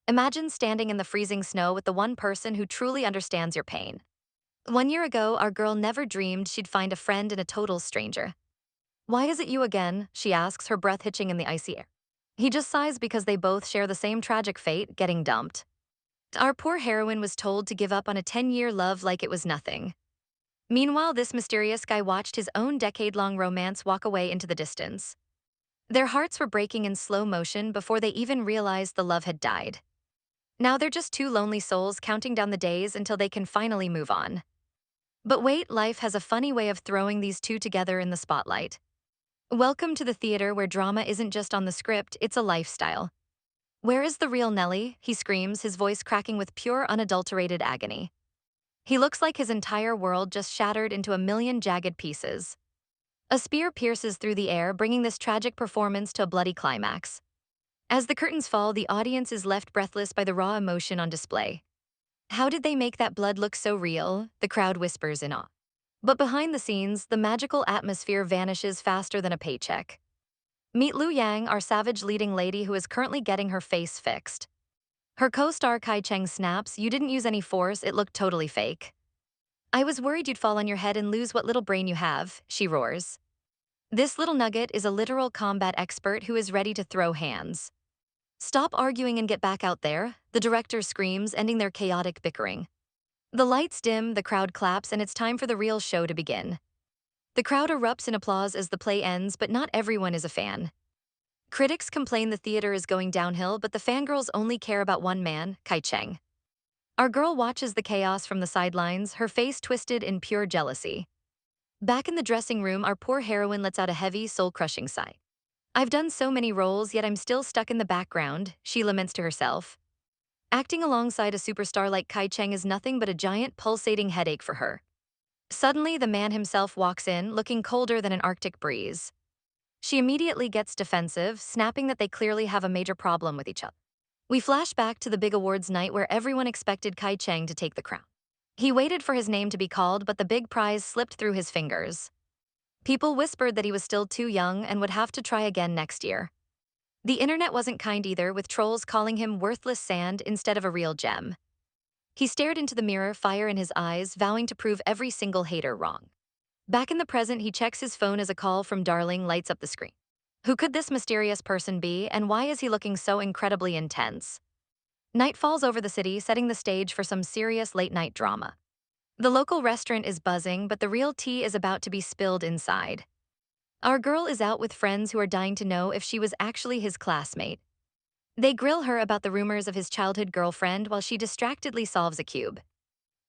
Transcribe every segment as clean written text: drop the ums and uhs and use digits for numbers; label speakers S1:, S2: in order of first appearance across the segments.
S1: Imagine standing in the freezing snow with the one person who truly understands your pain. 1 year ago, our girl never dreamed she'd find a friend in a total stranger. Why is it you again? She asks, her breath hitching in the icy air. He just sighs because they both share the same tragic fate, getting dumped. Our poor heroine was told to give up on a 10-year love like it was nothing. Meanwhile, this mysterious guy watched his own decade-long romance walk away into the distance. Their hearts were breaking in slow motion before they even realized the love had died. Now they're just two lonely souls counting down the days until they can finally move on. But wait, life has a funny way of throwing these two together in the spotlight. Welcome to the theater where drama isn't just on the script, it's a lifestyle. Where is the real Nelly? He screams, his voice cracking with pure, unadulterated agony. He looks like his entire world just shattered into a million jagged pieces. A spear pierces through the air, bringing this tragic performance to a bloody climax. As the curtains fall, the audience is left breathless by the raw emotion on display. How did they make that blood look so real? The crowd whispers in awe. But behind the scenes, the magical atmosphere vanishes faster than a paycheck. Meet Lu Yang, our savage leading lady who is currently getting her face fixed. Her co-star Kai Cheng snaps, "You didn't use any force, it looked totally fake." "I was worried you'd fall on your head and lose what little brain you have," she roars. This little nugget is a literal combat expert who is ready to throw hands. "Stop arguing and get back out there," the director screams, ending their chaotic bickering. The lights dim, the crowd claps, and it's time for the real show to begin. The crowd erupts in applause as the play ends, but not everyone is a fan. Critics complain the theater is going downhill, but the fangirls only care about one man, Kai Cheng. Our girl watches the chaos from the sidelines, her face twisted in pure jealousy. Back in the dressing room, our poor heroine lets out a heavy, soul-crushing sigh. "I've done so many roles, yet I'm still stuck in the background," she laments to herself. Acting alongside a superstar like Kai Cheng is nothing but a giant, pulsating headache for her. Suddenly, the man himself walks in, looking colder than an Arctic breeze. She immediately gets defensive, snapping that they clearly have a major problem with each other. We flash back to the big awards night where everyone expected Kai Cheng to take the crown. He waited for his name to be called, but the big prize slipped through his fingers. People whispered that he was still too young and would have to try again next year. The internet wasn't kind either, with trolls calling him worthless sand instead of a real gem. He stared into the mirror, fire in his eyes, vowing to prove every single hater wrong. Back in the present, he checks his phone as a call from Darling lights up the screen. Who could this mysterious person be, and why is he looking so incredibly intense? Night falls over the city, setting the stage for some serious late-night drama. The local restaurant is buzzing, but the real tea is about to be spilled inside. Our girl is out with friends who are dying to know if she was actually his classmate. They grill her about the rumors of his childhood girlfriend while she distractedly solves a cube.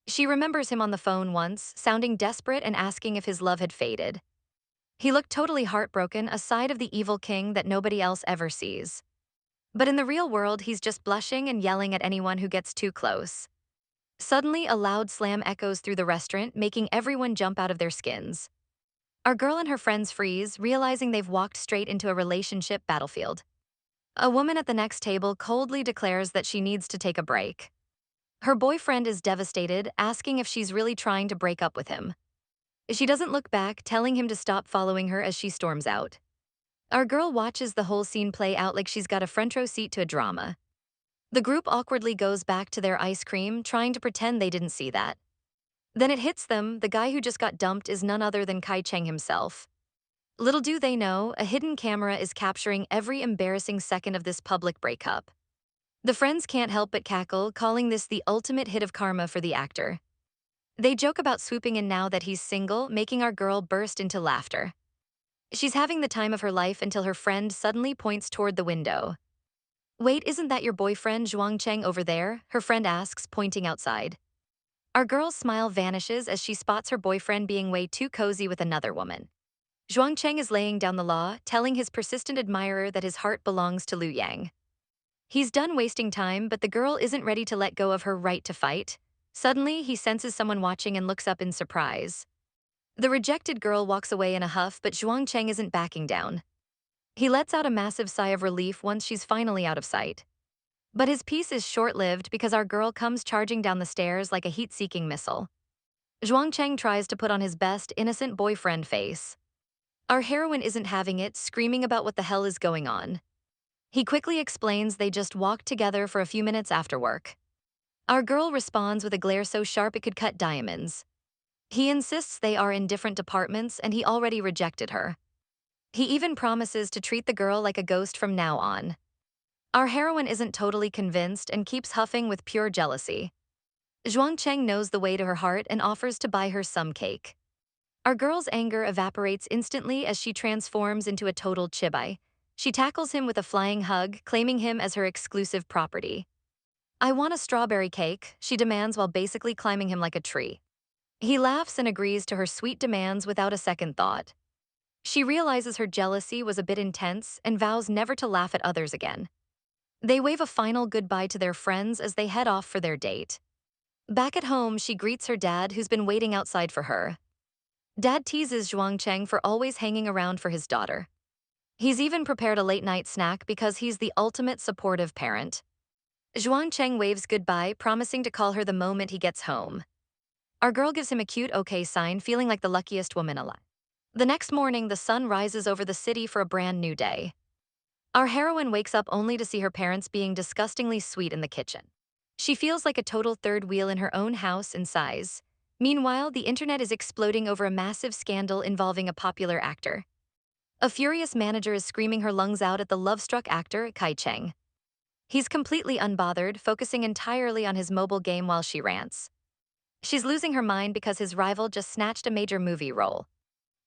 S1: She remembers him on the phone once, sounding desperate and asking if his love had faded. He looked totally heartbroken, a side of the evil king that nobody else ever sees. But in the real world, he's just blushing and yelling at anyone who gets too close. Suddenly, a loud slam echoes through the restaurant, making everyone jump out of their skins. Our girl and her friends freeze, realizing they've walked straight into a relationship battlefield. A woman at the next table coldly declares that she needs to take a break. Her boyfriend is devastated, asking if she's really trying to break up with him. She doesn't look back, telling him to stop following her as she storms out. Our girl watches the whole scene play out like she's got a front row seat to a drama. The group awkwardly goes back to their ice cream, trying to pretend they didn't see that. Then it hits them, the guy who just got dumped is none other than Kai Cheng himself. Little do they know, a hidden camera is capturing every embarrassing second of this public breakup. The friends can't help but cackle, calling this the ultimate hit of karma for the actor. They joke about swooping in now that he's single, making our girl burst into laughter. She's having the time of her life until her friend suddenly points toward the window. "Wait, isn't that your boyfriend Zhuang Cheng over there?" her friend asks, pointing outside. Our girl's smile vanishes as she spots her boyfriend being way too cozy with another woman. Zhuang Cheng is laying down the law, telling his persistent admirer that his heart belongs to Lu Yang. He's done wasting time, but the girl isn't ready to let go of her right to fight. Suddenly, he senses someone watching and looks up in surprise. The rejected girl walks away in a huff, but Zhuang Cheng isn't backing down. He lets out a massive sigh of relief once she's finally out of sight. But his peace is short-lived because our girl comes charging down the stairs like a heat-seeking missile. Zhuang Cheng tries to put on his best innocent boyfriend face. Our heroine isn't having it, screaming about what the hell is going on. He quickly explains they just walked together for a few minutes after work. Our girl responds with a glare so sharp it could cut diamonds. He insists they are in different departments and he already rejected her. He even promises to treat the girl like a ghost from now on. Our heroine isn't totally convinced and keeps huffing with pure jealousy. Zhuang Cheng knows the way to her heart and offers to buy her some cake. Our girl's anger evaporates instantly as she transforms into a total chibai. She tackles him with a flying hug, claiming him as her exclusive property. I want a strawberry cake, she demands while basically climbing him like a tree. He laughs and agrees to her sweet demands without a second thought. She realizes her jealousy was a bit intense and vows never to laugh at others again. They wave a final goodbye to their friends as they head off for their date. Back at home, she greets her dad, who's been waiting outside for her. Dad teases Zhuang Cheng for always hanging around for his daughter. He's even prepared a late-night snack because he's the ultimate supportive parent. Zhuang Cheng waves goodbye, promising to call her the moment he gets home. Our girl gives him a cute okay sign, feeling like the luckiest woman alive. The next morning, the sun rises over the city for a brand new day. Our heroine wakes up only to see her parents being disgustingly sweet in the kitchen. She feels like a total third wheel in her own house and sighs. Meanwhile, the internet is exploding over a massive scandal involving a popular actor. A furious manager is screaming her lungs out at the love-struck actor, Kai Cheng. He's completely unbothered, focusing entirely on his mobile game while she rants. She's losing her mind because his rival just snatched a major movie role.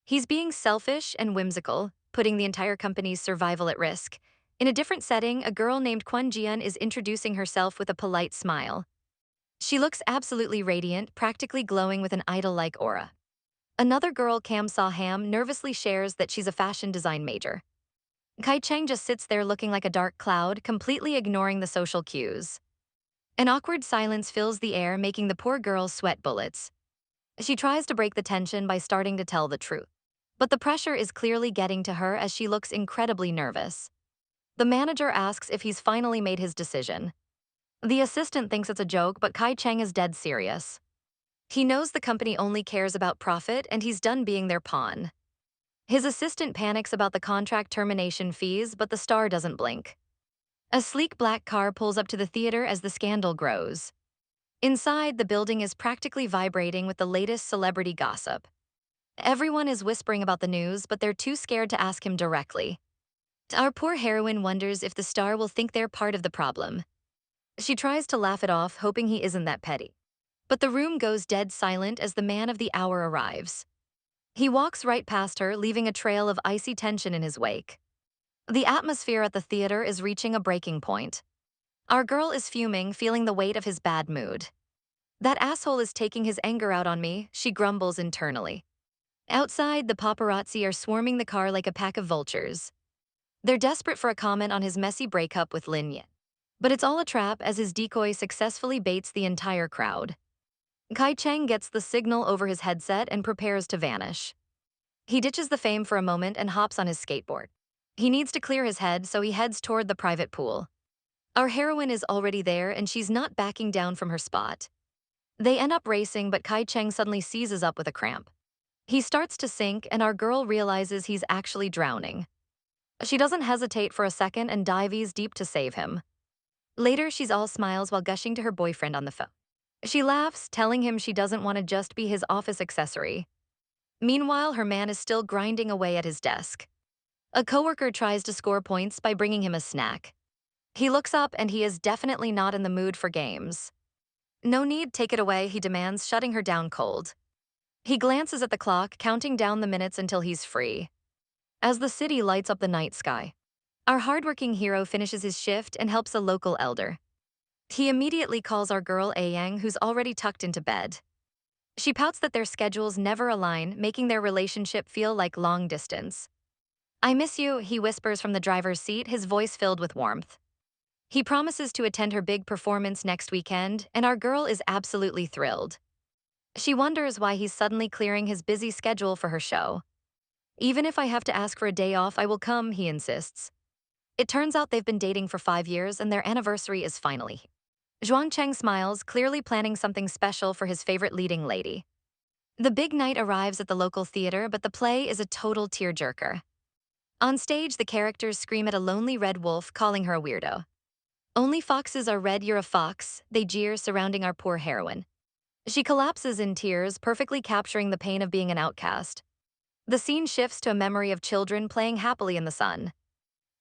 S1: He's being selfish and whimsical, putting the entire company's survival at risk. In a different setting, a girl named Quan Jian is introducing herself with a polite smile. She looks absolutely radiant, practically glowing with an idol-like aura. Another girl, Kam Sa Ham, nervously shares that she's a fashion design major. Kai Cheng just sits there looking like a dark cloud, completely ignoring the social cues. An awkward silence fills the air, making the poor girl sweat bullets. She tries to break the tension by starting to tell the truth. But the pressure is clearly getting to her as she looks incredibly nervous. The manager asks if he's finally made his decision. The assistant thinks it's a joke, but Kai Cheng is dead serious. He knows the company only cares about profit and he's done being their pawn. His assistant panics about the contract termination fees, but the star doesn't blink. A sleek black car pulls up to the theater as the scandal grows. Inside, the building is practically vibrating with the latest celebrity gossip. Everyone is whispering about the news, but they're too scared to ask him directly. Our poor heroine wonders if the star will think they're part of the problem. She tries to laugh it off, hoping he isn't that petty. But the room goes dead silent as the man of the hour arrives. He walks right past her, leaving a trail of icy tension in his wake. The atmosphere at the theater is reaching a breaking point. Our girl is fuming, feeling the weight of his bad mood. That asshole is taking his anger out on me, she grumbles internally. Outside, the paparazzi are swarming the car like a pack of vultures. They're desperate for a comment on his messy breakup with Lin Yin. But it's all a trap as his decoy successfully baits the entire crowd. Kai Cheng gets the signal over his headset and prepares to vanish. He ditches the fame for a moment and hops on his skateboard. He needs to clear his head, so he heads toward the private pool. Our heroine is already there and she's not backing down from her spot. They end up racing, but Kai Cheng suddenly seizes up with a cramp. He starts to sink and our girl realizes he's actually drowning. She doesn't hesitate for a second and dives deep to save him. Later, she's all smiles while gushing to her boyfriend on the phone. She laughs, telling him she doesn't want to just be his office accessory. Meanwhile, her man is still grinding away at his desk. A coworker tries to score points by bringing him a snack. He looks up and he is definitely not in the mood for games. No need, take it away, he demands, shutting her down cold. He glances at the clock, counting down the minutes until he's free. As the city lights up the night sky, our hardworking hero finishes his shift and helps a local elder. He immediately calls our girl Yang, who's already tucked into bed. She pouts that their schedules never align, making their relationship feel like long distance. I miss you, he whispers from the driver's seat, his voice filled with warmth. He promises to attend her big performance next weekend, and our girl is absolutely thrilled. She wonders why he's suddenly clearing his busy schedule for her show. Even if I have to ask for a day off, I will come, he insists. It turns out they've been dating for 5 years and their anniversary is finally here. Zhuang Cheng smiles, clearly planning something special for his favorite leading lady. The big night arrives at the local theater, but the play is a total tearjerker. On stage, the characters scream at a lonely red wolf, calling her a weirdo. Only foxes are red, you're a fox, they jeer, surrounding our poor heroine. She collapses in tears, perfectly capturing the pain of being an outcast. The scene shifts to a memory of children playing happily in the sun.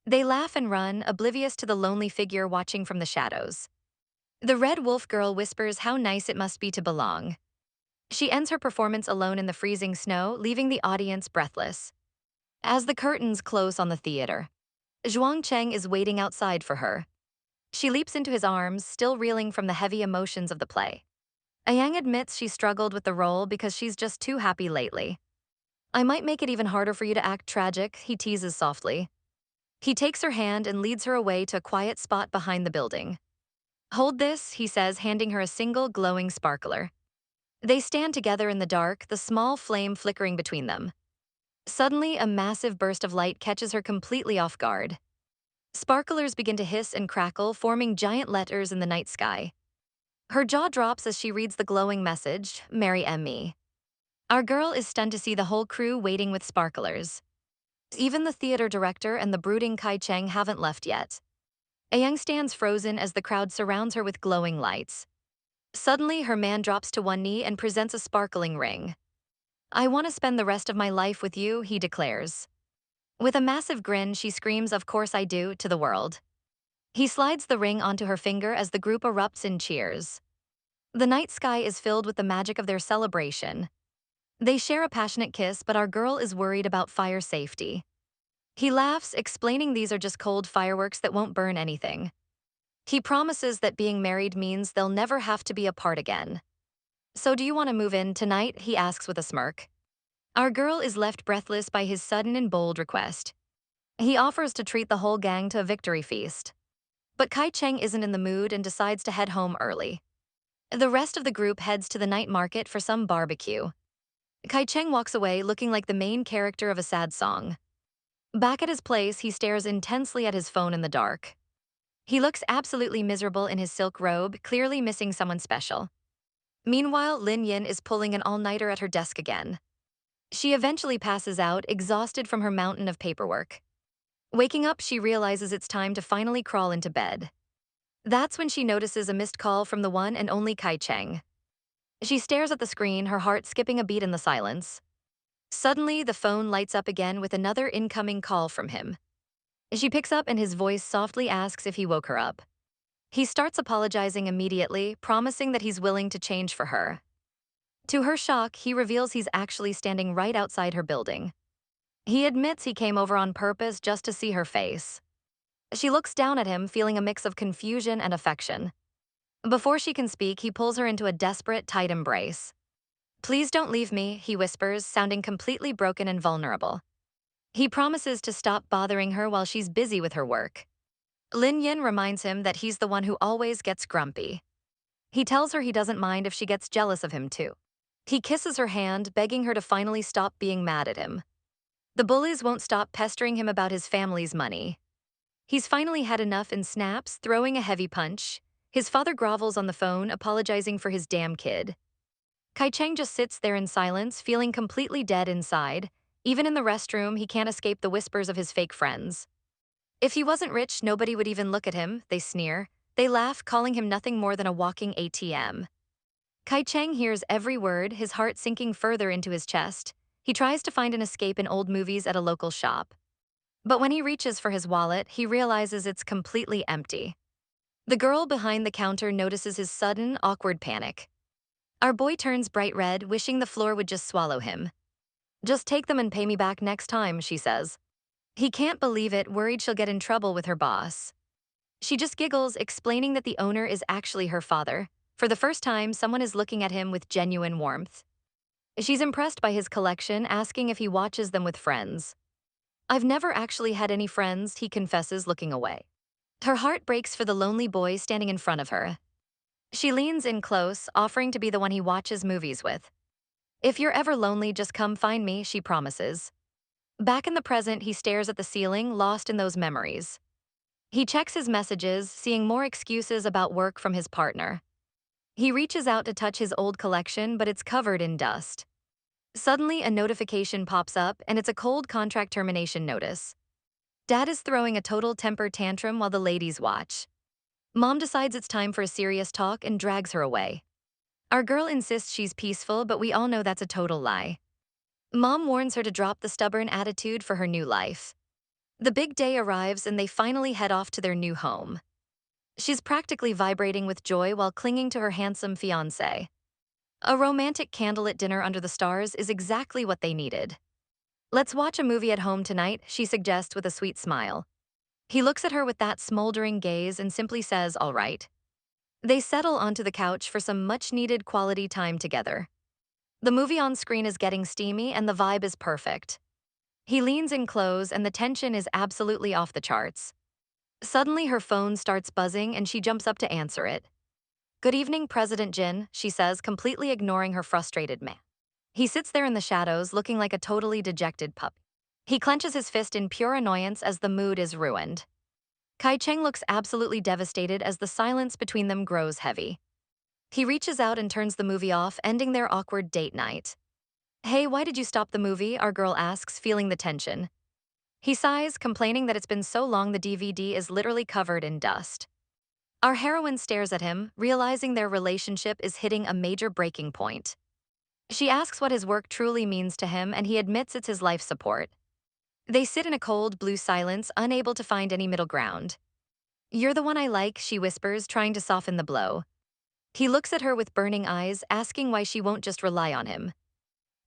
S1: They laugh and run, oblivious to the lonely figure watching from the shadows. The red wolf girl whispers how nice it must be to belong. She ends her performance alone in the freezing snow, leaving the audience breathless. As the curtains close on the theater, Zhuang Cheng is waiting outside for her. She leaps into his arms, still reeling from the heavy emotions of the play. Yang admits she struggled with the role because she's just too happy lately. I might make it even harder for you to act tragic, he teases softly. He takes her hand and leads her away to a quiet spot behind the building. Hold this, he says, handing her a single glowing sparkler. They stand together in the dark, the small flame flickering between them. Suddenly, a massive burst of light catches her completely off guard. Sparklers begin to hiss and crackle, forming giant letters in the night sky. Her jaw drops as she reads the glowing message, "Marry me." Our girl is stunned to see the whole crew waiting with sparklers. Even the theater director and the brooding Kai Cheng haven't left yet. Aang stands frozen as the crowd surrounds her with glowing lights. Suddenly, her man drops to one knee and presents a sparkling ring. I want to spend the rest of my life with you, he declares. With a massive grin, she screams, "Of course I do," to the world. He slides the ring onto her finger as the group erupts in cheers. The night sky is filled with the magic of their celebration. They share a passionate kiss, but our girl is worried about fire safety. He laughs, explaining these are just cold fireworks that won't burn anything. He promises that being married means they'll never have to be apart again. So do you want to move in tonight? He asks with a smirk. Our girl is left breathless by his sudden and bold request. He offers to treat the whole gang to a victory feast. But Kai Cheng isn't in the mood and decides to head home early. The rest of the group heads to the night market for some barbecue. Kai Cheng walks away looking like the main character of a sad song. Back at his place, he stares intensely at his phone in the dark. He looks absolutely miserable in his silk robe, clearly missing someone special. Meanwhile, Lin Yin is pulling an all-nighter at her desk again. She eventually passes out, exhausted from her mountain of paperwork. Waking up, she realizes it's time to finally crawl into bed. That's when she notices a missed call from the one and only Kai Cheng. She stares at the screen, her heart skipping a beat in the silence. Suddenly, the phone lights up again with another incoming call from him. She picks up and his voice softly asks if he woke her up. He starts apologizing immediately, promising that he's willing to change for her. To her shock, he reveals he's actually standing right outside her building. He admits he came over on purpose just to see her face. She looks down at him, feeling a mix of confusion and affection. Before she can speak, he pulls her into a desperate, tight embrace. Please don't leave me, he whispers, sounding completely broken and vulnerable. He promises to stop bothering her while she's busy with her work. Lin Yin reminds him that he's the one who always gets grumpy. He tells her he doesn't mind if she gets jealous of him too. He kisses her hand, begging her to finally stop being mad at him. The bullies won't stop pestering him about his family's money. He's finally had enough and snaps, throwing a heavy punch. His father grovels on the phone, apologizing for his damn kid. Kai Cheng just sits there in silence, feeling completely dead inside. Even in the restroom, he can't escape the whispers of his fake friends. If he wasn't rich, nobody would even look at him, they sneer. They laugh, calling him nothing more than a walking ATM. Kai Cheng hears every word, his heart sinking further into his chest. He tries to find an escape in old movies at a local shop. But when he reaches for his wallet, he realizes it's completely empty. The girl behind the counter notices his sudden, awkward panic. Our boy turns bright red, wishing the floor would just swallow him. Just take them and pay me back next time, she says. He can't believe it, worried she'll get in trouble with her boss. She just giggles, explaining that the owner is actually her father. For the first time, someone is looking at him with genuine warmth. She's impressed by his collection, asking if he watches them with friends. I've never actually had any friends, he confesses, looking away. Her heart breaks for the lonely boy standing in front of her. She leans in close, offering to be the one he watches movies with. If you're ever lonely, just come find me, she promises. Back in the present, he stares at the ceiling, lost in those memories. He checks his messages, seeing more excuses about work from his partner. He reaches out to touch his old collection, but it's covered in dust. Suddenly, a notification pops up, and it's a cold contract termination notice. Dad is throwing a total temper tantrum while the ladies watch. Mom decides it's time for a serious talk and drags her away. Our girl insists she's peaceful, but we all know that's a total lie. Mom warns her to drop the stubborn attitude for her new life. The big day arrives and they finally head off to their new home. She's practically vibrating with joy while clinging to her handsome fiancé. A romantic candlelit dinner under the stars is exactly what they needed. Let's watch a movie at home tonight, she suggests with a sweet smile. He looks at her with that smoldering gaze and simply says, all right. They settle onto the couch for some much-needed quality time together. The movie on screen is getting steamy and the vibe is perfect. He leans in close and the tension is absolutely off the charts. Suddenly her phone starts buzzing and she jumps up to answer it. Good evening, President Jin, she says, completely ignoring her frustrated man. He sits there in the shadows, looking like a totally dejected pup. He clenches his fist in pure annoyance as the mood is ruined. Kai Cheng looks absolutely devastated as the silence between them grows heavy. He reaches out and turns the movie off, ending their awkward date night. Hey, why did you stop the movie? Our girl asks, feeling the tension. He sighs, complaining that it's been so long the DVD is literally covered in dust. Our heroine stares at him, realizing their relationship is hitting a major breaking point. She asks what his work truly means to him, and he admits it's his life support. They sit in a cold blue silence, unable to find any middle ground. You're the one I like, she whispers, trying to soften the blow. He looks at her with burning eyes, asking why she won't just rely on him.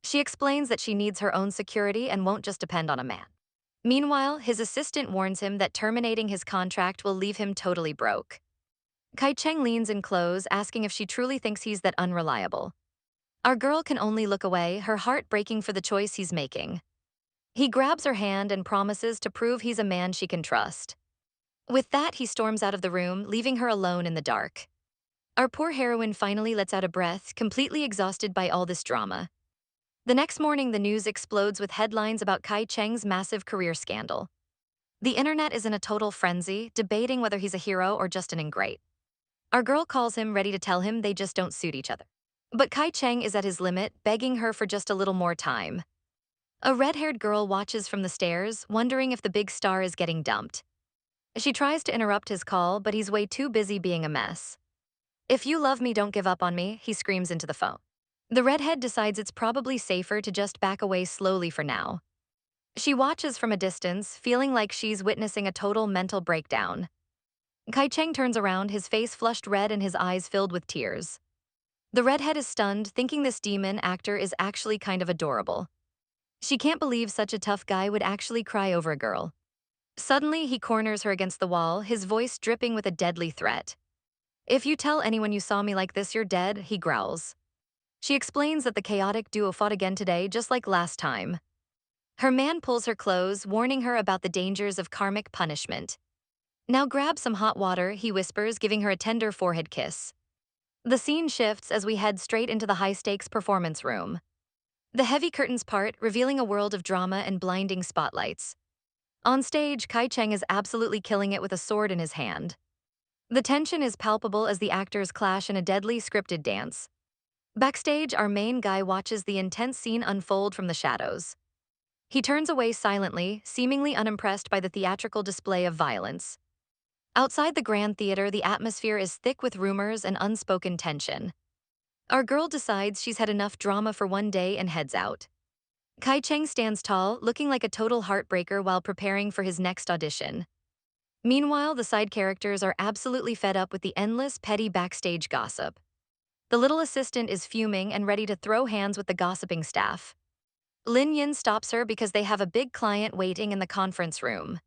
S1: She explains that she needs her own security and won't just depend on a man. Meanwhile, his assistant warns him that terminating his contract will leave him totally broke. Kai Cheng leans in close, asking if she truly thinks he's that unreliable. Our girl can only look away, her heart breaking for the choice he's making. He grabs her hand and promises to prove he's a man she can trust. With that, he storms out of the room, leaving her alone in the dark. Our poor heroine finally lets out a breath, completely exhausted by all this drama. The next morning, the news explodes with headlines about Kai Cheng's massive career scandal. The internet is in a total frenzy, debating whether he's a hero or just an ingrate. Our girl calls him, ready to tell him they just don't suit each other. But Kai Cheng is at his limit, begging her for just a little more time. A red-haired girl watches from the stairs, wondering if the big star is getting dumped. She tries to interrupt his call, but he's way too busy being a mess. If you love me, don't give up on me, he screams into the phone. The redhead decides it's probably safer to just back away slowly for now. She watches from a distance, feeling like she's witnessing a total mental breakdown. Kai Cheng turns around, his face flushed red and his eyes filled with tears. The redhead is stunned, thinking this demon actor is actually kind of adorable. She can't believe such a tough guy would actually cry over a girl. Suddenly, he corners her against the wall, his voice dripping with a deadly threat. If you tell anyone you saw me like this, you're dead, he growls. She explains that the chaotic duo fought again today, just like last time. Her man pulls her close, warning her about the dangers of karmic punishment. Now grab some hot water, he whispers, giving her a tender forehead kiss. The scene shifts as we head straight into the high-stakes performance room. The heavy curtains part, revealing a world of drama and blinding spotlights. On stage, Kai Cheng is absolutely killing it with a sword in his hand. The tension is palpable as the actors clash in a deadly scripted dance. Backstage, our main guy watches the intense scene unfold from the shadows. He turns away silently, seemingly unimpressed by the theatrical display of violence. Outside the Grand Theater, the atmosphere is thick with rumors and unspoken tension. Our girl decides she's had enough drama for one day and heads out. Kai Cheng stands tall, looking like a total heartbreaker while preparing for his next audition. Meanwhile, the side characters are absolutely fed up with the endless, petty backstage gossip. The little assistant is fuming and ready to throw hands with the gossiping staff. Lin Yin stops her because they have a big client waiting in the conference room.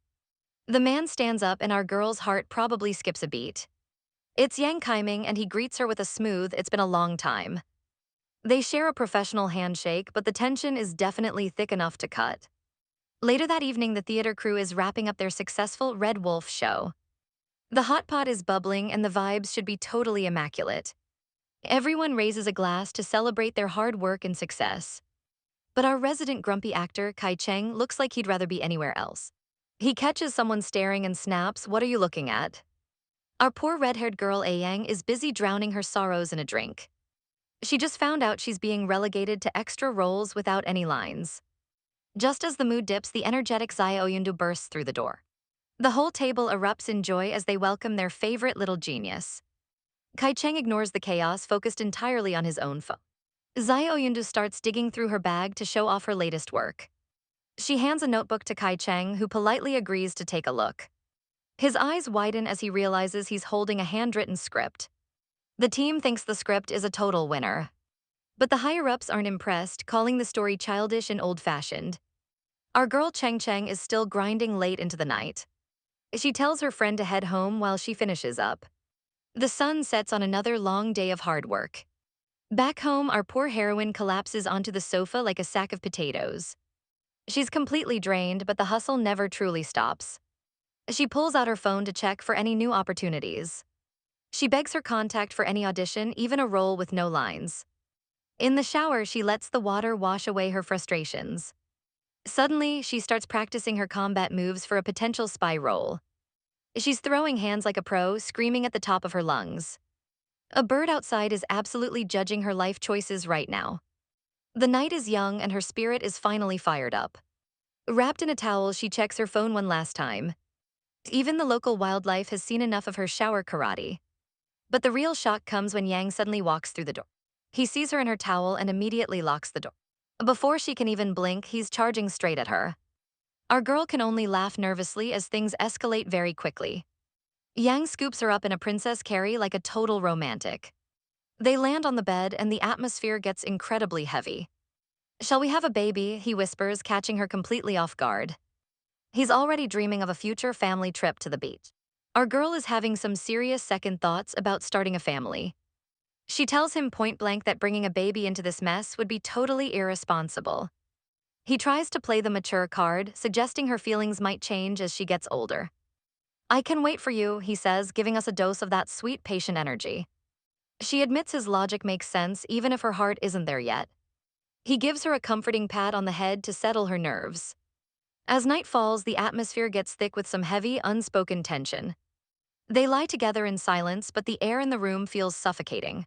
S1: The man stands up and our girl's heart probably skips a beat. It's Yang Kaiming and he greets her with a smooth, "It's been a long time." They share a professional handshake, but the tension is definitely thick enough to cut. Later that evening, the theater crew is wrapping up their successful Red Wolf show. The hot pot is bubbling and the vibes should be totally immaculate. Everyone raises a glass to celebrate their hard work and success. But our resident grumpy actor, Kai Cheng, looks like he'd rather be anywhere else. He catches someone staring and snaps, "What are you looking at?" Our poor red-haired girl Yang is busy drowning her sorrows in a drink. She just found out she's being relegated to extra roles without any lines. Just as the mood dips, the energetic Zai bursts through the door. The whole table erupts in joy as they welcome their favorite little genius. Kai Cheng ignores the chaos, focused entirely on his own phone. Zai starts digging through her bag to show off her latest work. She hands a notebook to Kai Cheng, who politely agrees to take a look. His eyes widen as he realizes he's holding a handwritten script. The team thinks the script is a total winner. But the higher-ups aren't impressed, calling the story childish and old-fashioned. Our girl Cheng Cheng is still grinding late into the night. She tells her friend to head home while she finishes up. The sun sets on another long day of hard work. Back home, our poor heroine collapses onto the sofa like a sack of potatoes. She's completely drained, but the hustle never truly stops. She pulls out her phone to check for any new opportunities. She begs her contact for any audition, even a role with no lines. In the shower, she lets the water wash away her frustrations. Suddenly, she starts practicing her combat moves for a potential spy role. She's throwing hands like a pro, screaming at the top of her lungs. A bird outside is absolutely judging her life choices right now. The night is young and her spirit is finally fired up. Wrapped in a towel, she checks her phone one last time. Even the local wildlife has seen enough of her shower karate. But the real shock comes when Yang suddenly walks through the door. He sees her in her towel and immediately locks the door. Before she can even blink, he's charging straight at her. Our girl can only laugh nervously as things escalate very quickly. Yang scoops her up in a princess carry like a total romantic. They land on the bed and the atmosphere gets incredibly heavy. "Shall we have a baby?" he whispers, catching her completely off guard. He's already dreaming of a future family trip to the beach. Our girl is having some serious second thoughts about starting a family. She tells him point blank that bringing a baby into this mess would be totally irresponsible. He tries to play the mature card, suggesting her feelings might change as she gets older. "I can wait for you," he says, giving us a dose of that sweet, patient energy. She admits his logic makes sense even if her heart isn't there yet. He gives her a comforting pat on the head to settle her nerves. As night falls, the atmosphere gets thick with some heavy, unspoken tension. They lie together in silence, but the air in the room feels suffocating.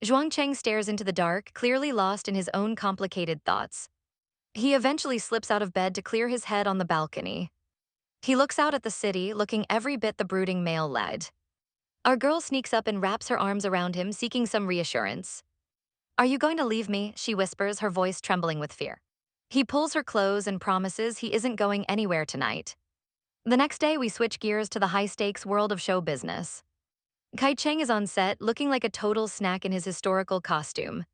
S1: Zhuang Cheng stares into the dark, clearly lost in his own complicated thoughts. He eventually slips out of bed to clear his head on the balcony. He looks out at the city, looking every bit the brooding male led. Our girl sneaks up and wraps her arms around him, seeking some reassurance. "Are you going to leave me?" she whispers, her voice trembling with fear. He pulls her close and promises he isn't going anywhere tonight. The next day, we switch gears to the high-stakes world of show business. Kai Cheng is on set, looking like a total snack in his historical costume.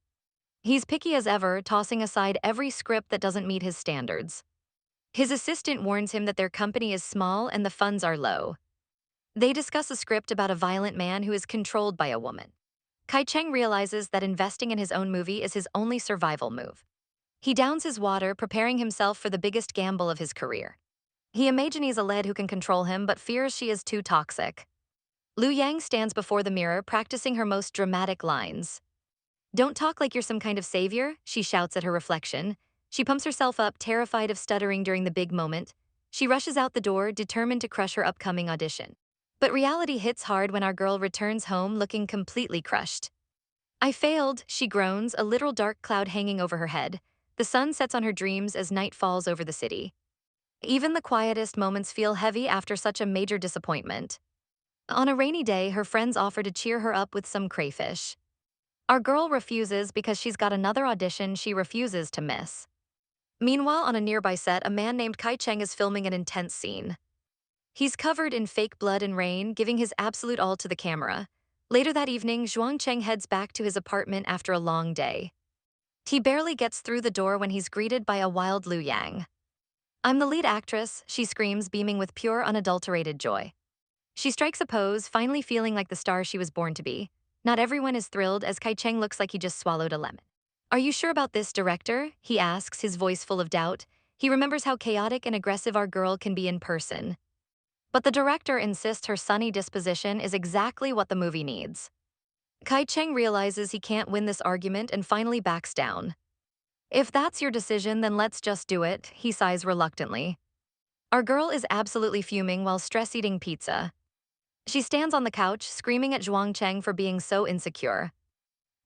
S1: He's picky as ever, tossing aside every script that doesn't meet his standards. His assistant warns him that their company is small and the funds are low. They discuss a script about a violent man who is controlled by a woman. Kai Cheng realizes that investing in his own movie is his only survival move. He downs his water, preparing himself for the biggest gamble of his career. He imagines a lead who can control him, but fears she is too toxic. Lu Yang stands before the mirror, practicing her most dramatic lines. "Don't talk like you're some kind of savior," she shouts at her reflection. She pumps herself up, terrified of stuttering during the big moment. She rushes out the door, determined to crush her upcoming audition. But reality hits hard when our girl returns home looking completely crushed. "I failed," she groans, a literal dark cloud hanging over her head. The sun sets on her dreams as night falls over the city. Even the quietest moments feel heavy after such a major disappointment. On a rainy day, her friends offer to cheer her up with some crayfish. Our girl refuses because she's got another audition she refuses to miss. Meanwhile, on a nearby set, a man named Kai Cheng is filming an intense scene. He's covered in fake blood and rain, giving his absolute all to the camera. Later that evening, Zhuang Cheng heads back to his apartment after a long day. He barely gets through the door when he's greeted by a wild Lu Yang. "I'm the lead actress," she screams, beaming with pure, unadulterated joy. She strikes a pose, finally feeling like the star she was born to be. Not everyone is thrilled as Kai Cheng looks like he just swallowed a lemon. "Are you sure about this, director?" he asks, his voice full of doubt. He remembers how chaotic and aggressive our girl can be in person. But the director insists her sunny disposition is exactly what the movie needs. Kai Cheng realizes he can't win this argument and finally backs down. "If that's your decision, then let's just do it," he sighs reluctantly. Our girl is absolutely fuming while stress-eating pizza. She stands on the couch, screaming at Zhuang Cheng for being so insecure.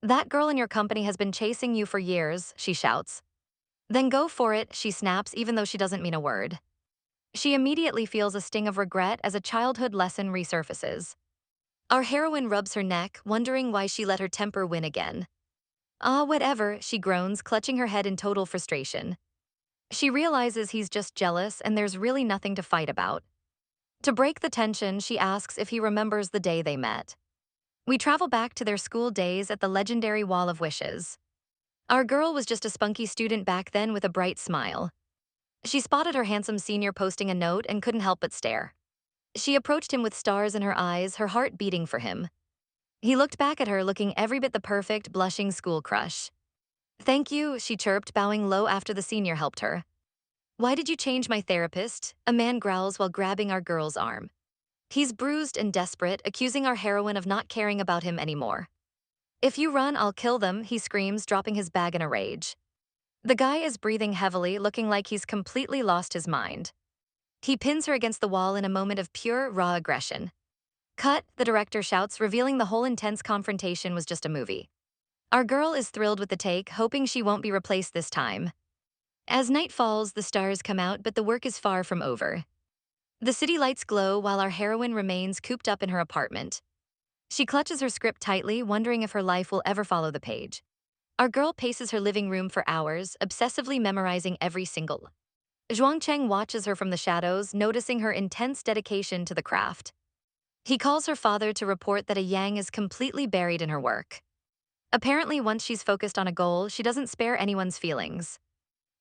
S1: "That girl in your company has been chasing you for years," she shouts. Then go for it, she snaps even though she doesn't mean a word. She immediately feels a sting of regret as a childhood lesson resurfaces. Our heroine rubs her neck, wondering why she let her temper win again. Ah, whatever, she groans, clutching her head in total frustration. She realizes he's just jealous and there's really nothing to fight about. To break the tension, she asks if he remembers the day they met. We travel back to their school days at the legendary Wall of Wishes. Our girl was just a spunky student back then with a bright smile. She spotted her handsome senior posting a note and couldn't help but stare. She approached him with stars in her eyes, her heart beating for him. He looked back at her, looking every bit the perfect, blushing school crush. Thank you, she chirped, bowing low after the senior helped her. Why did you change my therapist? A man growls while grabbing our girl's arm. He's bruised and desperate, accusing our heroine of not caring about him anymore. If you run, I'll kill them, he screams, dropping his bag in a rage. The guy is breathing heavily, looking like he's completely lost his mind. He pins her against the wall in a moment of pure, raw aggression. Cut, the director shouts, revealing the whole intense confrontation was just a movie. Our girl is thrilled with the take, hoping she won't be replaced this time. As night falls, the stars come out, but the work is far from over. The city lights glow while our heroine remains cooped up in her apartment. She clutches her script tightly, wondering if her life will ever follow the page. Our girl paces her living room for hours, obsessively memorizing every single. Zhuangcheng watches her from the shadows, noticing her intense dedication to the craft. He calls her father to report that a Yang is completely buried in her work. Apparently, once she's focused on a goal, she doesn't spare anyone's feelings.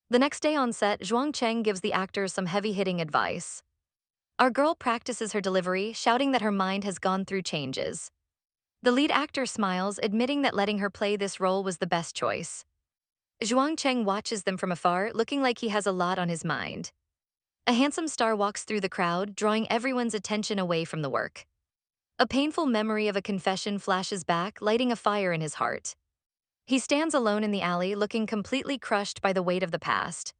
S1: The next day on set, Zhuangcheng gives the actors some heavy-hitting advice. Our girl practices her delivery, shouting that her mind has gone through changes. The lead actor smiles, admitting that letting her play this role was the best choice. Zhuangcheng watches them from afar, looking like he has a lot on his mind. A handsome star walks through the crowd, drawing everyone's attention away from the work. A painful memory of a confession flashes back, lighting a fire in his heart. He stands alone in the alley, looking completely crushed by the weight of the past.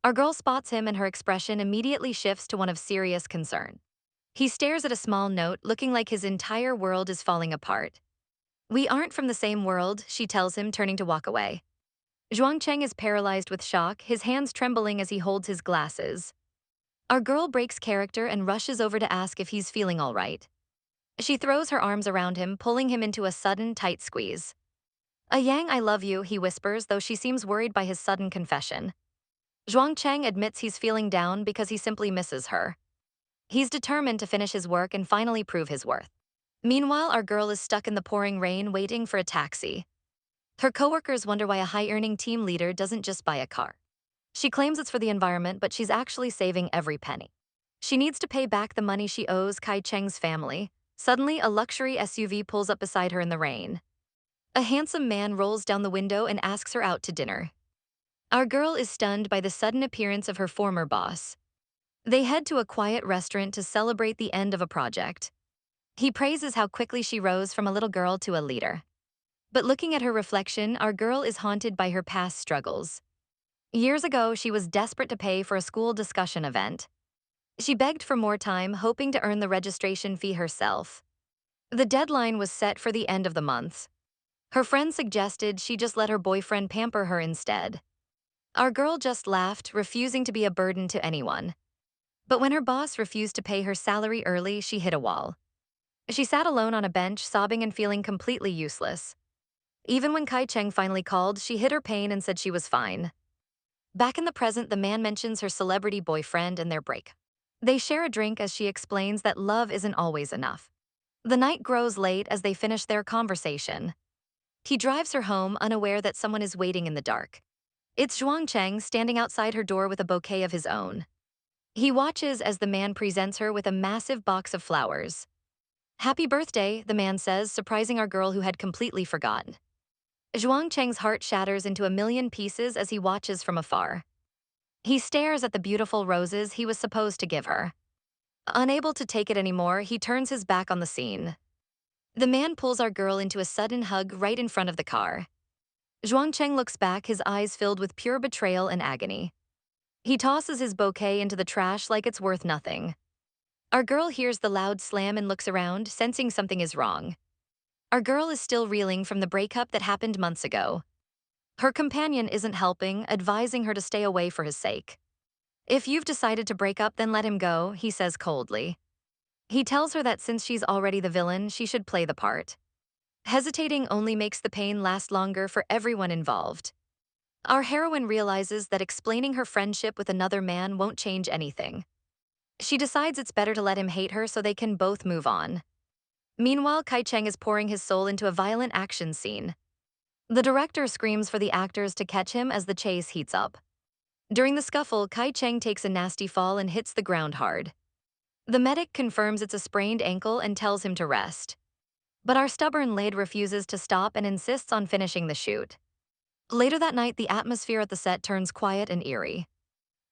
S1: Our girl spots him and her expression immediately shifts to one of serious concern. He stares at a small note, looking like his entire world is falling apart. We aren't from the same world, she tells him, turning to walk away. Zhuangcheng is paralyzed with shock, his hands trembling as he holds his glasses. Our girl breaks character and rushes over to ask if he's feeling all right. She throws her arms around him, pulling him into a sudden, tight squeeze. "A Yang, I love you," he whispers, though she seems worried by his sudden confession. Zhuangcheng admits he's feeling down because he simply misses her. He's determined to finish his work and finally prove his worth. Meanwhile, our girl is stuck in the pouring rain, waiting for a taxi. Her coworkers wonder why a high-earning team leader doesn't just buy a car. She claims it's for the environment, but she's actually saving every penny. She needs to pay back the money she owes Kai Cheng's family. Suddenly, a luxury SUV pulls up beside her in the rain. A handsome man rolls down the window and asks her out to dinner. Our girl is stunned by the sudden appearance of her former boss. They head to a quiet restaurant to celebrate the end of a project. He praises how quickly she rose from a little girl to a leader. But looking at her reflection, our girl is haunted by her past struggles. Years ago, she was desperate to pay for a school discussion event. She begged for more time, hoping to earn the registration fee herself. The deadline was set for the end of the month. Her friend suggested she just let her boyfriend pamper her instead. Our girl just laughed, refusing to be a burden to anyone. But when her boss refused to pay her salary early, she hit a wall. She sat alone on a bench, sobbing and feeling completely useless. Even when Kai Cheng finally called, she hid her pain and said she was fine. Back in the present, the man mentions her celebrity boyfriend and their break. They share a drink as she explains that love isn't always enough. The night grows late as they finish their conversation. He drives her home, unaware that someone is waiting in the dark. It's Zhuangcheng standing outside her door with a bouquet of his own. He watches as the man presents her with a massive box of flowers. "Happy birthday," the man says, surprising our girl who had completely forgotten. Zhuangcheng's heart shatters into a million pieces as he watches from afar. He stares at the beautiful roses he was supposed to give her. Unable to take it anymore, he turns his back on the scene. The man pulls our girl into a sudden hug right in front of the car. Zhuangcheng looks back, his eyes filled with pure betrayal and agony. He tosses his bouquet into the trash like it's worth nothing. Our girl hears the loud slam and looks around, sensing something is wrong. Our girl is still reeling from the breakup that happened months ago. Her companion isn't helping, advising her to stay away for his sake. If you've decided to break up, then let him go, he says coldly. He tells her that since she's already the villain, she should play the part. Hesitating only makes the pain last longer for everyone involved. Our heroine realizes that explaining her friendship with another man won't change anything. She decides it's better to let him hate her so they can both move on. Meanwhile, Kai Cheng is pouring his soul into a violent action scene. The director screams for the actors to catch him as the chase heats up. During the scuffle, Kai Cheng takes a nasty fall and hits the ground hard. The medic confirms it's a sprained ankle and tells him to rest. But our stubborn lead refuses to stop and insists on finishing the shoot. Later that night, the atmosphere at the set turns quiet and eerie.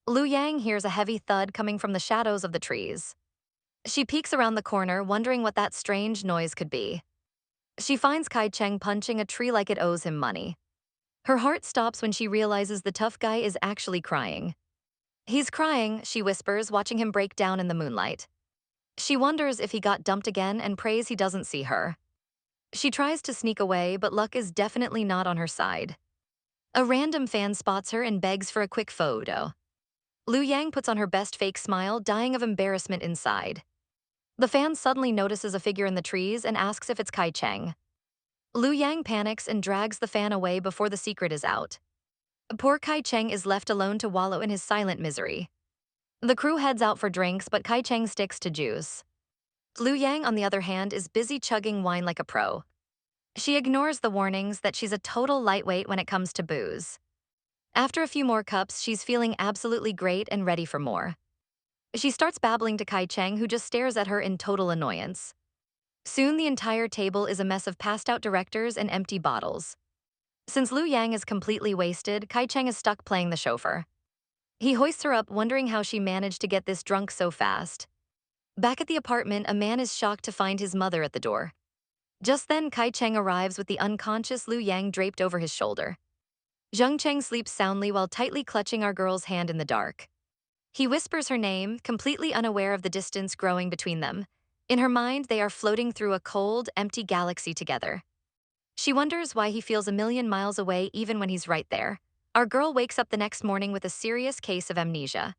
S1: Liu Yang hears a heavy thud coming from the shadows of the trees. She peeks around the corner, wondering what that strange noise could be. She finds Kai Cheng punching a tree like it owes him money. Her heart stops when she realizes the tough guy is actually crying. He's crying, she whispers, watching him break down in the moonlight. She wonders if he got dumped again and prays he doesn't see her. She tries to sneak away, but luck is definitely not on her side. A random fan spots her and begs for a quick photo. Liu Yang puts on her best fake smile, dying of embarrassment inside. The fan suddenly notices a figure in the trees and asks if it's Kai Cheng. Liu Yang panics and drags the fan away before the secret is out. Poor Kai Cheng is left alone to wallow in his silent misery. The crew heads out for drinks, but Kai Cheng sticks to juice. Liu Yang, on the other hand, is busy chugging wine like a pro. She ignores the warnings that she's a total lightweight when it comes to booze. After a few more cups, she's feeling absolutely great and ready for more. She starts babbling to Kai Cheng, who just stares at her in total annoyance. Soon the entire table is a mess of passed-out directors and empty bottles. Since Liu Yang is completely wasted, Kai Cheng is stuck playing the chauffeur. He hoists her up, wondering how she managed to get this drunk so fast. Back at the apartment, a man is shocked to find his mother at the door. Just then, Kai Cheng arrives with the unconscious Liu Yang draped over his shoulder. Zheng Cheng sleeps soundly while tightly clutching our girl's hand in the dark. He whispers her name, completely unaware of the distance growing between them. In her mind, they are floating through a cold, empty galaxy together. She wonders why he feels a million miles away even when he's right there. Our girl wakes up the next morning with a serious case of amnesia.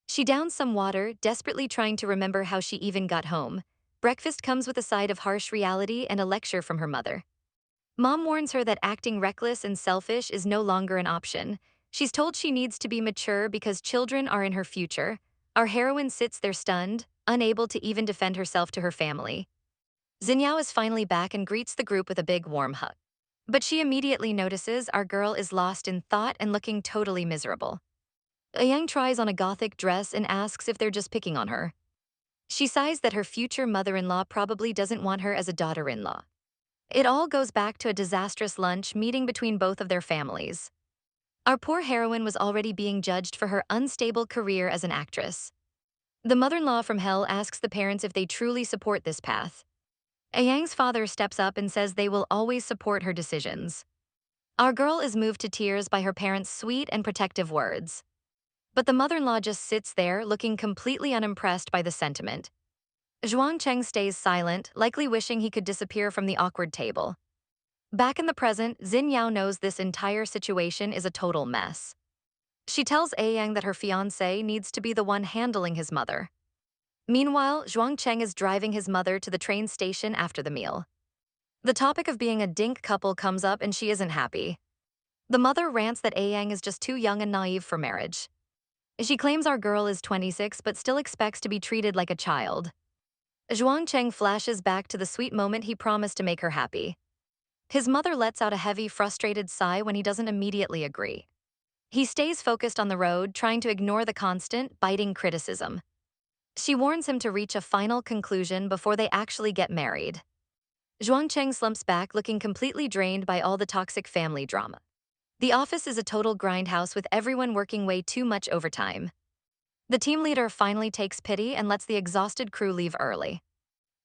S1: She downs some water, desperately trying to remember how she even got home. Breakfast comes with a side of harsh reality and a lecture from her mother. Mom warns her that acting reckless and selfish is no longer an option. She's told she needs to be mature because children are in her future. Our heroine sits there stunned, unable to even defend herself to her family. Xinyao is finally back and greets the group with a big warm hug. But she immediately notices our girl is lost in thought and looking totally miserable. Yang tries on a gothic dress and asks if they're just picking on her. She sighs that her future mother-in-law probably doesn't want her as a daughter-in-law. It all goes back to a disastrous lunch meeting between both of their families. Our poor heroine was already being judged for her unstable career as an actress. The mother-in-law from hell asks the parents if they truly support this path. Yang's father steps up and says they will always support her decisions. Our girl is moved to tears by her parents' sweet and protective words. But the mother-in-law just sits there, looking completely unimpressed by the sentiment. Zhuang Cheng stays silent, likely wishing he could disappear from the awkward table. Back in the present, Xin Yao knows this entire situation is a total mess. She tells Yang that her fiancé needs to be the one handling his mother. Meanwhile, Zhuang Cheng is driving his mother to the train station after the meal. The topic of being a dink couple comes up and she isn't happy. The mother rants that Yang is just too young and naive for marriage. She claims our girl is 26 but still expects to be treated like a child. Zhuang Cheng flashes back to the sweet moment he promised to make her happy. His mother lets out a heavy, frustrated sigh when he doesn't immediately agree. He stays focused on the road, trying to ignore the constant, biting criticism. She warns him to reach a final conclusion before they actually get married. Zhuang Cheng slumps back, looking completely drained by all the toxic family drama. The office is a total grindhouse with everyone working way too much overtime. The team leader finally takes pity and lets the exhausted crew leave early.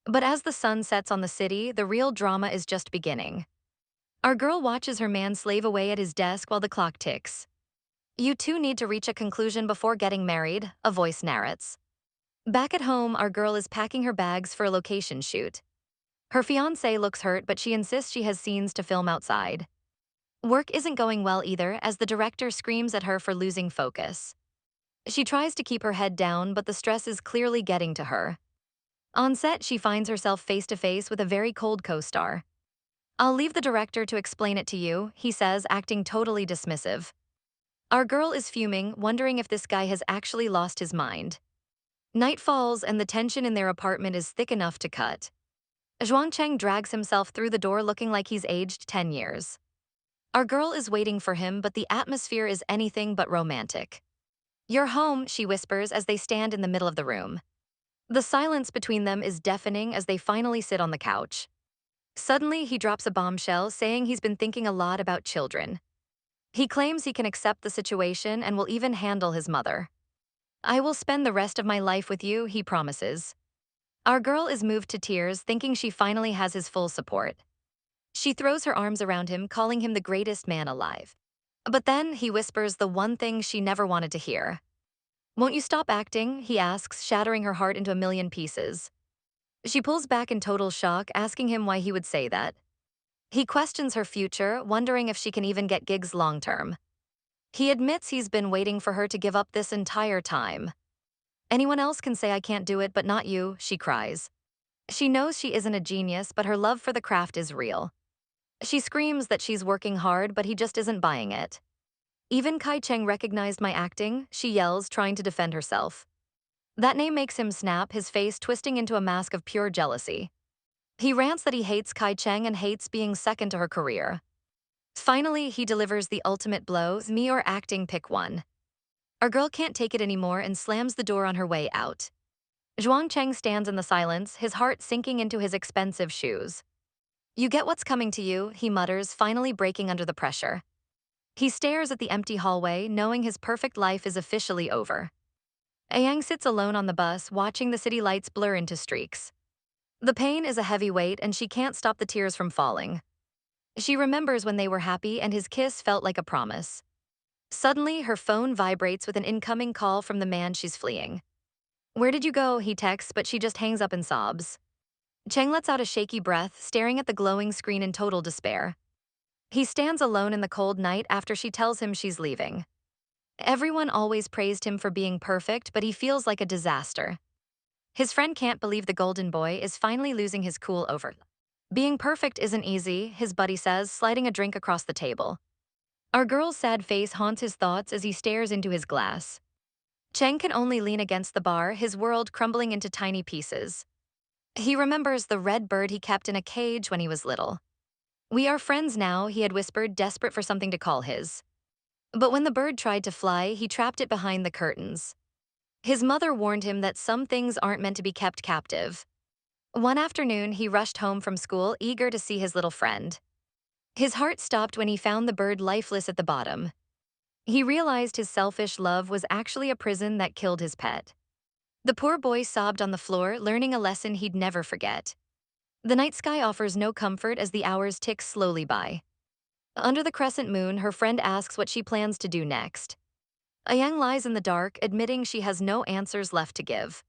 S1: But as the sun sets on the city, the real drama is just beginning. Our girl watches her man slave away at his desk while the clock ticks. "You two need to reach a conclusion before getting married," a voice narrates. Back at home, our girl is packing her bags for a location shoot. Her fiancé looks hurt, but she insists she has scenes to film outside. Work isn't going well either as the director screams at her for losing focus. She tries to keep her head down, but the stress is clearly getting to her. On set, she finds herself face to face with a very cold co-star. "I'll leave the director to explain it to you," he says, acting totally dismissive. Our girl is fuming, wondering if this guy has actually lost his mind. Night falls and the tension in their apartment is thick enough to cut. Zhuang Cheng drags himself through the door looking like he's aged 10 years. Our girl is waiting for him, but the atmosphere is anything but romantic. "You're home," she whispers as they stand in the middle of the room. The silence between them is deafening as they finally sit on the couch. Suddenly, he drops a bombshell, saying he's been thinking a lot about children. He claims he can accept the situation and will even handle his mother. "I will spend the rest of my life with you," he promises. Our girl is moved to tears, thinking she finally has his full support. She throws her arms around him, calling him the greatest man alive. But then he whispers the one thing she never wanted to hear. "Won't you stop acting?" he asks, shattering her heart into a million pieces. She pulls back in total shock, asking him why he would say that. He questions her future, wondering if she can even get gigs long-term. He admits he's been waiting for her to give up this entire time. "Anyone else can say I can't do it, but not you," she cries. She knows she isn't a genius, but her love for the craft is real. She screams that she's working hard, but he just isn't buying it. "Even Kai Cheng recognized my acting," she yells, trying to defend herself. That name makes him snap, his face twisting into a mask of pure jealousy. He rants that he hates Kai Cheng and hates being second to her career. Finally, he delivers the ultimate blow: "Me or acting, pick one." Our girl can't take it anymore and slams the door on her way out. Zhuang Cheng stands in the silence, his heart sinking into his expensive shoes. "You get what's coming to you," he mutters, finally breaking under the pressure. He stares at the empty hallway, knowing his perfect life is officially over. Aang sits alone on the bus, watching the city lights blur into streaks. The pain is a heavy weight, and she can't stop the tears from falling. She remembers when they were happy and his kiss felt like a promise. Suddenly, her phone vibrates with an incoming call from the man she's fleeing. "Where did you go?" he texts, but she just hangs up and sobs. Cheng lets out a shaky breath, staring at the glowing screen in total despair. He stands alone in the cold night after she tells him she's leaving. Everyone always praised him for being perfect, but he feels like a disaster. His friend can't believe the golden boy is finally losing his cool over. "Being perfect isn't easy," his buddy says, sliding a drink across the table. Our girl's sad face haunts his thoughts as he stares into his glass. Cheng can only lean against the bar, his world crumbling into tiny pieces. He remembers the red bird he kept in a cage when he was little. "We are friends now," he had whispered, desperate for something to call his. But when the bird tried to fly, he trapped it behind the curtains. His mother warned him that some things aren't meant to be kept captive. One afternoon, he rushed home from school, eager to see his little friend. His heart stopped when he found the bird lifeless at the bottom. He realized his selfish love was actually a prison that killed his pet. The poor boy sobbed on the floor, learning a lesson he'd never forget. The night sky offers no comfort as the hours tick slowly by. Under the crescent moon, her friend asks what she plans to do next. Ayang lies in the dark, admitting she has no answers left to give.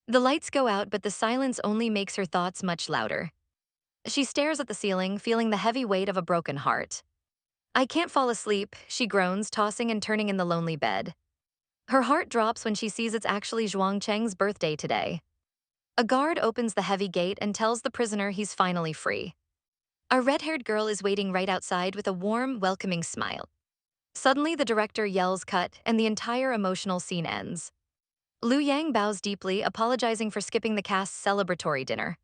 S1: The lights go out, but the silence only makes her thoughts much louder. She stares at the ceiling, feeling the heavy weight of a broken heart. "I can't fall asleep," she groans, tossing and turning in the lonely bed. Her heart drops when she sees it's actually Zhuang Cheng's birthday today. A guard opens the heavy gate and tells the prisoner he's finally free. A red-haired girl is waiting right outside with a warm, welcoming smile. Suddenly, the director yells cut, and the entire emotional scene ends. Liu Yang bows deeply, apologizing for skipping the cast's celebratory dinner.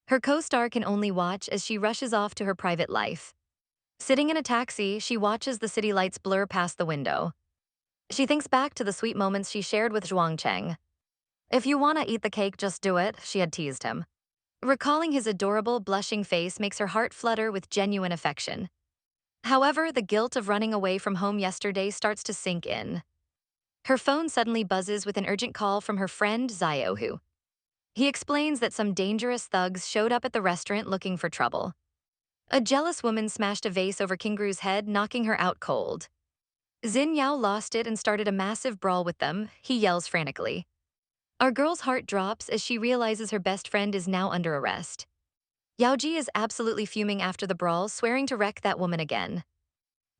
S1: Her co-star can only watch as she rushes off to her private life. Sitting in a taxi, she watches the city lights blur past the window. She thinks back to the sweet moments she shared with Zhuang Cheng. "If you wanna eat the cake, just do it," she had teased him. Recalling his adorable, blushing face makes her heart flutter with genuine affection. However, the guilt of running away from home yesterday starts to sink in. Her phone suddenly buzzes with an urgent call from her friend Ziohu. He explains that some dangerous thugs showed up at the restaurant looking for trouble. A jealous woman smashed a vase over Kingru's head, knocking her out cold. Xin Yao lost it and started a massive brawl with them, he yells frantically. Our girl's heart drops as she realizes her best friend is now under arrest. Yaoji is absolutely fuming after the brawl, swearing to wreck that woman again.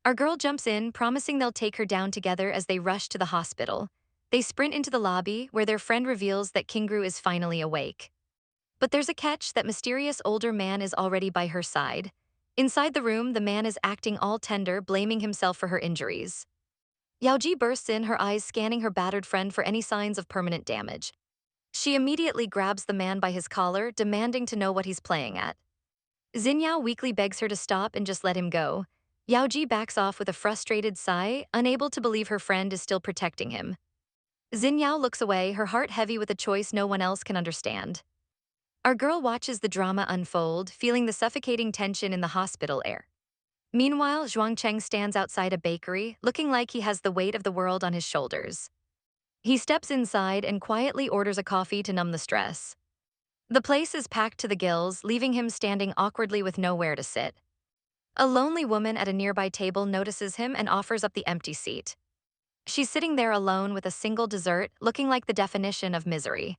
S1: Our girl jumps in, promising they'll take her down together as they rush to the hospital. They sprint into the lobby, where their friend reveals that Kingru is finally awake. But there's a catch: that mysterious older man is already by her side. Inside the room, the man is acting all tender, blaming himself for her injuries. Yaoji bursts in, her eyes scanning her battered friend for any signs of permanent damage. She immediately grabs the man by his collar, demanding to know what he's playing at. Xinyao weakly begs her to stop and just let him go. Yaoji backs off with a frustrated sigh, unable to believe her friend is still protecting him. Xinyao looks away, her heart heavy with a choice no one else can understand. Our girl watches the drama unfold, feeling the suffocating tension in the hospital air. Meanwhile, Zhuangcheng stands outside a bakery, looking like he has the weight of the world on his shoulders. He steps inside and quietly orders a coffee to numb the stress. The place is packed to the gills, leaving him standing awkwardly with nowhere to sit. A lonely woman at a nearby table notices him and offers up the empty seat. She's sitting there alone with a single dessert, looking like the definition of misery.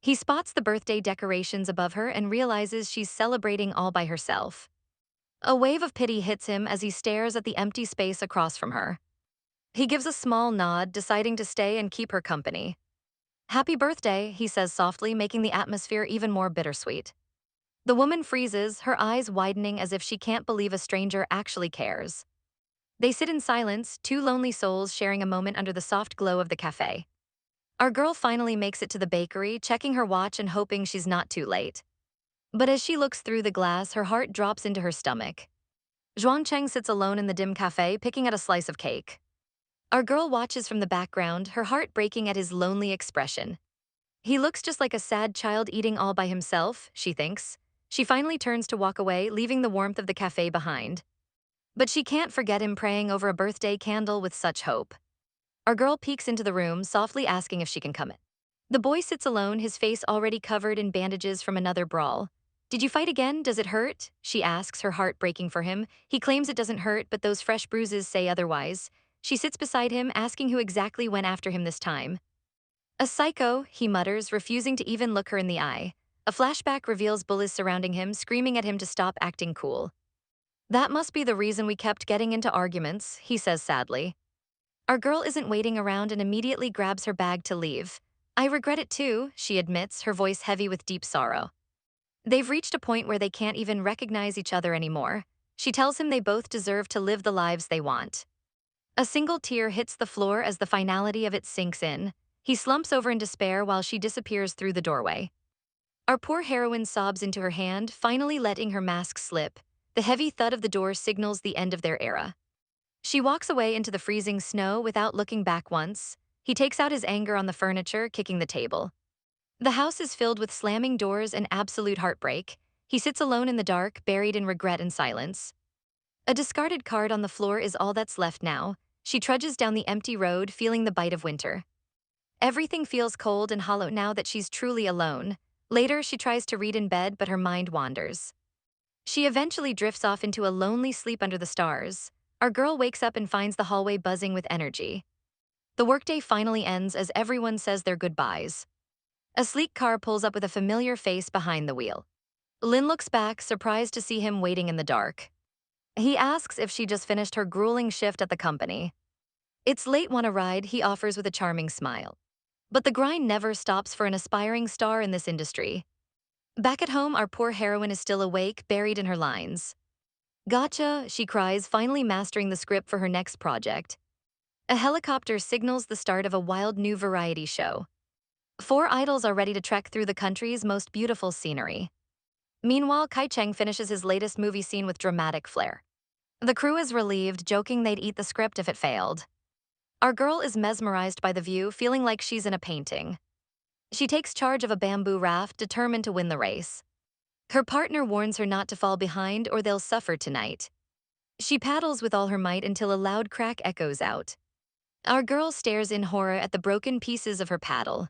S1: He spots the birthday decorations above her and realizes she's celebrating all by herself. A wave of pity hits him as he stares at the empty space across from her. He gives a small nod, deciding to stay and keep her company. "Happy birthday," he says softly, making the atmosphere even more bittersweet. The woman freezes, her eyes widening as if she can't believe a stranger actually cares. They sit in silence, two lonely souls sharing a moment under the soft glow of the cafe. Our girl finally makes it to the bakery, checking her watch and hoping she's not too late. But as she looks through the glass, her heart drops into her stomach. Zhuangcheng sits alone in the dim cafe, picking at a slice of cake. Our girl watches from the background, her heart breaking at his lonely expression. He looks just like a sad child eating all by himself, she thinks. She finally turns to walk away, leaving the warmth of the cafe behind. But she can't forget him praying over a birthday candle with such hope. Our girl peeks into the room, softly asking if she can come in. The boy sits alone, his face already covered in bandages from another brawl. "Did you fight again? Does it hurt?" she asks, her heart breaking for him. He claims it doesn't hurt, but those fresh bruises say otherwise. She sits beside him, asking who exactly went after him this time. "A psycho," he mutters, refusing to even look her in the eye. A flashback reveals bullies surrounding him, screaming at him to stop acting cool. "That must be the reason we kept getting into arguments," he says sadly. Our girl isn't waiting around and immediately grabs her bag to leave. "I regret it too," she admits, her voice heavy with deep sorrow. They've reached a point where they can't even recognize each other anymore. She tells him they both deserve to live the lives they want. A single tear hits the floor as the finality of it sinks in. He slumps over in despair while she disappears through the doorway. Our poor heroine sobs into her hand, finally letting her mask slip. The heavy thud of the door signals the end of their era. She walks away into the freezing snow without looking back once. He takes out his anger on the furniture, kicking the table. The house is filled with slamming doors and absolute heartbreak. He sits alone in the dark, buried in regret and silence. A discarded card on the floor is all that's left now. She trudges down the empty road, feeling the bite of winter. Everything feels cold and hollow now that she's truly alone. Later, she tries to read in bed, but her mind wanders. She eventually drifts off into a lonely sleep under the stars. Our girl wakes up and finds the hallway buzzing with energy. The workday finally ends as everyone says their goodbyes. A sleek car pulls up with a familiar face behind the wheel. Lin looks back, surprised to see him waiting in the dark. He asks if she just finished her grueling shift at the company. "It's late, want a ride?" he offers with a charming smile. But the grind never stops for an aspiring star in this industry. Back at home, our poor heroine is still awake, buried in her lines. "Gotcha," she cries, finally mastering the script for her next project. A helicopter signals the start of a wild new variety show. Four idols are ready to trek through the country's most beautiful scenery. Meanwhile, Kai Cheng finishes his latest movie scene with dramatic flair. The crew is relieved, joking they'd eat the script if it failed. Our girl is mesmerized by the view, feeling like she's in a painting. She takes charge of a bamboo raft, determined to win the race. Her partner warns her not to fall behind or they'll suffer tonight. She paddles with all her might until a loud crack echoes out. Our girl stares in horror at the broken pieces of her paddle.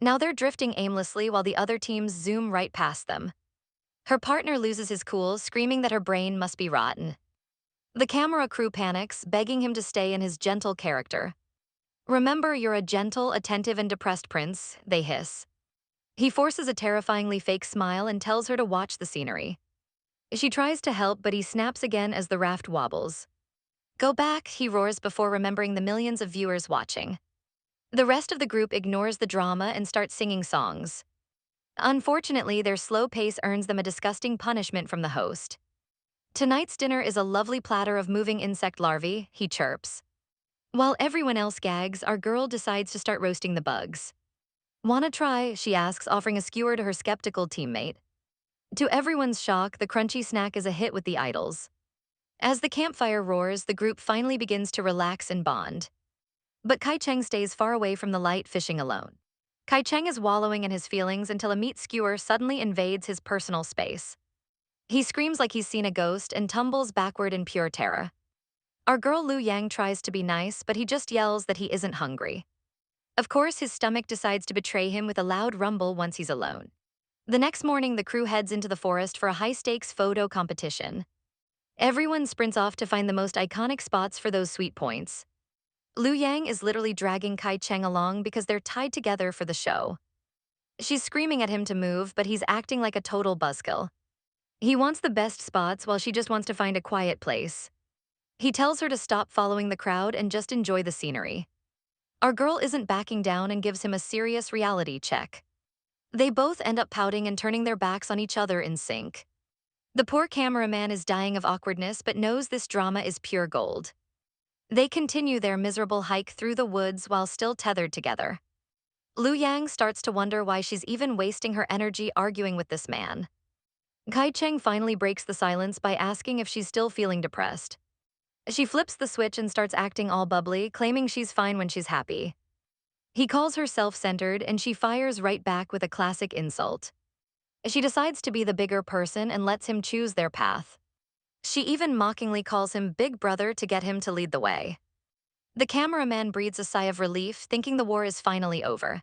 S1: Now they're drifting aimlessly while the other teams zoom right past them. Her partner loses his cool, screaming that her brain must be rotten. The camera crew panics, begging him to stay in his gentle character. "Remember, you're a gentle, attentive, and depressed prince," they hiss. He forces a terrifyingly fake smile and tells her to watch the scenery. She tries to help, but he snaps again as the raft wobbles. Go back, he roars before remembering the millions of viewers watching. The rest of the group ignores the drama and starts singing songs. Unfortunately, their slow pace earns them a disgusting punishment from the host. Tonight's dinner is a lovely platter of moving insect larvae, he chirps. While everyone else gags, our girl decides to start roasting the bugs. Wanna try? She asks, offering a skewer to her skeptical teammate. To everyone's shock, the crunchy snack is a hit with the idols. As the campfire roars, the group finally begins to relax and bond. But Kai Cheng stays far away from the light, fishing alone. Kai Cheng is wallowing in his feelings until a meat skewer suddenly invades his personal space. He screams like he's seen a ghost and tumbles backward in pure terror. Our girl Lu Yang tries to be nice, but he just yells that he isn't hungry. Of course, his stomach decides to betray him with a loud rumble once he's alone. The next morning, the crew heads into the forest for a high-stakes photo competition. Everyone sprints off to find the most iconic spots for those sweet points. Lu Yang is literally dragging Kai Cheng along because they're tied together for the show. She's screaming at him to move, but he's acting like a total buzzkill. He wants the best spots while she just wants to find a quiet place. He tells her to stop following the crowd and just enjoy the scenery. Our girl isn't backing down and gives him a serious reality check. They both end up pouting and turning their backs on each other in sync. The poor cameraman is dying of awkwardness but knows this drama is pure gold. They continue their miserable hike through the woods while still tethered together. Lu Yang starts to wonder why she's even wasting her energy arguing with this man. Kai Cheng finally breaks the silence by asking if she's still feeling depressed. She flips the switch and starts acting all bubbly, claiming she's fine when she's happy. He calls her self-centered and she fires right back with a classic insult. She decides to be the bigger person and lets him choose their path. She even mockingly calls him Big Brother to get him to lead the way. The cameraman breathes a sigh of relief, thinking the war is finally over.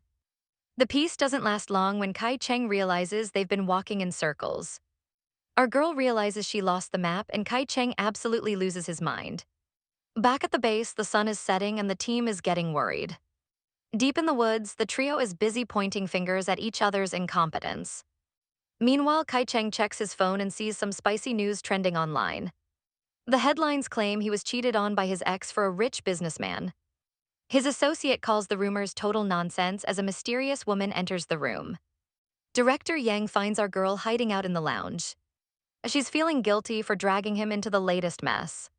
S1: The peace doesn't last long when Kai Cheng realizes they've been walking in circles. Our girl realizes she lost the map and Kai Cheng absolutely loses his mind. Back at the base, the sun is setting and the team is getting worried. Deep in the woods, the trio is busy pointing fingers at each other's incompetence. Meanwhile, Kai Cheng checks his phone and sees some spicy news trending online. The headlines claim he was cheated on by his ex for a rich businessman. His associate calls the rumors total nonsense as a mysterious woman enters the room. Director Yang finds our girl hiding out in the lounge. She's feeling guilty for dragging him into the latest mess.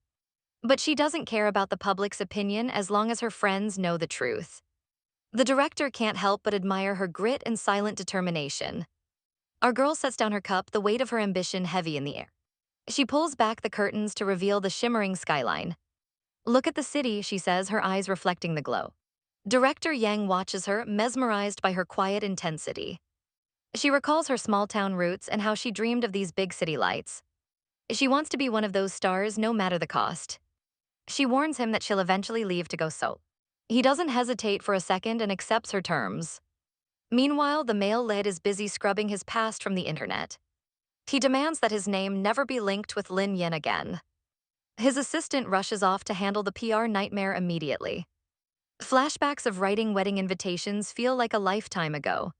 S1: But she doesn't care about the public's opinion as long as her friends know the truth. The director can't help but admire her grit and silent determination. Our girl sets down her cup, the weight of her ambition heavy in the air. She pulls back the curtains to reveal the shimmering skyline. Look at the city, she says, her eyes reflecting the glow. Director Yang watches her, mesmerized by her quiet intensity. She recalls her small-town roots and how she dreamed of these big city lights. She wants to be one of those stars, no matter the cost. She warns him that she'll eventually leave to go solo. He doesn't hesitate for a second and accepts her terms. Meanwhile, the male lead is busy scrubbing his past from the internet. He demands that his name never be linked with Lin Yin again. His assistant rushes off to handle the PR nightmare immediately. Flashbacks of writing wedding invitations feel like a lifetime ago.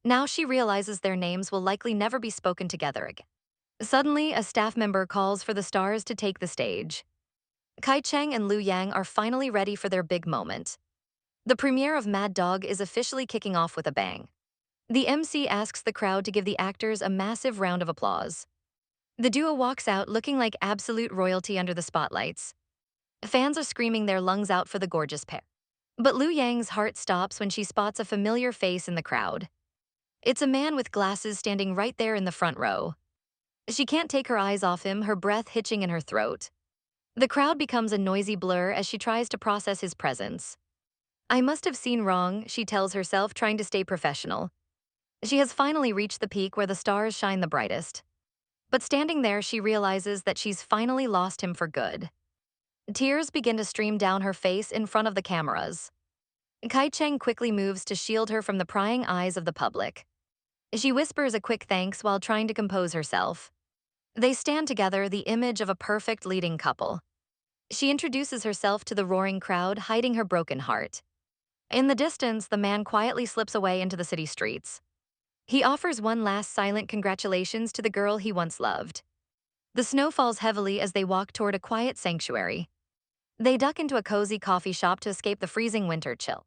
S1: Now she realizes their names will likely never be spoken together again. Suddenly, a staff member calls for the stars to take the stage. Kai Cheng and Lu Yang are finally ready for their big moment. The premiere of Mad Dog is officially kicking off with a bang. The MC asks the crowd to give the actors a massive round of applause. The duo walks out looking like absolute royalty under the spotlights. Fans are screaming their lungs out for the gorgeous pair. But Lu Yang's heart stops when she spots a familiar face in the crowd. It's a man with glasses standing right there in the front row. She can't take her eyes off him, her breath hitching in her throat. The crowd becomes a noisy blur as she tries to process his presence. I must have seen wrong, she tells herself, trying to stay professional. She has finally reached the peak where the stars shine the brightest. But standing there, she realizes that she's finally lost him for good. Tears begin to stream down her face in front of the cameras. Kai Cheng quickly moves to shield her from the prying eyes of the public. She whispers a quick thanks while trying to compose herself. They stand together, the image of a perfect leading couple. She introduces herself to the roaring crowd, hiding her broken heart. In the distance, the man quietly slips away into the city streets. He offers one last silent congratulations to the girl he once loved. The snow falls heavily as they walk toward a quiet sanctuary. They duck into a cozy coffee shop to escape the freezing winter chill.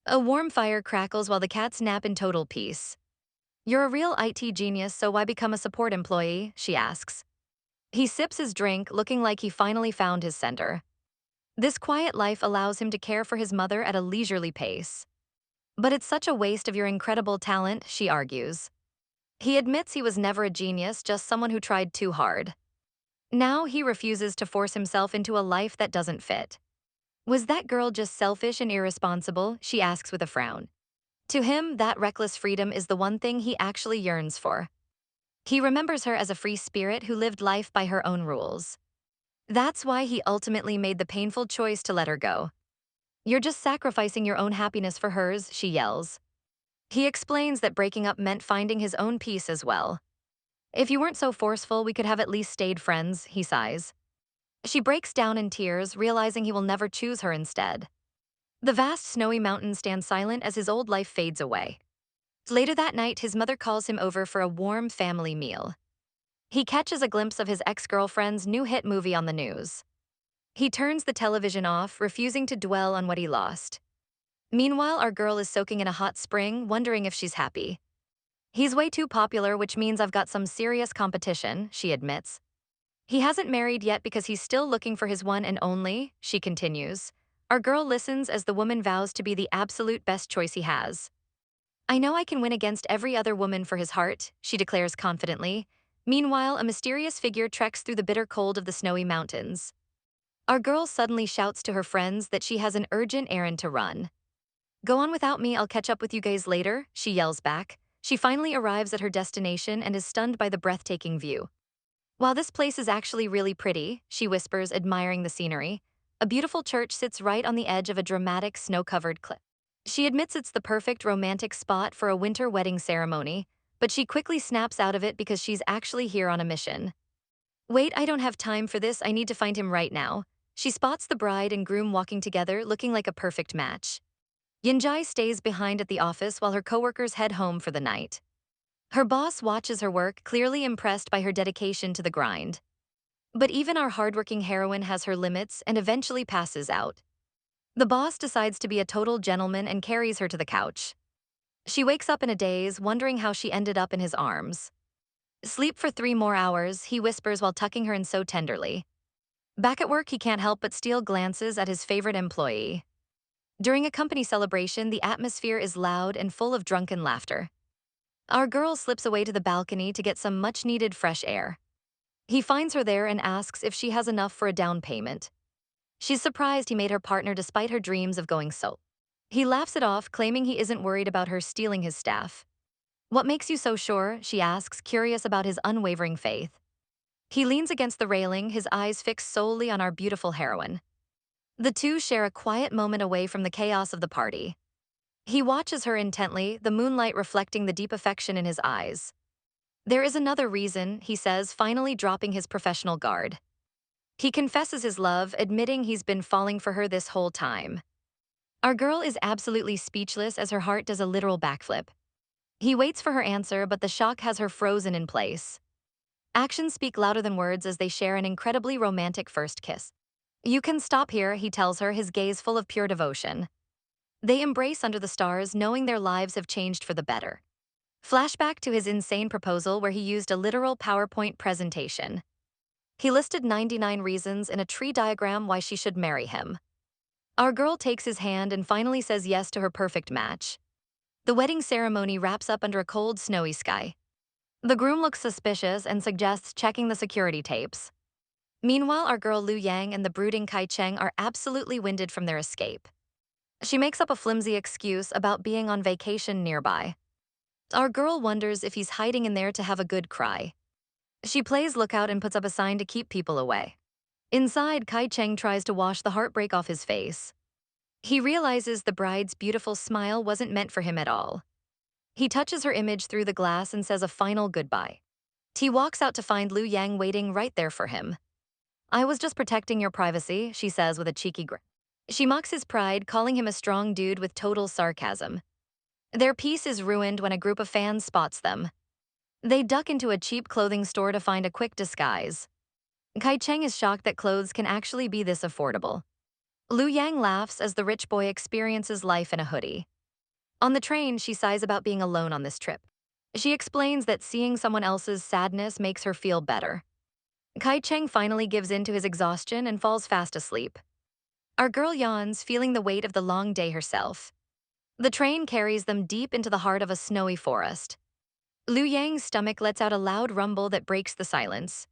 S1: A warm fire crackles while the cats nap in total peace. You're a real IT genius, so why become a support employee? She asks. He sips his drink, looking like he finally found his center. This quiet life allows him to care for his mother at a leisurely pace. But it's such a waste of your incredible talent, she argues. He admits he was never a genius, just someone who tried too hard. Now he refuses to force himself into a life that doesn't fit. Was that girl just selfish and irresponsible? She asks with a frown. To him, that reckless freedom is the one thing he actually yearns for. He remembers her as a free spirit who lived life by her own rules. That's why he ultimately made the painful choice to let her go. You're just sacrificing your own happiness for hers, she yells. He explains that breaking up meant finding his own peace as well. If you weren't so forceful, we could have at least stayed friends, he sighs. She breaks down in tears, realizing he will never choose her instead. The vast snowy mountains stand silent as his old life fades away. Later that night, his mother calls him over for a warm family meal. He catches a glimpse of his ex-girlfriend's new hit movie on the news. He turns the television off, refusing to dwell on what he lost. Meanwhile, our girl is soaking in a hot spring, wondering if she's happy. He's way too popular, which means I've got some serious competition, she admits. He hasn't married yet because he's still looking for his one and only, she continues. Our girl listens as the woman vows to be the absolute best choice he has. I know I can win against every other woman for his heart, she declares confidently. Meanwhile, a mysterious figure treks through the bitter cold of the snowy mountains. Our girl suddenly shouts to her friends that she has an urgent errand to run. Go on without me, I'll catch up with you guys later, she yells back. She finally arrives at her destination and is stunned by the breathtaking view. Wow, this place is actually really pretty, she whispers, admiring the scenery. A beautiful church sits right on the edge of a dramatic snow-covered cliff. She admits it's the perfect romantic spot for a winter wedding ceremony, but she quickly snaps out of it because she's actually here on a mission. Wait, I don't have time for this, I need to find him right now. She spots the bride and groom walking together, looking like a perfect match. Yinjai stays behind at the office while her coworkers head home for the night. Her boss watches her work, clearly impressed by her dedication to the grind. But even our hardworking heroine has her limits and eventually passes out. The boss decides to be a total gentleman and carries her to the couch. She wakes up in a daze, wondering how she ended up in his arms. Sleep for 3 more hours, he whispers while tucking her in so tenderly. Back at work, he can't help but steal glances at his favorite employee. During a company celebration, the atmosphere is loud and full of drunken laughter. Our girl slips away to the balcony to get some much-needed fresh air. He finds her there and asks if she has enough for a down payment. She's surprised he made her partner despite her dreams of going solo. He laughs it off, claiming he isn't worried about her stealing his staff. What makes you so sure? She asks, curious about his unwavering faith. He leans against the railing, his eyes fixed solely on our beautiful heroine. The two share a quiet moment away from the chaos of the party. He watches her intently, the moonlight reflecting the deep affection in his eyes. There is another reason, he says, finally dropping his professional guard. He confesses his love, admitting he's been falling for her this whole time. Our girl is absolutely speechless as her heart does a literal backflip. He waits for her answer, but the shock has her frozen in place. Actions speak louder than words as they share an incredibly romantic first kiss. You can stop here, he tells her, his gaze full of pure devotion. They embrace under the stars, knowing their lives have changed for the better. Flashback to his insane proposal where he used a literal PowerPoint presentation. He listed 99 reasons in a tree diagram why she should marry him. Our girl takes his hand and finally says yes to her perfect match. The wedding ceremony wraps up under a cold, snowy sky. The groom looks suspicious and suggests checking the security tapes. Meanwhile, our girl Liu Yang and the brooding Kai Cheng are absolutely winded from their escape. She makes up a flimsy excuse about being on vacation nearby. Our girl wonders if he's hiding in there to have a good cry. She plays lookout and puts up a sign to keep people away. Inside, Kai Cheng tries to wash the heartbreak off his face. He realizes the bride's beautiful smile wasn't meant for him at all. He touches her image through the glass and says a final goodbye. He walks out to find Liu Yang waiting right there for him. I was just protecting your privacy, she says with a cheeky grin. She mocks his pride, calling him a strong dude with total sarcasm. Their peace is ruined when a group of fans spots them. They duck into a cheap clothing store to find a quick disguise. Kai Cheng is shocked that clothes can actually be this affordable. Liu Yang laughs as the rich boy experiences life in a hoodie. On the train, she sighs about being alone on this trip. She explains that seeing someone else's sadness makes her feel better. Kai Cheng finally gives in to his exhaustion and falls fast asleep. Our girl yawns, feeling the weight of the long day herself. The train carries them deep into the heart of a snowy forest. Liu Yang's stomach lets out a loud rumble that breaks the silence.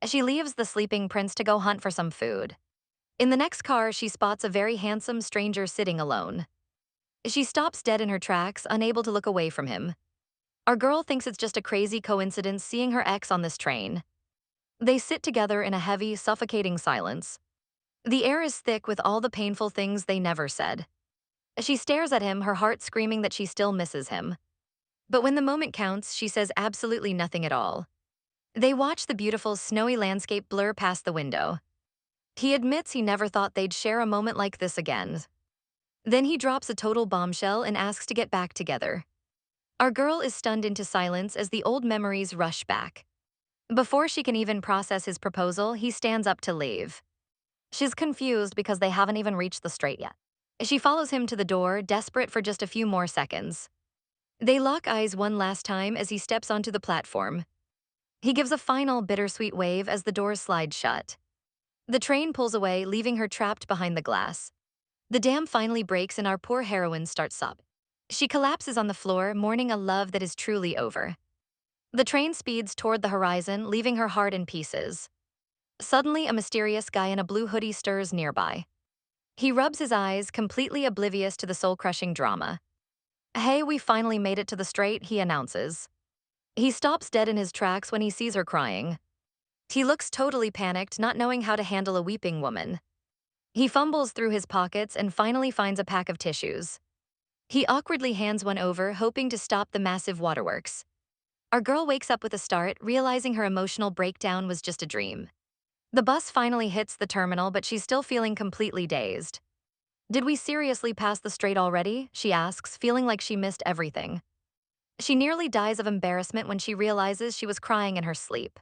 S1: She leaves the sleeping prince to go hunt for some food. In the next car, she spots a very handsome stranger sitting alone. She stops dead in her tracks, unable to look away from him. Our girl thinks it's just a crazy coincidence seeing her ex on this train. They sit together in a heavy, suffocating silence. The air is thick with all the painful things they never said. She stares at him, her heart screaming that she still misses him. But when the moment counts, she says absolutely nothing at all. They watch the beautiful, snowy landscape blur past the window. He admits he never thought they'd share a moment like this again. Then he drops a total bombshell and asks to get back together. Our girl is stunned into silence as the old memories rush back. Before she can even process his proposal, he stands up to leave. She's confused because they haven't even reached the strait yet. She follows him to the door, desperate for just a few more seconds. They lock eyes one last time as he steps onto the platform. He gives a final bittersweet wave as the doors slide shut. The train pulls away, leaving her trapped behind the glass. The dam finally breaks and our poor heroine starts sobbing. She collapses on the floor, mourning a love that is truly over. The train speeds toward the horizon, leaving her heart in pieces. Suddenly, a mysterious guy in a blue hoodie stirs nearby. He rubs his eyes, completely oblivious to the soul-crushing drama. "Hey, we finally made it to the strait," he announces. He stops dead in his tracks when he sees her crying. He looks totally panicked, not knowing how to handle a weeping woman. He fumbles through his pockets and finally finds a pack of tissues. He awkwardly hands one over, hoping to stop the massive waterworks. Our girl wakes up with a start, realizing her emotional breakdown was just a dream. The bus finally hits the terminal, but she's still feeling completely dazed. "Did we seriously pass the strait already?" she asks, feeling like she missed everything. She nearly dies of embarrassment when she realizes she was crying in her sleep.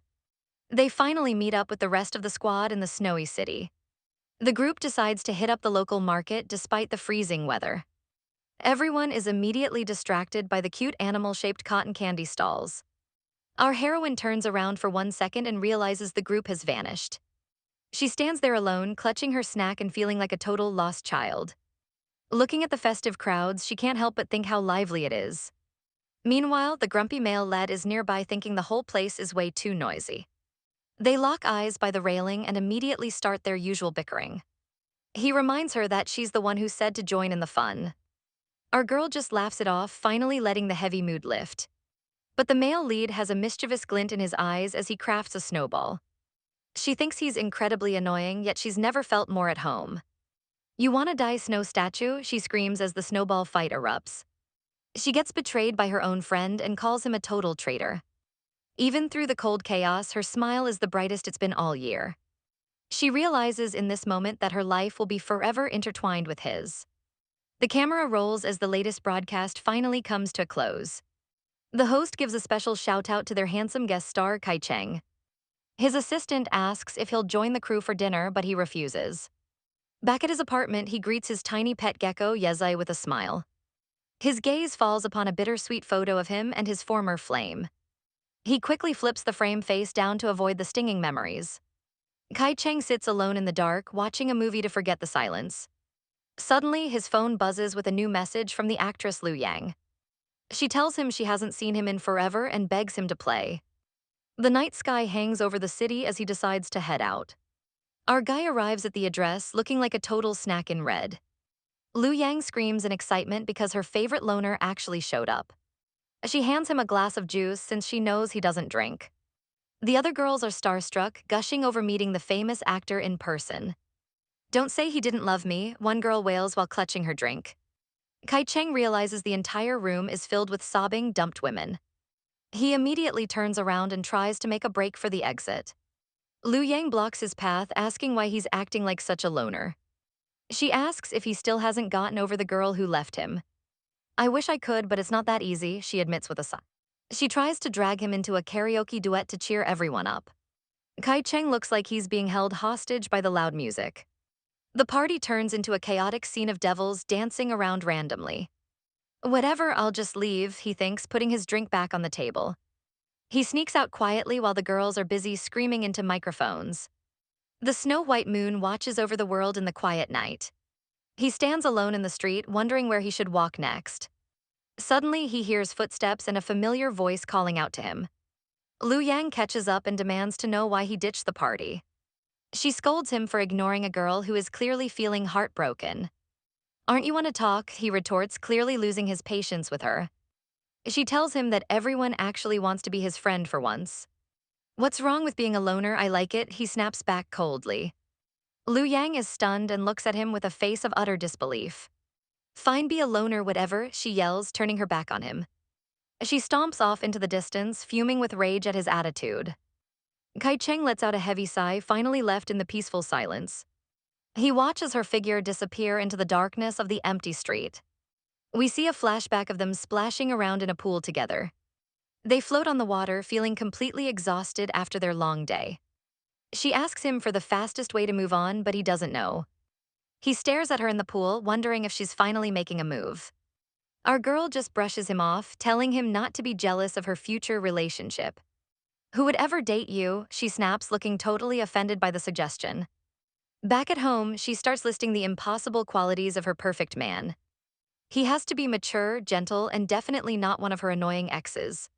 S1: They finally meet up with the rest of the squad in the snowy city. The group decides to hit up the local market despite the freezing weather. Everyone is immediately distracted by the cute animal-shaped cotton candy stalls. Our heroine turns around for 1 second and realizes the group has vanished. She stands there alone, clutching her snack and feeling like a total lost child. Looking at the festive crowds, she can't help but think how lively it is. Meanwhile, the grumpy male lad is nearby, thinking the whole place is way too noisy. They lock eyes by the railing and immediately start their usual bickering. He reminds her that she's the one who said to join in the fun. Our girl just laughs it off, finally letting the heavy mood lift. But the male lead has a mischievous glint in his eyes as he crafts a snowball. She thinks he's incredibly annoying, yet she's never felt more at home. "You wanna die, snow statue?" she screams as the snowball fight erupts. She gets betrayed by her own friend and calls him a total traitor. Even through the cold chaos, her smile is the brightest it's been all year. She realizes in this moment that her life will be forever intertwined with his. The camera rolls as the latest broadcast finally comes to a close. The host gives a special shout-out to their handsome guest star, Kai Cheng. His assistant asks if he'll join the crew for dinner, but he refuses. Back at his apartment, he greets his tiny pet gecko, Yezai, with a smile. His gaze falls upon a bittersweet photo of him and his former flame. He quickly flips the frame face down to avoid the stinging memories. Kai Cheng sits alone in the dark, watching a movie to forget the silence. Suddenly, his phone buzzes with a new message from the actress Liu Yang. She tells him she hasn't seen him in forever and begs him to play. The night sky hangs over the city as he decides to head out. Our guy arrives at the address looking like a total snack in red. Liu Yang screams in excitement because her favorite loner actually showed up. She hands him a glass of juice since she knows he doesn't drink. The other girls are starstruck, gushing over meeting the famous actor in person. "Don't say he didn't love me," one girl wails while clutching her drink. Kai Cheng realizes the entire room is filled with sobbing, dumped women. He immediately turns around and tries to make a break for the exit. Liu Yang blocks his path, asking why he's acting like such a loner. She asks if he still hasn't gotten over the girl who left him. "I wish I could, but it's not that easy," she admits with a sigh. She tries to drag him into a karaoke duet to cheer everyone up. Kai Cheng looks like he's being held hostage by the loud music. The party turns into a chaotic scene of devils dancing around randomly. Whatever, I'll just leave, he thinks, putting his drink back on the table. He sneaks out quietly while the girls are busy screaming into microphones. The snow-white moon watches over the world in the quiet night. He stands alone in the street, wondering where he should walk next. Suddenly, he hears footsteps and a familiar voice calling out to him. Liu Yang catches up and demands to know why he ditched the party. She scolds him for ignoring a girl who is clearly feeling heartbroken. Aren't you want to talk? He retorts, clearly losing his patience with her. She tells him that everyone actually wants to be his friend for once. What's wrong with being a loner? I like it, he snaps back coldly. Liu Yang is stunned and looks at him with a face of utter disbelief. Fine, be a loner, whatever, she yells, turning her back on him. She stomps off into the distance, fuming with rage at his attitude. Kai Cheng lets out a heavy sigh, finally left in the peaceful silence. He watches her figure disappear into the darkness of the empty street. We see a flashback of them splashing around in a pool together. They float on the water, feeling completely exhausted after their long day. She asks him for the fastest way to move on, but he doesn't know. He stares at her in the pool, wondering if she's finally making a move. Our girl just brushes him off, telling him not to be jealous of her future relationship. Who would ever date you? She snaps, looking totally offended by the suggestion. Back at home, she starts listing the impossible qualities of her perfect man. He has to be mature, gentle, and definitely not one of her annoying exes.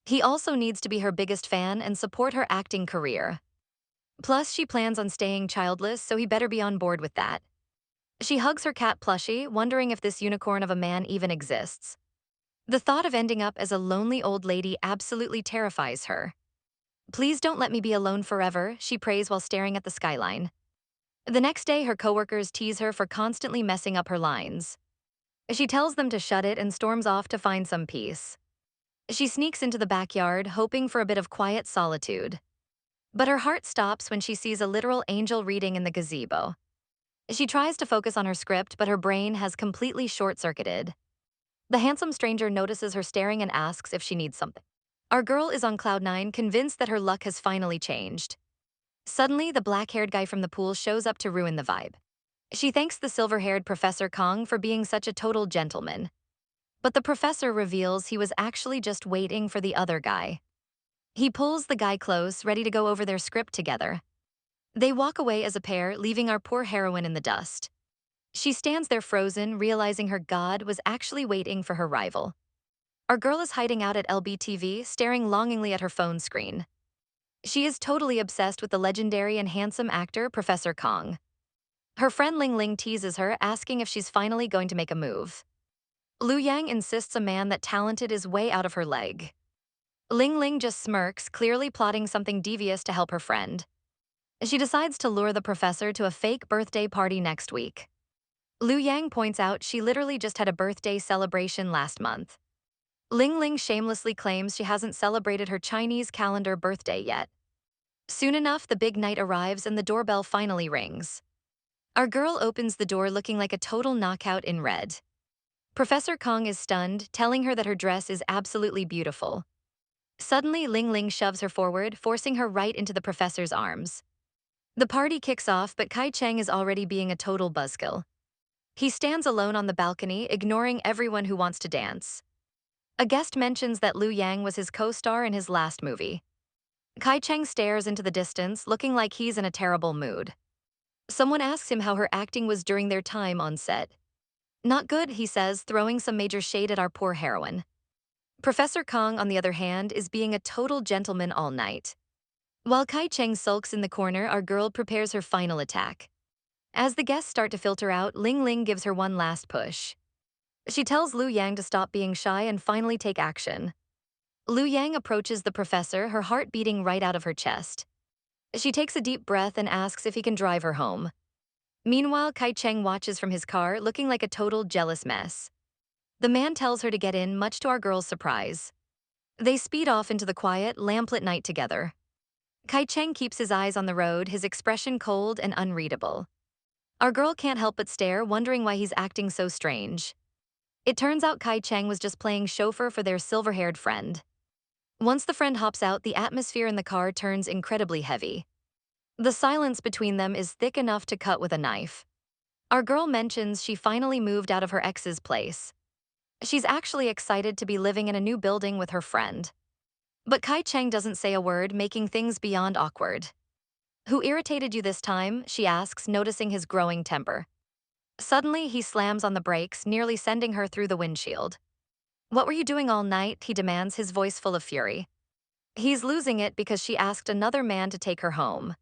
S1: He also needs to be her biggest fan and support her acting career. Plus, she plans on staying childless, so he better be on board with that. She hugs her cat plushie, wondering if this unicorn of a man even exists. The thought of ending up as a lonely old lady absolutely terrifies her. Please don't let me be alone forever, she prays while staring at the skyline. The next day, her coworkers tease her for constantly messing up her lines. She tells them to shut it and storms off to find some peace. She sneaks into the backyard, hoping for a bit of quiet solitude. But her heart stops when she sees a literal angel reading in the gazebo. She tries to focus on her script, but her brain has completely short-circuited. The handsome stranger notices her staring and asks if she needs something. Our girl is on cloud nine, convinced that her luck has finally changed. Suddenly, the black-haired guy from the pool shows up to ruin the vibe. She thanks the silver-haired Professor Kong for being such a total gentleman. But the professor reveals he was actually just waiting for the other guy. He pulls the guy close, ready to go over their script together. They walk away as a pair, leaving our poor heroine in the dust. She stands there frozen, realizing her god was actually waiting for her rival. Our girl is hiding out at LBTV, staring longingly at her phone screen. She is totally obsessed with the legendary and handsome actor Professor Kong. Her friend Ling Ling teases her, asking if she's finally going to make a move. Liu Yang insists a man that talented is way out of her leg. Ling Ling just smirks, clearly plotting something devious to help her friend. She decides to lure the professor to a fake birthday party next week. Liu Yang points out she literally just had a birthday celebration last month. Ling Ling shamelessly claims she hasn't celebrated her Chinese calendar birthday yet. Soon enough, the big night arrives and the doorbell finally rings. Our girl opens the door looking like a total knockout in red. Professor Kong is stunned, telling her that her dress is absolutely beautiful. Suddenly, Ling Ling shoves her forward, forcing her right into the professor's arms. The party kicks off, but Kai Cheng is already being a total buzzkill. He stands alone on the balcony, ignoring everyone who wants to dance. A guest mentions that Liu Yang was his co-star in his last movie. Kai Cheng stares into the distance, looking like he's in a terrible mood. Someone asks him how her acting was during their time on set. Not good, he says, throwing some major shade at our poor heroine. Professor Kong, on the other hand, is being a total gentleman all night. While Kai Cheng sulks in the corner, our girl prepares her final attack. As the guests start to filter out, Ling Ling gives her one last push. She tells Liu Yang to stop being shy and finally take action. Liu Yang approaches the professor, her heart beating right out of her chest. She takes a deep breath and asks if he can drive her home. Meanwhile, Kai Cheng watches from his car, looking like a total jealous mess. The man tells her to get in, much to our girl's surprise. They speed off into the quiet, lamplit night together. Kai Cheng keeps his eyes on the road, his expression cold and unreadable. Our girl can't help but stare, wondering why he's acting so strange. It turns out Kai Cheng was just playing chauffeur for their silver-haired friend. Once the friend hops out, the atmosphere in the car turns incredibly heavy. The silence between them is thick enough to cut with a knife. Our girl mentions she finally moved out of her ex's place. She's actually excited to be living in a new building with her friend. But Kai Cheng doesn't say a word, making things beyond awkward. Who irritated you this time? She asks, noticing his growing temper. Suddenly, he slams on the brakes, nearly sending her through the windshield. What were you doing all night? He demands, his voice full of fury. He's losing it because she asked another man to take her home.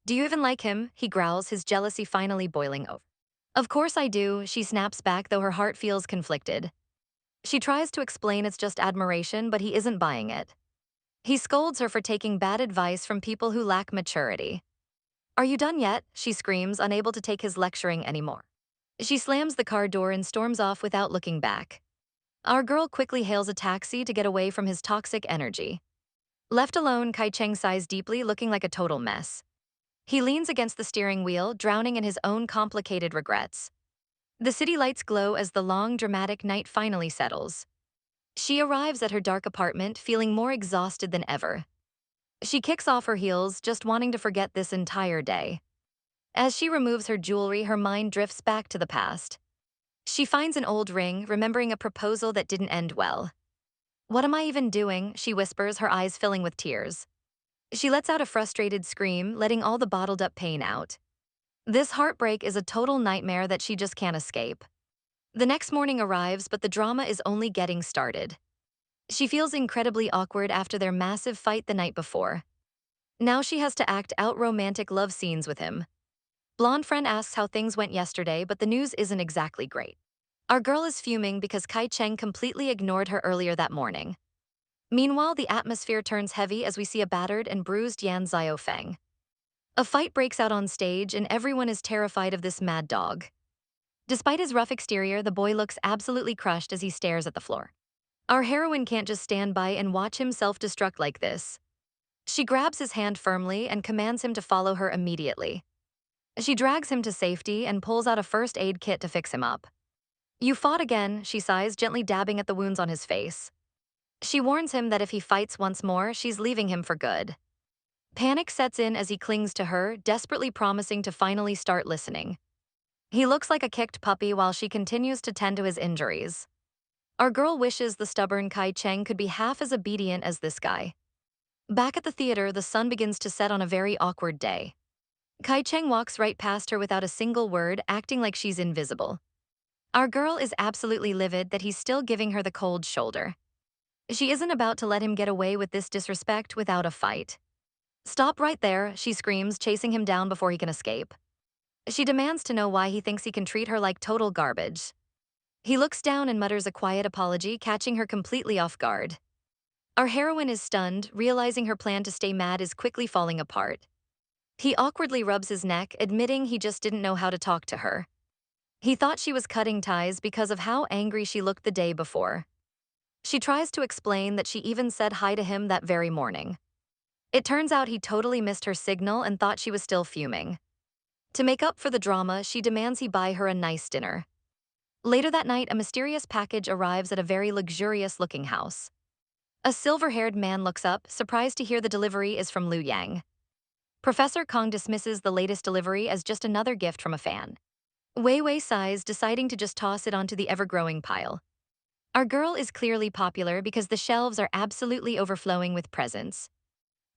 S1: Do you even like him? He growls, his jealousy finally boiling over. Of course I do, she snaps back, though her heart feels conflicted. She tries to explain it's just admiration, but he isn't buying it. He scolds her for taking bad advice from people who lack maturity. Are you done yet? She screams, unable to take his lecturing anymore. She slams the car door and storms off without looking back. Our girl quickly hails a taxi to get away from his toxic energy. Left alone, Kai Cheng sighs deeply, looking like a total mess. He leans against the steering wheel, drowning in his own complicated regrets. The city lights glow as the long, dramatic night finally settles. She arrives at her dark apartment, feeling more exhausted than ever. She kicks off her heels, just wanting to forget this entire day. As she removes her jewelry, her mind drifts back to the past. She finds an old ring, remembering a proposal that didn't end well. What am I even doing? She whispers, her eyes filling with tears. She lets out a frustrated scream, letting all the bottled up pain out. This heartbreak is a total nightmare that she just can't escape. The next morning arrives, but the drama is only getting started. She feels incredibly awkward after their massive fight the night before. Now she has to act out romantic love scenes with him. Blonde friend asks how things went yesterday, but the news isn't exactly great. Our girl is fuming because Kai Cheng completely ignored her earlier that morning. Meanwhile, the atmosphere turns heavy as we see a battered and bruised Yan Xiaofeng. A fight breaks out on stage, and everyone is terrified of this mad dog. Despite his rough exterior, the boy looks absolutely crushed as he stares at the floor. Our heroine can't just stand by and watch him self-destruct like this. She grabs his hand firmly and commands him to follow her immediately. She drags him to safety and pulls out a first aid kit to fix him up. You fought again, she sighs, gently dabbing at the wounds on his face. She warns him that if he fights once more, she's leaving him for good. Panic sets in as he clings to her, desperately promising to finally start listening. He looks like a kicked puppy while she continues to tend to his injuries. Our girl wishes the stubborn Kai Cheng could be half as obedient as this guy. Back at the theater, the sun begins to set on a very awkward day. Kai Cheng walks right past her without a single word, acting like she's invisible. Our girl is absolutely livid that he's still giving her the cold shoulder. She isn't about to let him get away with this disrespect without a fight. Stop right there, she screams, chasing him down before he can escape. She demands to know why he thinks he can treat her like total garbage. He looks down and mutters a quiet apology, catching her completely off guard. Our heroine is stunned, realizing her plan to stay mad is quickly falling apart. He awkwardly rubs his neck, admitting he just didn't know how to talk to her. He thought she was cutting ties because of how angry she looked the day before. She tries to explain that she even said hi to him that very morning. It turns out he totally missed her signal and thought she was still fuming. To make up for the drama, she demands he buy her a nice dinner. Later that night, a mysterious package arrives at a very luxurious-looking house. A silver-haired man looks up, surprised to hear the delivery is from Liu Yang. Professor Kong dismisses the latest delivery as just another gift from a fan. Wei Wei sighs, deciding to just toss it onto the ever-growing pile. Our girl is clearly popular because the shelves are absolutely overflowing with presents.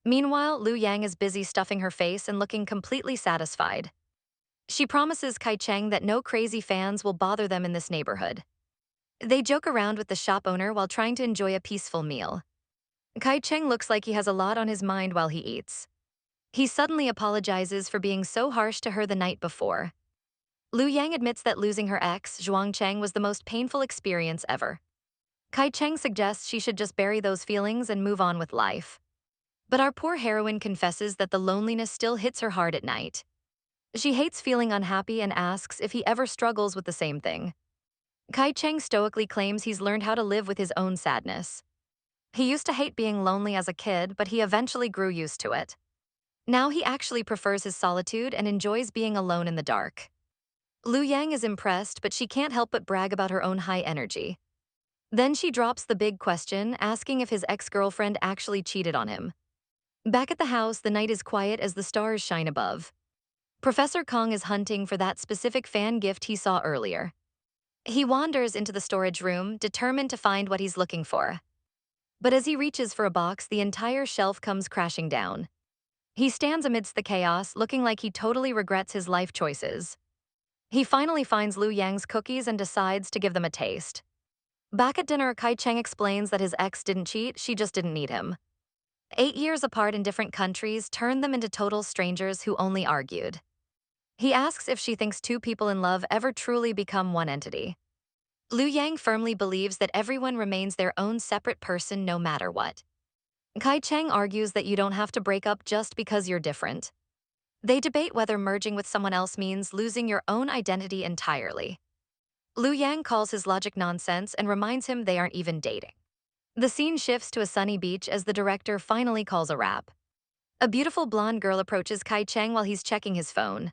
S1: Meanwhile, Liu Yang is busy stuffing her face and looking completely satisfied. She promises Kai Cheng that no crazy fans will bother them in this neighborhood. They joke around with the shop owner while trying to enjoy a peaceful meal. Kai Cheng looks like he has a lot on his mind while he eats. He suddenly apologizes for being so harsh to her the night before. Liu Yang admits that losing her ex, Zhuang Cheng, was the most painful experience ever. Kai Cheng suggests she should just bury those feelings and move on with life. But our poor heroine confesses that the loneliness still hits her hard at night. She hates feeling unhappy and asks if he ever struggles with the same thing. Kai Cheng stoically claims he's learned how to live with his own sadness. He used to hate being lonely as a kid, but he eventually grew used to it. Now he actually prefers his solitude and enjoys being alone in the dark. Liu Yang is impressed, but she can't help but brag about her own high energy. Then she drops the big question, asking if his ex-girlfriend actually cheated on him. Back at the house, the night is quiet as the stars shine above. Professor Kong is hunting for that specific fan gift he saw earlier. He wanders into the storage room, determined to find what he's looking for. But as he reaches for a box, the entire shelf comes crashing down. He stands amidst the chaos, looking like he totally regrets his life choices. He finally finds Liu Yang's cookies and decides to give them a taste. Back at dinner, Kai Cheng explains that his ex didn't cheat, she just didn't need him. 8 years apart in different countries turned them into total strangers who only argued. He asks if she thinks two people in love ever truly become one entity. Liu Yang firmly believes that everyone remains their own separate person no matter what. Kai Cheng argues that you don't have to break up just because you're different. They debate whether merging with someone else means losing your own identity entirely. Liu Yang calls his logic nonsense and reminds him they aren't even dating. The scene shifts to a sunny beach as the director finally calls a wrap. A beautiful blonde girl approaches Kai Cheng while he's checking his phone.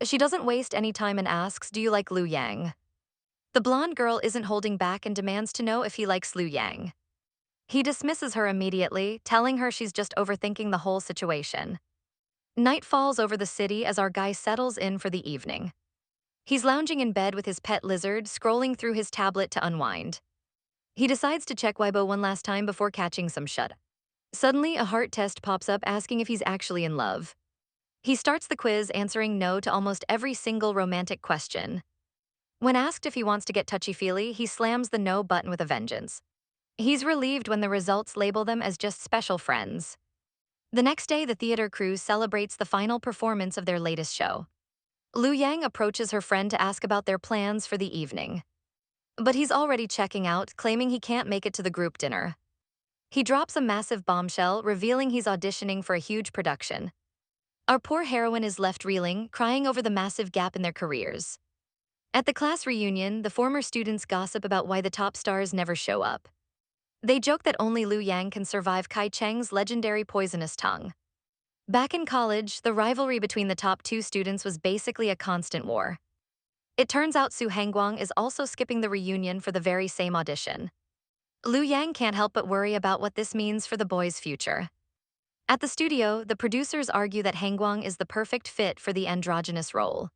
S1: She doesn't waste any time and asks, "Do you like Liu Yang?" The blonde girl isn't holding back and demands to know if he likes Liu Yang. He dismisses her immediately, telling her she's just overthinking the whole situation. Night falls over the city as our guy settles in for the evening. He's lounging in bed with his pet lizard, scrolling through his tablet to unwind. He decides to check Weibo one last time before catching some shut. Suddenly, a heart test pops up asking if he's actually in love. He starts the quiz, answering no to almost every single romantic question. When asked if he wants to get touchy-feely, he slams the no button with a vengeance. He's relieved when the results label them as just special friends. The next day, the theater crew celebrates the final performance of their latest show. Liu Yang approaches her friend to ask about their plans for the evening. But he's already checking out, claiming he can't make it to the group dinner. He drops a massive bombshell, revealing he's auditioning for a huge production. Our poor heroine is left reeling, crying over the massive gap in their careers. At the class reunion, the former students gossip about why the top stars never show up. They joke that only Liu Yang can survive Kai Cheng's legendary poisonous tongue. Back in college, the rivalry between the top two students was basically a constant war. It turns out Su Hangguang is also skipping the reunion for the very same audition. Liu Yang can't help but worry about what this means for the boys' future. At the studio, the producers argue that Hangguang is the perfect fit for the androgynous role.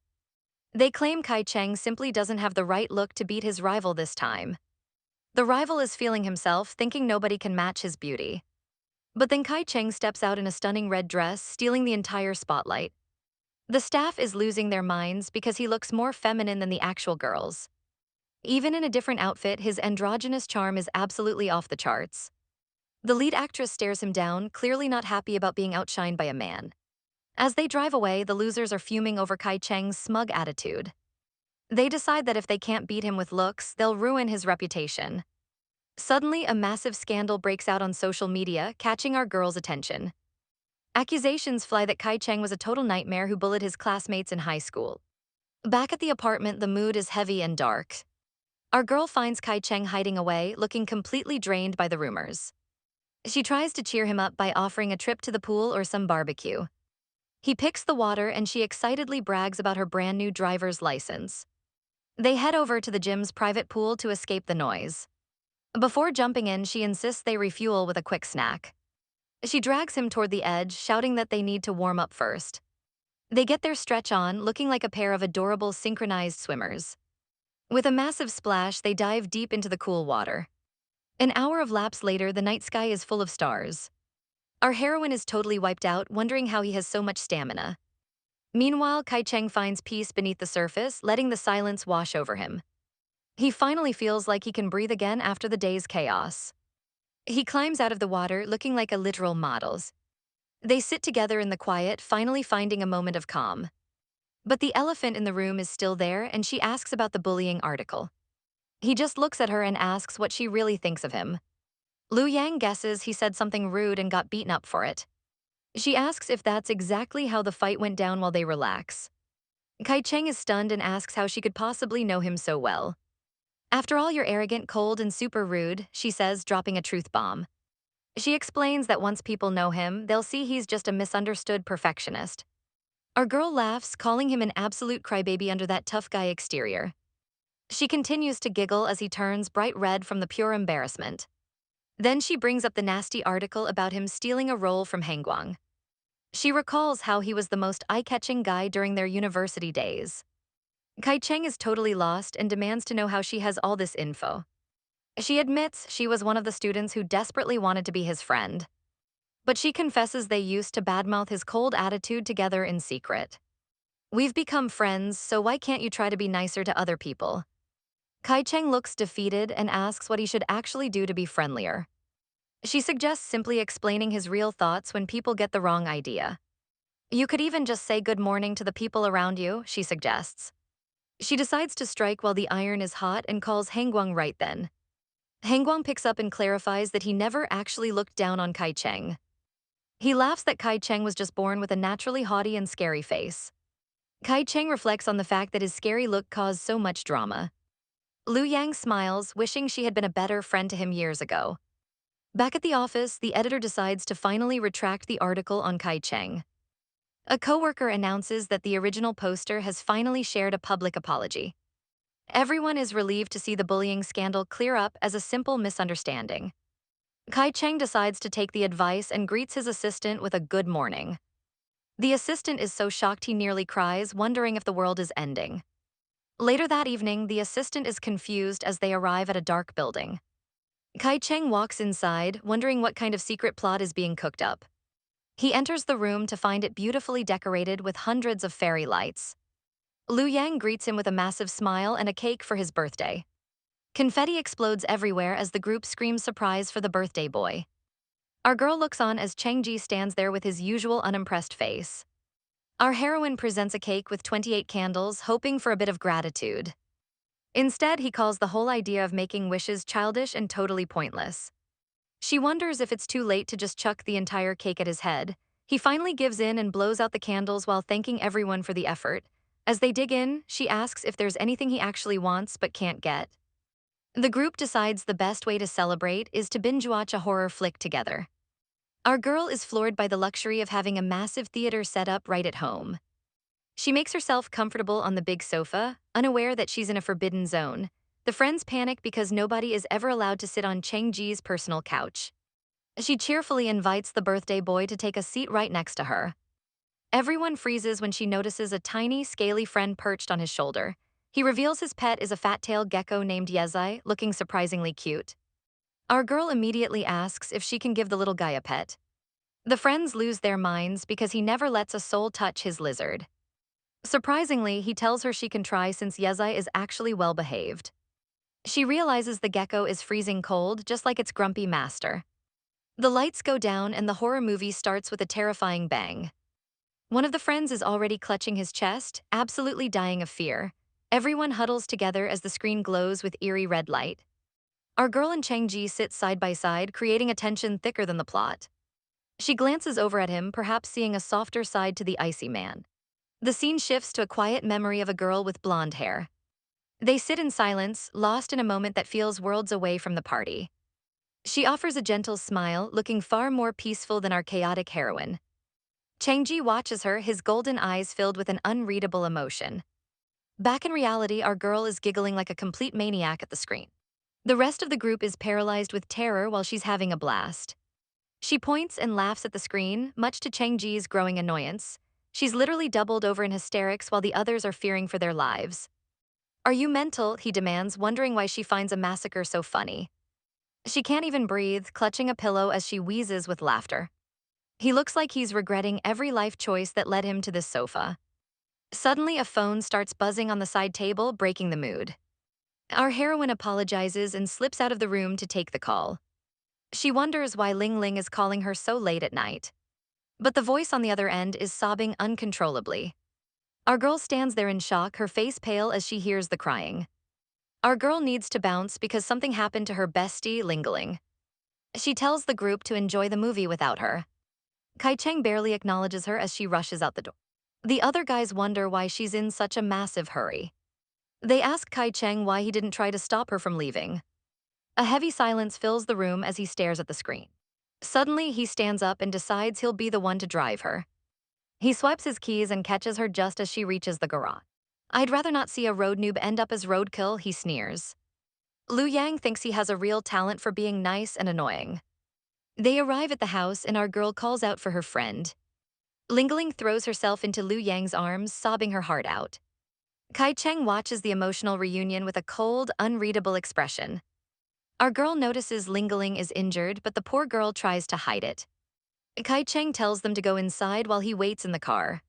S1: They claim Kai Cheng simply doesn't have the right look to beat his rival this time. The rival is feeling himself, thinking nobody can match his beauty. But then Kai Cheng steps out in a stunning red dress, stealing the entire spotlight. The staff is losing their minds because he looks more feminine than the actual girls. Even in a different outfit, his androgynous charm is absolutely off the charts. The lead actress stares him down, clearly not happy about being outshined by a man. As they drive away, the losers are fuming over Kai Cheng's smug attitude. They decide that if they can't beat him with looks, they'll ruin his reputation. Suddenly, a massive scandal breaks out on social media, catching our girl's attention. Accusations fly that Kai Cheng was a total nightmare who bullied his classmates in high school. Back at the apartment, the mood is heavy and dark. Our girl finds Kai Cheng hiding away, looking completely drained by the rumors. She tries to cheer him up by offering a trip to the pool or some barbecue. He picks the water and she excitedly brags about her brand new driver's license. They head over to the gym's private pool to escape the noise. Before jumping in, she insists they refuel with a quick snack. She drags him toward the edge, shouting that they need to warm up first. They get their stretch on, looking like a pair of adorable synchronized swimmers. With a massive splash, they dive deep into the cool water. An hour of laps later, the night sky is full of stars. Our heroine is totally wiped out, wondering how he has so much stamina. Meanwhile, Kai Cheng finds peace beneath the surface, letting the silence wash over him. He finally feels like he can breathe again after the day's chaos. He climbs out of the water, looking like a literal model. They sit together in the quiet, finally finding a moment of calm. But the elephant in the room is still there, and she asks about the bullying article. He just looks at her and asks what she really thinks of him. Liu Yang guesses he said something rude and got beaten up for it. She asks if that's exactly how the fight went down while they relax. Kai Cheng is stunned and asks how she could possibly know him so well. "After all, you're arrogant, cold, and super rude," she says, dropping a truth bomb. She explains that once people know him, they'll see he's just a misunderstood perfectionist. Our girl laughs, calling him an absolute crybaby under that tough guy exterior. She continues to giggle as he turns bright red from the pure embarrassment. Then she brings up the nasty article about him stealing a role from Hangguang. She recalls how he was the most eye-catching guy during their university days. Kai Cheng is totally lost and demands to know how she has all this info. She admits she was one of the students who desperately wanted to be his friend. But she confesses they used to badmouth his cold attitude together in secret. We've become friends, so why can't you try to be nicer to other people? Kai Cheng looks defeated and asks what he should actually do to be friendlier. She suggests simply explaining his real thoughts when people get the wrong idea. You could even just say good morning to the people around you, she suggests. She decides to strike while the iron is hot and calls Hangguang right then. Hangguang picks up and clarifies that he never actually looked down on Kai Cheng. He laughs that Kai Cheng was just born with a naturally haughty and scary face. Kai Cheng reflects on the fact that his scary look caused so much drama. Liu Yang smiles, wishing she had been a better friend to him years ago. Back at the office, the editor decides to finally retract the article on Kai Cheng. A coworker announces that the original poster has finally shared a public apology. Everyone is relieved to see the bullying scandal clear up as a simple misunderstanding. Kai Cheng decides to take the advice and greets his assistant with a good morning. The assistant is so shocked he nearly cries, wondering if the world is ending. Later that evening, the assistant is confused as they arrive at a dark building. Kai Cheng walks inside, wondering what kind of secret plot is being cooked up. He enters the room to find it beautifully decorated with hundreds of fairy lights. Liu Yang greets him with a massive smile and a cake for his birthday. Confetti explodes everywhere as the group screams surprise for the birthday boy. Our girl looks on as Cheng Ji stands there with his usual unimpressed face. Our heroine presents a cake with 28 candles, hoping for a bit of gratitude. Instead, he calls the whole idea of making wishes childish and totally pointless. She wonders if it's too late to just chuck the entire cake at his head. He finally gives in and blows out the candles while thanking everyone for the effort. As they dig in, she asks if there's anything he actually wants but can't get. The group decides the best way to celebrate is to binge-watch a horror flick together. Our girl is floored by the luxury of having a massive theater set up right at home. She makes herself comfortable on the big sofa, unaware that she's in a forbidden zone. The friends panic because nobody is ever allowed to sit on Cheng Ji's personal couch. She cheerfully invites the birthday boy to take a seat right next to her. Everyone freezes when she notices a tiny, scaly friend perched on his shoulder. He reveals his pet is a fat-tailed gecko named Yezai, looking surprisingly cute. Our girl immediately asks if she can give the little guy a pet. The friends lose their minds because he never lets a soul touch his lizard. Surprisingly, he tells her she can try since Yezai is actually well-behaved. She realizes the gecko is freezing cold, just like its grumpy master. The lights go down and the horror movie starts with a terrifying bang. One of the friends is already clutching his chest, absolutely dying of fear. Everyone huddles together as the screen glows with eerie red light. Our girl and Cheng Ji sit side by side, creating a tension thicker than the plot. She glances over at him, perhaps seeing a softer side to the icy man. The scene shifts to a quiet memory of a girl with blonde hair. They sit in silence, lost in a moment that feels worlds away from the party. She offers a gentle smile, looking far more peaceful than our chaotic heroine. Cheng Ji watches her, his golden eyes filled with an unreadable emotion. Back in reality, our girl is giggling like a complete maniac at the screen. The rest of the group is paralyzed with terror while she's having a blast. She points and laughs at the screen, much to Cheng Ji's growing annoyance. She's literally doubled over in hysterics while the others are fearing for their lives. Are you mental? He demands, wondering why she finds a massacre so funny. She can't even breathe, clutching a pillow as she wheezes with laughter. He looks like he's regretting every life choice that led him to this sofa. Suddenly, a phone starts buzzing on the side table, breaking the mood. Our heroine apologizes and slips out of the room to take the call. She wonders why Ling Ling is calling her so late at night. But the voice on the other end is sobbing uncontrollably. Our girl stands there in shock, her face pale as she hears the crying. Our girl needs to bounce because something happened to her bestie, Ling Ling. She tells the group to enjoy the movie without her. Kai Cheng barely acknowledges her as she rushes out the door. The other guys wonder why she's in such a massive hurry. They ask Kai Cheng why he didn't try to stop her from leaving. A heavy silence fills the room as he stares at the screen. Suddenly, he stands up and decides he'll be the one to drive her. He swipes his keys and catches her just as she reaches the garage. I'd rather not see a road noob end up as roadkill, he sneers. Liu Yang thinks he has a real talent for being nice and annoying. They arrive at the house and our girl calls out for her friend. Lingling throws herself into Liu Yang's arms, sobbing her heart out. Kai Cheng watches the emotional reunion with a cold, unreadable expression. Our girl notices Lingling is injured, but the poor girl tries to hide it. Kai Cheng tells them to go inside while he waits in the car.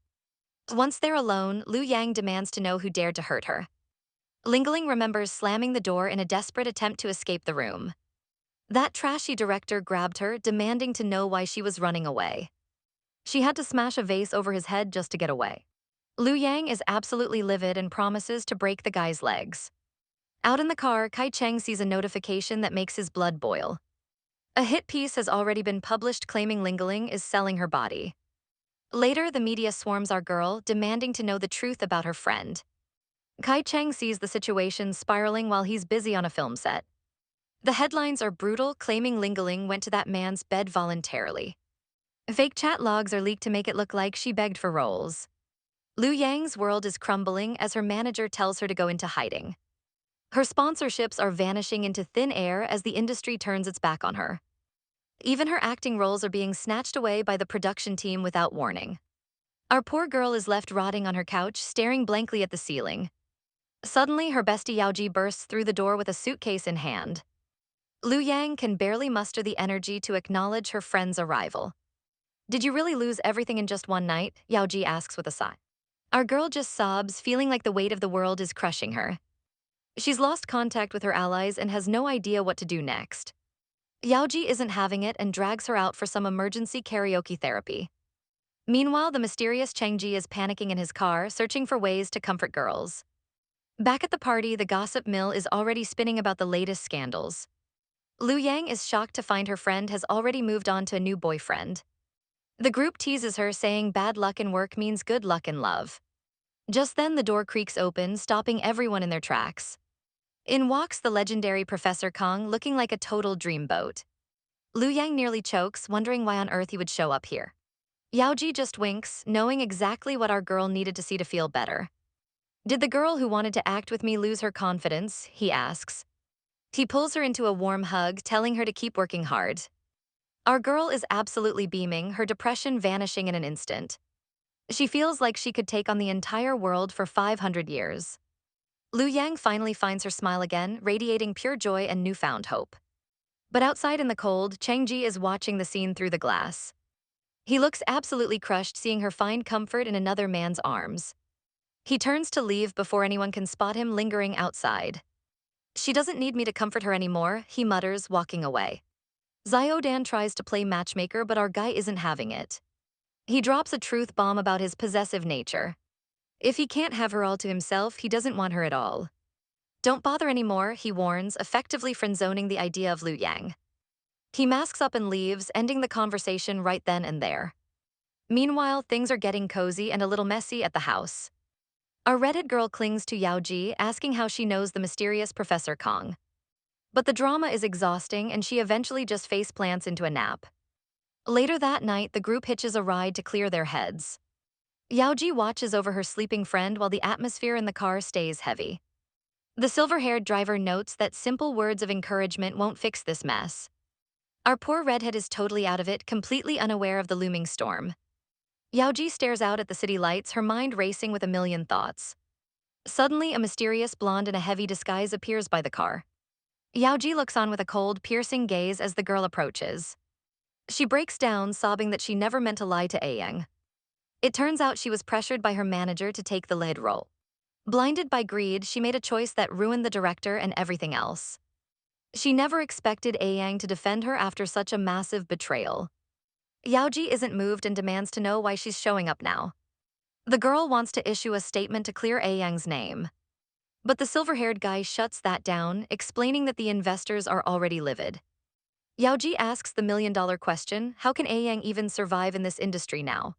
S1: Once they're alone, Liu Yang demands to know who dared to hurt her. Lingling remembers slamming the door in a desperate attempt to escape the room. That trashy director grabbed her, demanding to know why she was running away. She had to smash a vase over his head just to get away. Liu Yang is absolutely livid and promises to break the guy's legs. Out in the car, Kai Cheng sees a notification that makes his blood boil. A hit piece has already been published claiming Lingling is selling her body. Later, the media swarms our girl, demanding to know the truth about her friend. Kai Cheng sees the situation spiraling while he's busy on a film set. The headlines are brutal, claiming Lingling went to that man's bed voluntarily. Fake chat logs are leaked to make it look like she begged for roles. Liu Yang's world is crumbling as her manager tells her to go into hiding. Her sponsorships are vanishing into thin air as the industry turns its back on her. Even her acting roles are being snatched away by the production team without warning. Our poor girl is left rotting on her couch, staring blankly at the ceiling. Suddenly, her bestie Yaoji bursts through the door with a suitcase in hand. Liu Yang can barely muster the energy to acknowledge her friend's arrival. "Did you really lose everything in just one night?" Yaoji asks with a sigh. Our girl just sobs, feeling like the weight of the world is crushing her. She's lost contact with her allies and has no idea what to do next. Yaoji isn't having it and drags her out for some emergency karaoke therapy. Meanwhile, the mysterious Chengji is panicking in his car, searching for ways to comfort girls. Back at the party, the gossip mill is already spinning about the latest scandals. Liu Yang is shocked to find her friend has already moved on to a new boyfriend. The group teases her, saying bad luck in work means good luck in love. Just then, the door creaks open, stopping everyone in their tracks. In walks the legendary Professor Kong, looking like a total dreamboat. Liu Yang nearly chokes, wondering why on earth he would show up here. Yaoji just winks, knowing exactly what our girl needed to see to feel better. "Did the girl who wanted to act with me lose her confidence?" he asks. He pulls her into a warm hug, telling her to keep working hard. Our girl is absolutely beaming, her depression vanishing in an instant. She feels like she could take on the entire world for 500 years. Liu Yang finally finds her smile again, radiating pure joy and newfound hope. But outside in the cold, Chengji is watching the scene through the glass. He looks absolutely crushed, seeing her find comfort in another man's arms. He turns to leave before anyone can spot him lingering outside. "She doesn't need me to comfort her anymore," he mutters, walking away. Ziodan tries to play matchmaker, but our guy isn't having it. He drops a truth bomb about his possessive nature. If he can't have her all to himself, he doesn't want her at all. "Don't bother anymore," he warns, effectively friend-zoning the idea of Liu Yang. He masks up and leaves, ending the conversation right then and there. Meanwhile, things are getting cozy and a little messy at the house. Our redhead girl clings to Yaoji, asking how she knows the mysterious Professor Kong. But the drama is exhausting and she eventually just face plants into a nap. Later that night, the group hitches a ride to clear their heads. Yaoji watches over her sleeping friend while the atmosphere in the car stays heavy. The silver-haired driver notes that simple words of encouragement won't fix this mess. Our poor redhead is totally out of it, completely unaware of the looming storm. Yaoji stares out at the city lights, her mind racing with a million thoughts. Suddenly, a mysterious blonde in a heavy disguise appears by the car. Yaoji looks on with a cold, piercing gaze as the girl approaches. She breaks down, sobbing that she never meant to lie to Aang. It turns out she was pressured by her manager to take the lead role. Blinded by greed, she made a choice that ruined the director and everything else. She never expected Aang to defend her after such a massive betrayal. Yaoji isn't moved and demands to know why she's showing up now. The girl wants to issue a statement to clear Aang's name. But the silver-haired guy shuts that down, explaining that the investors are already livid. Yaoji asks the million-dollar question, how can Aang even survive in this industry now?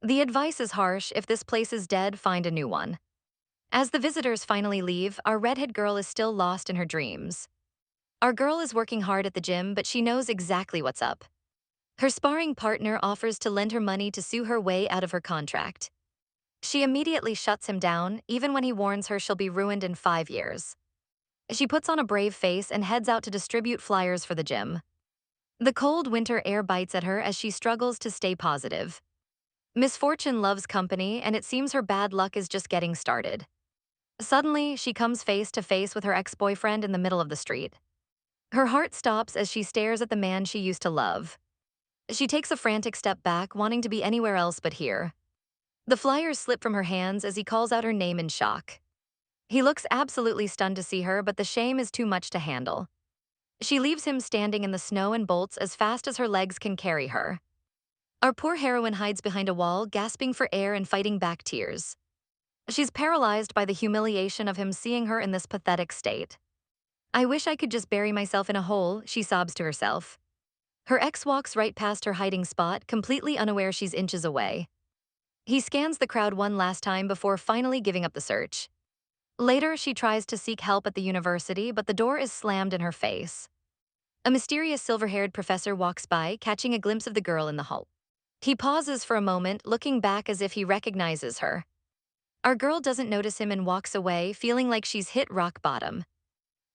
S1: The advice is harsh: if this place is dead, find a new one. As the visitors finally leave, our redhead girl is still lost in her dreams. Our girl is working hard at the gym, but she knows exactly what's up. Her sparring partner offers to lend her money to sue her way out of her contract. She immediately shuts him down, even when he warns her she'll be ruined in 5 years. She puts on a brave face and heads out to distribute flyers for the gym. The cold winter air bites at her as she struggles to stay positive. Misfortune loves company, and it seems her bad luck is just getting started. Suddenly, she comes face to face with her ex-boyfriend in the middle of the street. Her heart stops as she stares at the man she used to love. She takes a frantic step back, wanting to be anywhere else but here. The flyers slip from her hands as he calls out her name in shock. He looks absolutely stunned to see her, but the shame is too much to handle. She leaves him standing in the snow and bolts as fast as her legs can carry her. Our poor heroine hides behind a wall, gasping for air and fighting back tears. She's paralyzed by the humiliation of him seeing her in this pathetic state. I wish I could just bury myself in a hole, she sobs to herself. Her ex walks right past her hiding spot, completely unaware she's inches away. He scans the crowd one last time before finally giving up the search. Later, she tries to seek help at the university, but the door is slammed in her face. A mysterious silver-haired professor walks by, catching a glimpse of the girl in the hall. He pauses for a moment, looking back as if he recognizes her. Our girl doesn't notice him and walks away, feeling like she's hit rock bottom.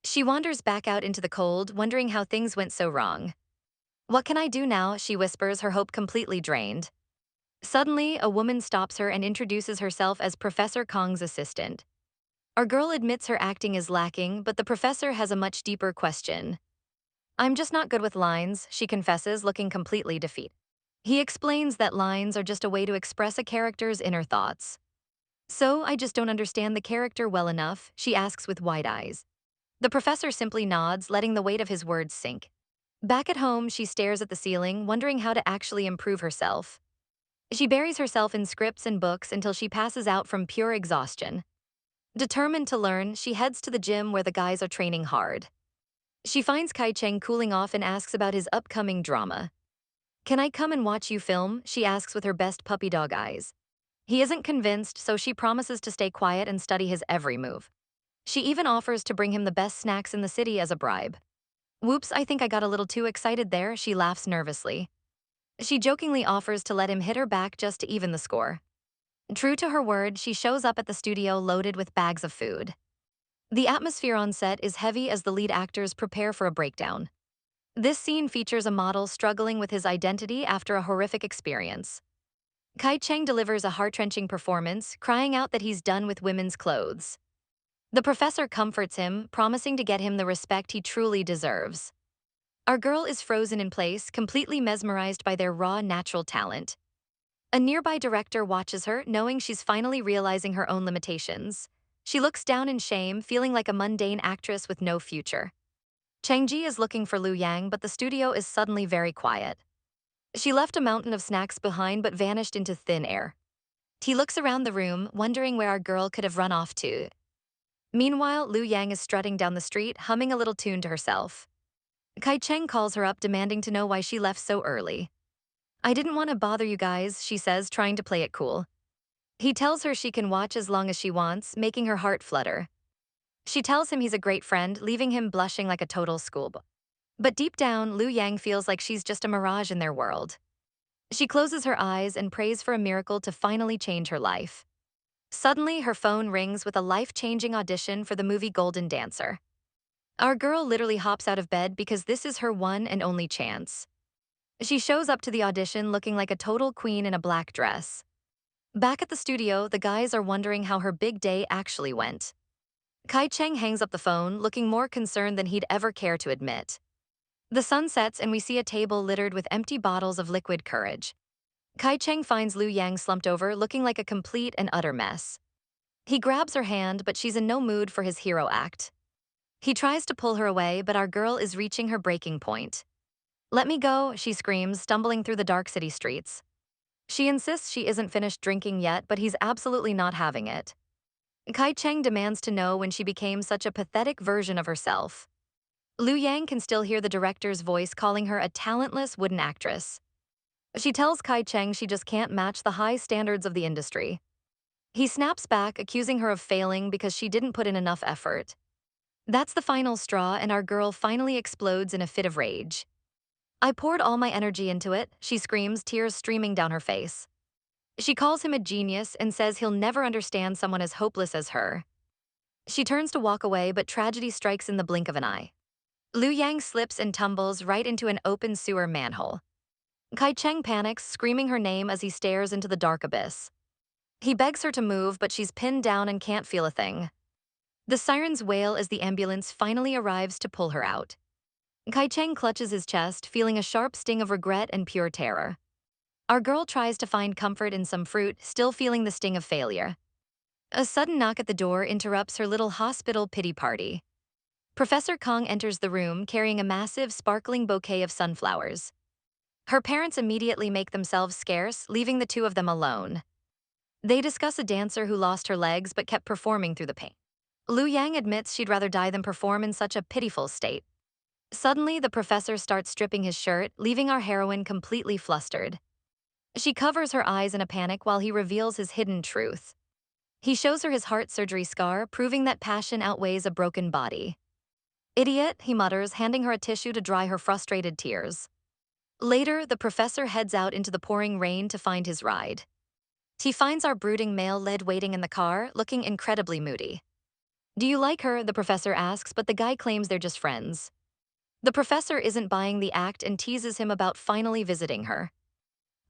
S1: She wanders back out into the cold, wondering how things went so wrong. What can I do now? She whispers, her hope completely drained. Suddenly, a woman stops her and introduces herself as Professor Kong's assistant. Our girl admits her acting is lacking, but the professor has a much deeper question. I'm just not good with lines, she confesses, looking completely defeated. He explains that lines are just a way to express a character's inner thoughts. So, I just don't understand the character well enough, she asks with wide eyes. The professor simply nods, letting the weight of his words sink. Back at home, she stares at the ceiling, wondering how to actually improve herself. She buries herself in scripts and books until she passes out from pure exhaustion. Determined to learn, she heads to the gym where the guys are training hard. She finds Kai Cheng cooling off and asks about his upcoming drama. Can I come and watch you film? She asks with her best puppy dog eyes. He isn't convinced, so she promises to stay quiet and study his every move. She even offers to bring him the best snacks in the city as a bribe. Whoops, I think I got a little too excited there, she laughs nervously. She jokingly offers to let him hit her back just to even the score. True to her word, she shows up at the studio loaded with bags of food. The atmosphere on set is heavy as the lead actors prepare for a breakdown. This scene features a model struggling with his identity after a horrific experience. Kai Cheng delivers a heart-wrenching performance, crying out that he's done with women's clothes. The professor comforts him, promising to get him the respect he truly deserves. Our girl is frozen in place, completely mesmerized by their raw, natural talent. A nearby director watches her, knowing she's finally realizing her own limitations. She looks down in shame, feeling like a mundane actress with no future. Changji is looking for Liu Yang, but the studio is suddenly very quiet. She left a mountain of snacks behind but vanished into thin air. He looks around the room, wondering where our girl could have run off to. Meanwhile, Liu Yang is strutting down the street, humming a little tune to herself. Kai Cheng calls her up, demanding to know why she left so early. I didn't want to bother you guys, she says, trying to play it cool. He tells her she can watch as long as she wants, making her heart flutter. She tells him he's a great friend, leaving him blushing like a total schoolboy. But deep down, Liu Yang feels like she's just a mirage in their world. She closes her eyes and prays for a miracle to finally change her life. Suddenly, her phone rings with a life-changing audition for the movie Golden Dancer. Our girl literally hops out of bed because this is her one and only chance. She shows up to the audition looking like a total queen in a black dress. Back at the studio, the guys are wondering how her big day actually went. Kai Cheng hangs up the phone, looking more concerned than he'd ever care to admit. The sun sets and we see a table littered with empty bottles of liquid courage. Kai Cheng finds Liu Yang slumped over, looking like a complete and utter mess. He grabs her hand, but she's in no mood for his hero act. He tries to pull her away, but our girl is reaching her breaking point. Let me go, she screams, stumbling through the dark city streets. She insists she isn't finished drinking yet, but he's absolutely not having it. Kai Cheng demands to know when she became such a pathetic version of herself. Liu Yang can still hear the director's voice calling her a talentless wooden actress. She tells Kai Cheng she just can't match the high standards of the industry. He snaps back, accusing her of failing because she didn't put in enough effort. That's the final straw, and our girl finally explodes in a fit of rage. I poured all my energy into it, she screams, tears streaming down her face. She calls him a genius and says he'll never understand someone as hopeless as her. She turns to walk away, but tragedy strikes in the blink of an eye. Liu Yang slips and tumbles right into an open sewer manhole. Kai Cheng panics, screaming her name as he stares into the dark abyss. He begs her to move, but she's pinned down and can't feel a thing. The sirens wail as the ambulance finally arrives to pull her out. Kai Cheng clutches his chest, feeling a sharp sting of regret and pure terror. Our girl tries to find comfort in some fruit, still feeling the sting of failure. A sudden knock at the door interrupts her little hospital pity party. Professor Kong enters the room carrying a massive, sparkling bouquet of sunflowers. Her parents immediately make themselves scarce, leaving the two of them alone. They discuss a dancer who lost her legs but kept performing through the pain. Lu Yang admits she'd rather die than perform in such a pitiful state. Suddenly, the professor starts stripping his shirt, leaving our heroine completely flustered. She covers her eyes in a panic while he reveals his hidden truth. He shows her his heart surgery scar, proving that passion outweighs a broken body. Idiot, he mutters, handing her a tissue to dry her frustrated tears. Later, the professor heads out into the pouring rain to find his ride. He finds our brooding male lead waiting in the car, looking incredibly moody. Do you like her? The professor asks, but the guy claims they're just friends. The professor isn't buying the act and teases him about finally visiting her.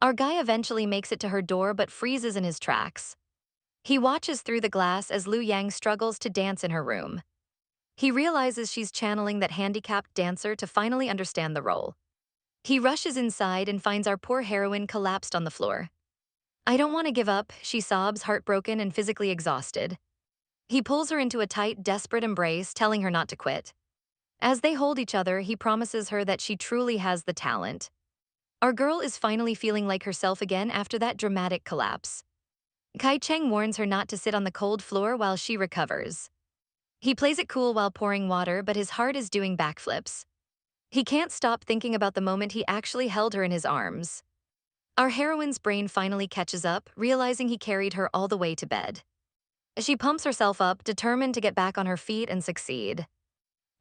S1: Our guy eventually makes it to her door but freezes in his tracks. He watches through the glass as Lu Yang struggles to dance in her room. He realizes she's channeling that handicapped dancer to finally understand the role. He rushes inside and finds our poor heroine collapsed on the floor. I don't want to give up, she sobs, heartbroken and physically exhausted. He pulls her into a tight, desperate embrace, telling her not to quit. As they hold each other, he promises her that she truly has the talent. Our girl is finally feeling like herself again after that dramatic collapse. Kai Cheng warns her not to sit on the cold floor while she recovers. He plays it cool while pouring water, but his heart is doing backflips. He can't stop thinking about the moment he actually held her in his arms. Our heroine's brain finally catches up, realizing he carried her all the way to bed. She pumps herself up, determined to get back on her feet and succeed.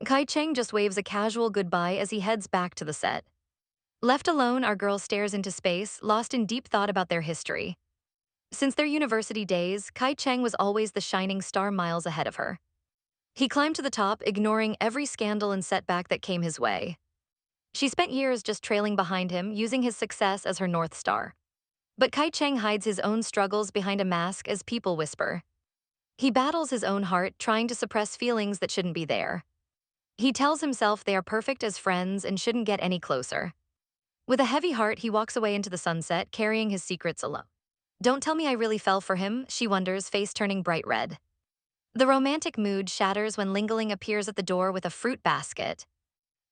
S1: Kai Cheng just waves a casual goodbye as he heads back to the set. Left alone, our girl stares into space, lost in deep thought about their history. Since their university days, Kai Cheng was always the shining star miles ahead of her. He climbed to the top, ignoring every scandal and setback that came his way. She spent years just trailing behind him, using his success as her North Star. But Kai Cheng hides his own struggles behind a mask as people whisper. He battles his own heart, trying to suppress feelings that shouldn't be there. He tells himself they are perfect as friends and shouldn't get any closer. With a heavy heart, he walks away into the sunset, carrying his secrets alone. Don't tell me I really fell for him, she wonders, face turning bright red. The romantic mood shatters when Ling Ling appears at the door with a fruit basket.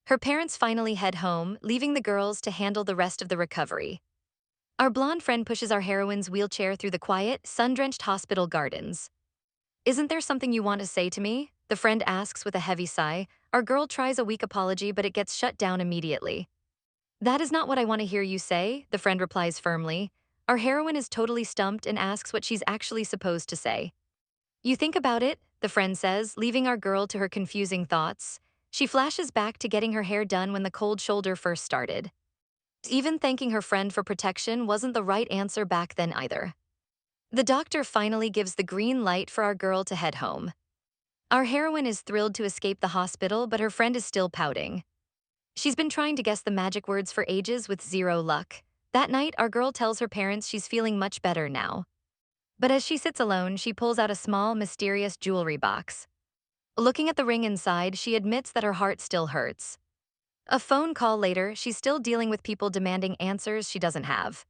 S1: Her parents finally head home, leaving the girls to handle the rest of the recovery. Our blonde friend pushes our heroine's wheelchair through the quiet, sun-drenched hospital gardens. Isn't there something you want to say to me? The friend asks with a heavy sigh. Our girl tries a weak apology, but it gets shut down immediately. That is not what I want to hear you say, the friend replies firmly. Our heroine is totally stumped and asks what she's actually supposed to say. You think about it, the friend says, leaving our girl to her confusing thoughts. She flashes back to getting her hair done when the cold shoulder first started. Even thanking her friend for protection wasn't the right answer back then either. The doctor finally gives the green light for our girl to head home. Our heroine is thrilled to escape the hospital, but her friend is still pouting. She's been trying to guess the magic words for ages with zero luck. That night, our girl tells her parents she's feeling much better now. But as she sits alone, she pulls out a small, mysterious jewelry box. Looking at the ring inside, she admits that her heart still hurts. A phone call later, she's still dealing with people demanding answers she doesn't have.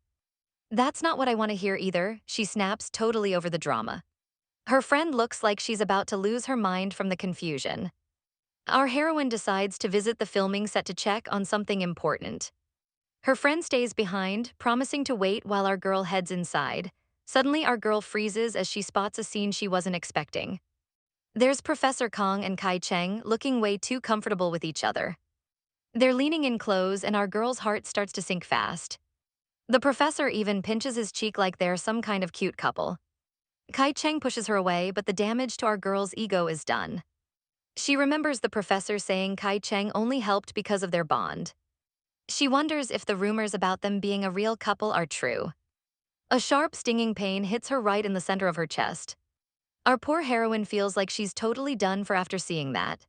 S1: That's not what I want to hear either, she snaps, totally over the drama. Her friend looks like she's about to lose her mind from the confusion. Our heroine decides to visit the filming set to check on something important. Her friend stays behind, promising to wait while our girl heads inside. Suddenly, our girl freezes as she spots a scene she wasn't expecting. There's Professor Kong and Kai Cheng looking way too comfortable with each other. They're leaning in close, and our girl's heart starts to sink fast. The professor even pinches his cheek like they're some kind of cute couple. Kai Cheng pushes her away, but the damage to our girl's ego is done. She remembers the professor saying Kai Cheng only helped because of their bond. She wonders if the rumors about them being a real couple are true. A sharp, stinging pain hits her right in the center of her chest. Our poor heroine feels like she's totally done for after seeing that.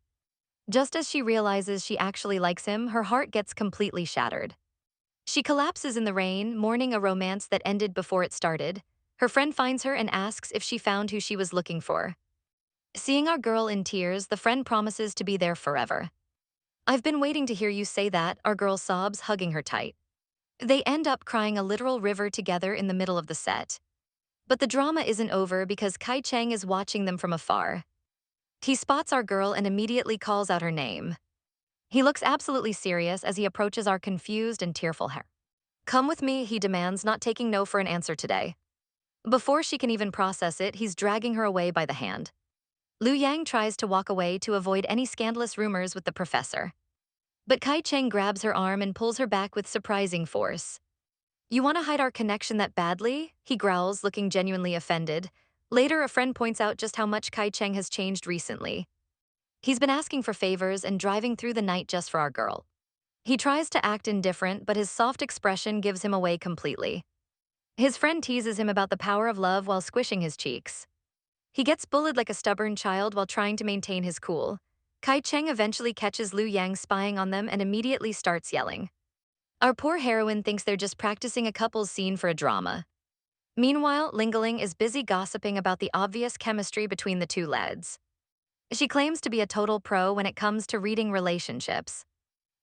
S1: Just as she realizes she actually likes him, her heart gets completely shattered. She collapses in the rain, mourning a romance that ended before it started. Her friend finds her and asks if she found who she was looking for. Seeing our girl in tears, the friend promises to be there forever. I've been waiting to hear you say that, our girl sobs, hugging her tight. They end up crying a literal river together in the middle of the set. But the drama isn't over because Kai Cheng is watching them from afar. He spots our girl and immediately calls out her name. He looks absolutely serious as he approaches our confused and tearful hair. Come with me, he demands, not taking no for an answer today. Before she can even process it, he's dragging her away by the hand. Liu Yang tries to walk away to avoid any scandalous rumors with the professor. But Kai Cheng grabs her arm and pulls her back with surprising force. You want to hide our connection that badly? He growls, looking genuinely offended. Later, a friend points out just how much Kai Cheng has changed recently. He's been asking for favors and driving through the night just for our girl. He tries to act indifferent, but his soft expression gives him away completely. His friend teases him about the power of love while squishing his cheeks. He gets bullied like a stubborn child while trying to maintain his cool. Kai Cheng eventually catches Liu Yang spying on them and immediately starts yelling. Our poor heroine thinks they're just practicing a couple's scene for a drama. Meanwhile, Ling is busy gossiping about the obvious chemistry between the two lads. She claims to be a total pro when it comes to reading relationships.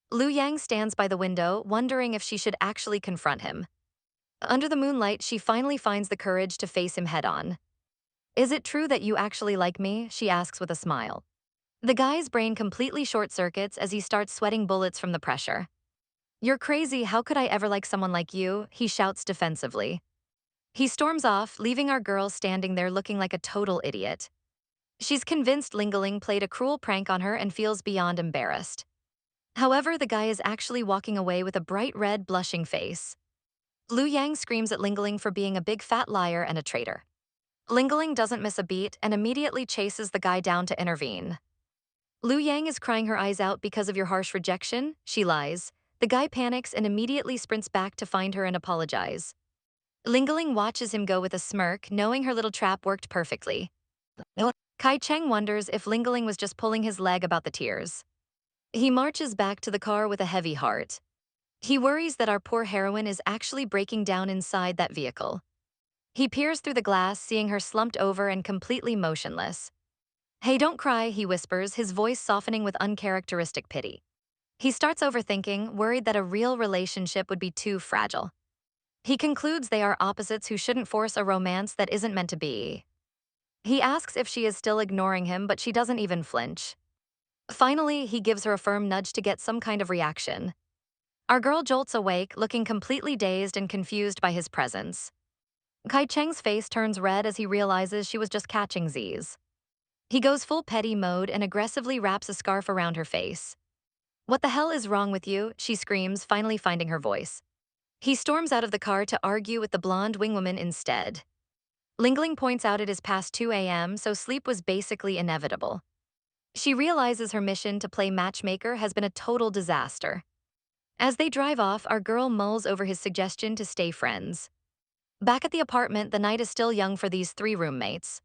S1: Liu Yang stands by the window, wondering if she should actually confront him. Under the moonlight, she finally finds the courage to face him head-on. Is it true that you actually like me? She asks with a smile. The guy's brain completely short-circuits as he starts sweating bullets from the pressure. You're crazy, how could I ever like someone like you? He shouts defensively. He storms off, leaving our girl standing there looking like a total idiot. She's convinced Ling played a cruel prank on her and feels beyond embarrassed. However, the guy is actually walking away with a bright red, blushing face. Liu Yang screams at Ling for being a big fat liar and a traitor. Ling doesn't miss a beat and immediately chases the guy down to intervene. Liu Yang is crying her eyes out because of your harsh rejection, she lies. The guy panics and immediately sprints back to find her and apologize. Ling watches him go with a smirk, knowing her little trap worked perfectly. Kai Cheng wonders if Ling was just pulling his leg about the tears. He marches back to the car with a heavy heart. He worries that our poor heroine is actually breaking down inside that vehicle. He peers through the glass, seeing her slumped over and completely motionless. Hey, don't cry, he whispers, his voice softening with uncharacteristic pity. He starts overthinking, worried that a real relationship would be too fragile. He concludes they are opposites who shouldn't force a romance that isn't meant to be. He asks if she is still ignoring him, but she doesn't even flinch. Finally, he gives her a firm nudge to get some kind of reaction. Our girl jolts awake, looking completely dazed and confused by his presence. Kai Cheng's face turns red as he realizes she was just catching Z's. He goes full petty mode and aggressively wraps a scarf around her face. What the hell is wrong with you? She screams, finally finding her voice. He storms out of the car to argue with the blonde wingwoman instead. Ling points out it is past 2 a.m., so sleep was basically inevitable. She realizes her mission to play matchmaker has been a total disaster. As they drive off, our girl mulls over his suggestion to stay friends. Back at the apartment, the night is still young for these three roommates.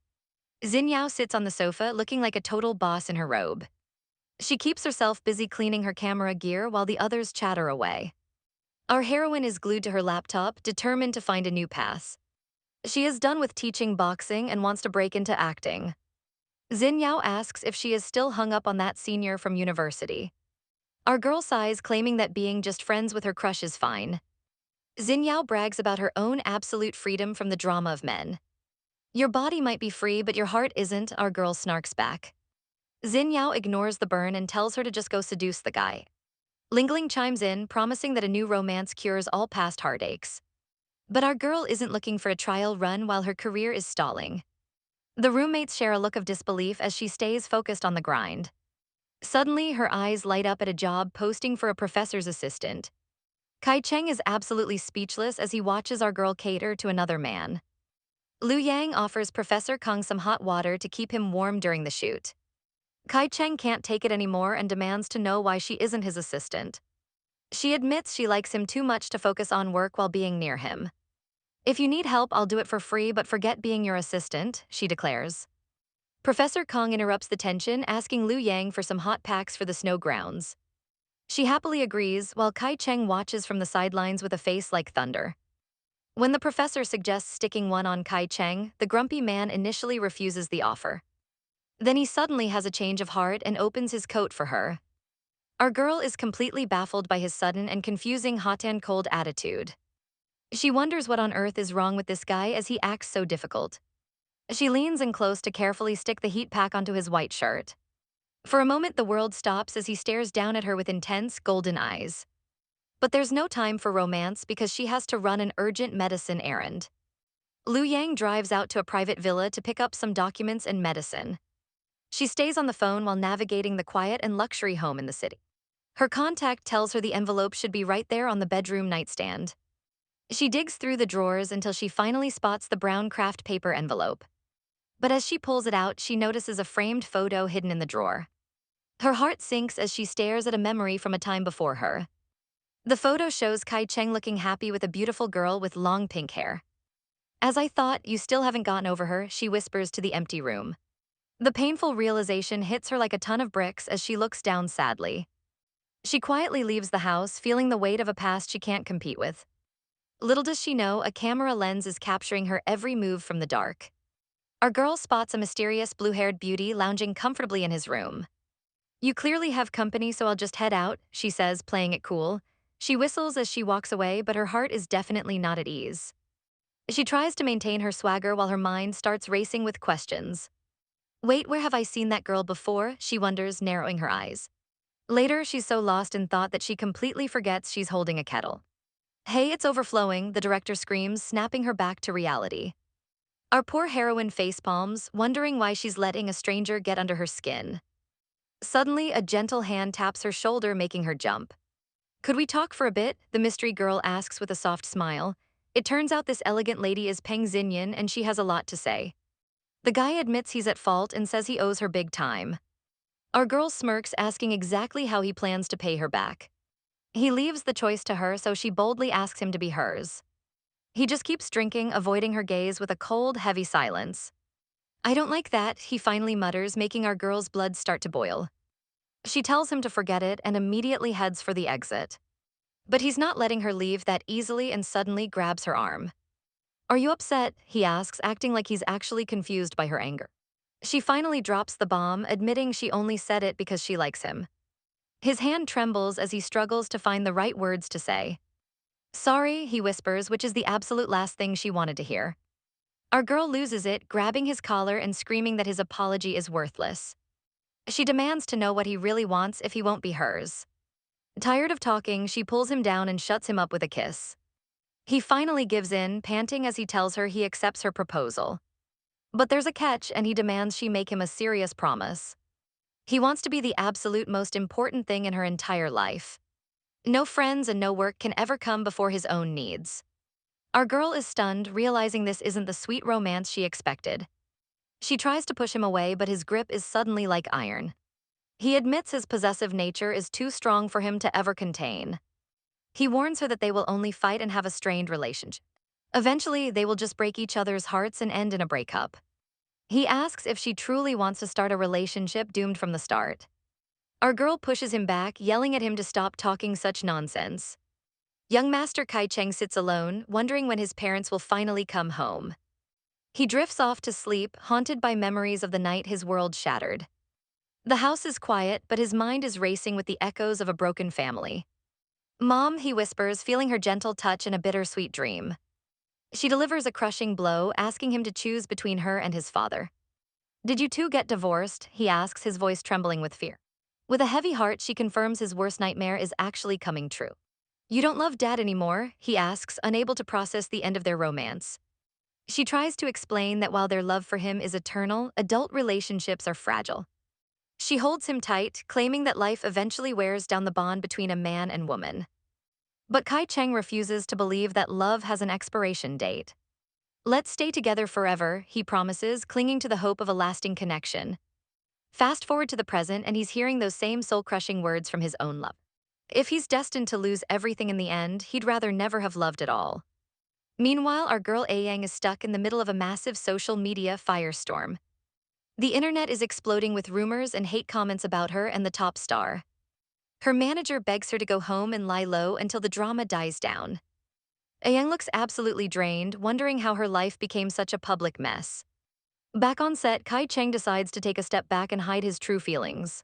S1: Xin Yao sits on the sofa looking like a total boss in her robe. She keeps herself busy cleaning her camera gear while the others chatter away. Our heroine is glued to her laptop, determined to find a new path. She is done with teaching boxing and wants to break into acting. Xin Yao asks if she is still hung up on that senior from university. Our girl sighs, claiming that being just friends with her crush is fine. Xin Yao brags about her own absolute freedom from the drama of men. Your body might be free, but your heart isn't, our girl snarks back. Xin Yao ignores the burn and tells her to just go seduce the guy. Ling chimes in, promising that a new romance cures all past heartaches. But our girl isn't looking for a trial run while her career is stalling. The roommates share a look of disbelief as she stays focused on the grind. Suddenly, her eyes light up at a job posting for a professor's assistant. Kai Cheng is absolutely speechless as he watches our girl cater to another man. Liu Yang offers Professor Kang some hot water to keep him warm during the shoot. Kai Cheng can't take it anymore and demands to know why she isn't his assistant. She admits she likes him too much to focus on work while being near him. If you need help, I'll do it for free, but forget being your assistant, she declares. Professor Kang interrupts the tension, asking Liu Yang for some hot packs for the snow grounds. She happily agrees while Kai Cheng watches from the sidelines with a face like thunder. When the professor suggests sticking one on Kai Cheng, the grumpy man initially refuses the offer. Then he suddenly has a change of heart and opens his coat for her. Our girl is completely baffled by his sudden and confusing hot and cold attitude. She wonders what on earth is wrong with this guy as he acts so difficult. She leans in close to carefully stick the heat pack onto his white shirt. For a moment, the world stops as he stares down at her with intense, golden eyes. But there's no time for romance because she has to run an urgent medicine errand. Liu Yang drives out to a private villa to pick up some documents and medicine. She stays on the phone while navigating the quiet and luxury home in the city. Her contact tells her the envelope should be right there on the bedroom nightstand. She digs through the drawers until she finally spots the brown craft paper envelope. But as she pulls it out, she notices a framed photo hidden in the drawer. Her heart sinks as she stares at a memory from a time before her. The photo shows Kai Cheng looking happy with a beautiful girl with long pink hair. As I thought, you still haven't gotten over her, she whispers to the empty room. The painful realization hits her like a ton of bricks as she looks down sadly. She quietly leaves the house, feeling the weight of a past she can't compete with. Little does she know, a camera lens is capturing her every move from the dark. Our girl spots a mysterious blue-haired beauty lounging comfortably in his room. You clearly have company, so I'll just head out, she says, playing it cool. She whistles as she walks away, but her heart is definitely not at ease. She tries to maintain her swagger while her mind starts racing with questions. Wait, where have I seen that girl before? She wonders, narrowing her eyes. Later, she's so lost in thought that she completely forgets she's holding a kettle. Hey, it's overflowing, the director screams, snapping her back to reality. Our poor heroine facepalms, wondering why she's letting a stranger get under her skin. Suddenly, a gentle hand taps her shoulder, making her jump. Could we talk for a bit? The mystery girl asks with a soft smile. It turns out this elegant lady is Peng Xinyan and she has a lot to say. The guy admits he's at fault and says he owes her big time. Our girl smirks, asking exactly how he plans to pay her back. He leaves the choice to her, so she boldly asks him to be hers. He just keeps drinking, avoiding her gaze with a cold, heavy silence. I don't like that, he finally mutters, making our girl's blood start to boil. She tells him to forget it and immediately heads for the exit. But he's not letting her leave that easily and suddenly grabs her arm. Are you upset? He asks, acting like he's actually confused by her anger. She finally drops the bomb, admitting she only said it because she likes him. His hand trembles as he struggles to find the right words to say. Sorry, he whispers, which is the absolute last thing she wanted to hear. Our girl loses it, grabbing his collar and screaming that his apology is worthless. She demands to know what he really wants if he won't be hers. Tired of talking, she pulls him down and shuts him up with a kiss. He finally gives in, panting as he tells her he accepts her proposal. But there's a catch, and he demands she make him a serious promise. He wants to be the absolute most important thing in her entire life. No friends and no work can ever come before his own needs. Our girl is stunned, realizing this isn't the sweet romance she expected. She tries to push him away, but his grip is suddenly like iron. He admits his possessive nature is too strong for him to ever contain. He warns her that they will only fight and have a strained relationship. Eventually, they will just break each other's hearts and end in a breakup. He asks if she truly wants to start a relationship doomed from the start. Our girl pushes him back, yelling at him to stop talking such nonsense. Young Master Kai Cheng sits alone, wondering when his parents will finally come home. He drifts off to sleep, haunted by memories of the night his world shattered. The house is quiet, but his mind is racing with the echoes of a broken family. Mom, he whispers, feeling her gentle touch in a bittersweet dream. She delivers a crushing blow, asking him to choose between her and his father. Did you two get divorced? He asks, his voice trembling with fear. With a heavy heart, she confirms his worst nightmare is actually coming true. You don't love Dad anymore? He asks, unable to process the end of their romance. She tries to explain that while their love for him is eternal, adult relationships are fragile. She holds him tight, claiming that life eventually wears down the bond between a man and woman. But Kai Cheng refuses to believe that love has an expiration date. Let's stay together forever, he promises, clinging to the hope of a lasting connection. Fast forward to the present, and he's hearing those same soul-crushing words from his own love. If he's destined to lose everything in the end, he'd rather never have loved at all. Meanwhile, our girl Yang is stuck in the middle of a massive social media firestorm. The internet is exploding with rumors and hate comments about her and the top star. Her manager begs her to go home and lie low until the drama dies down. Aang looks absolutely drained, wondering how her life became such a public mess. Back on set, Kai Cheng decides to take a step back and hide his true feelings.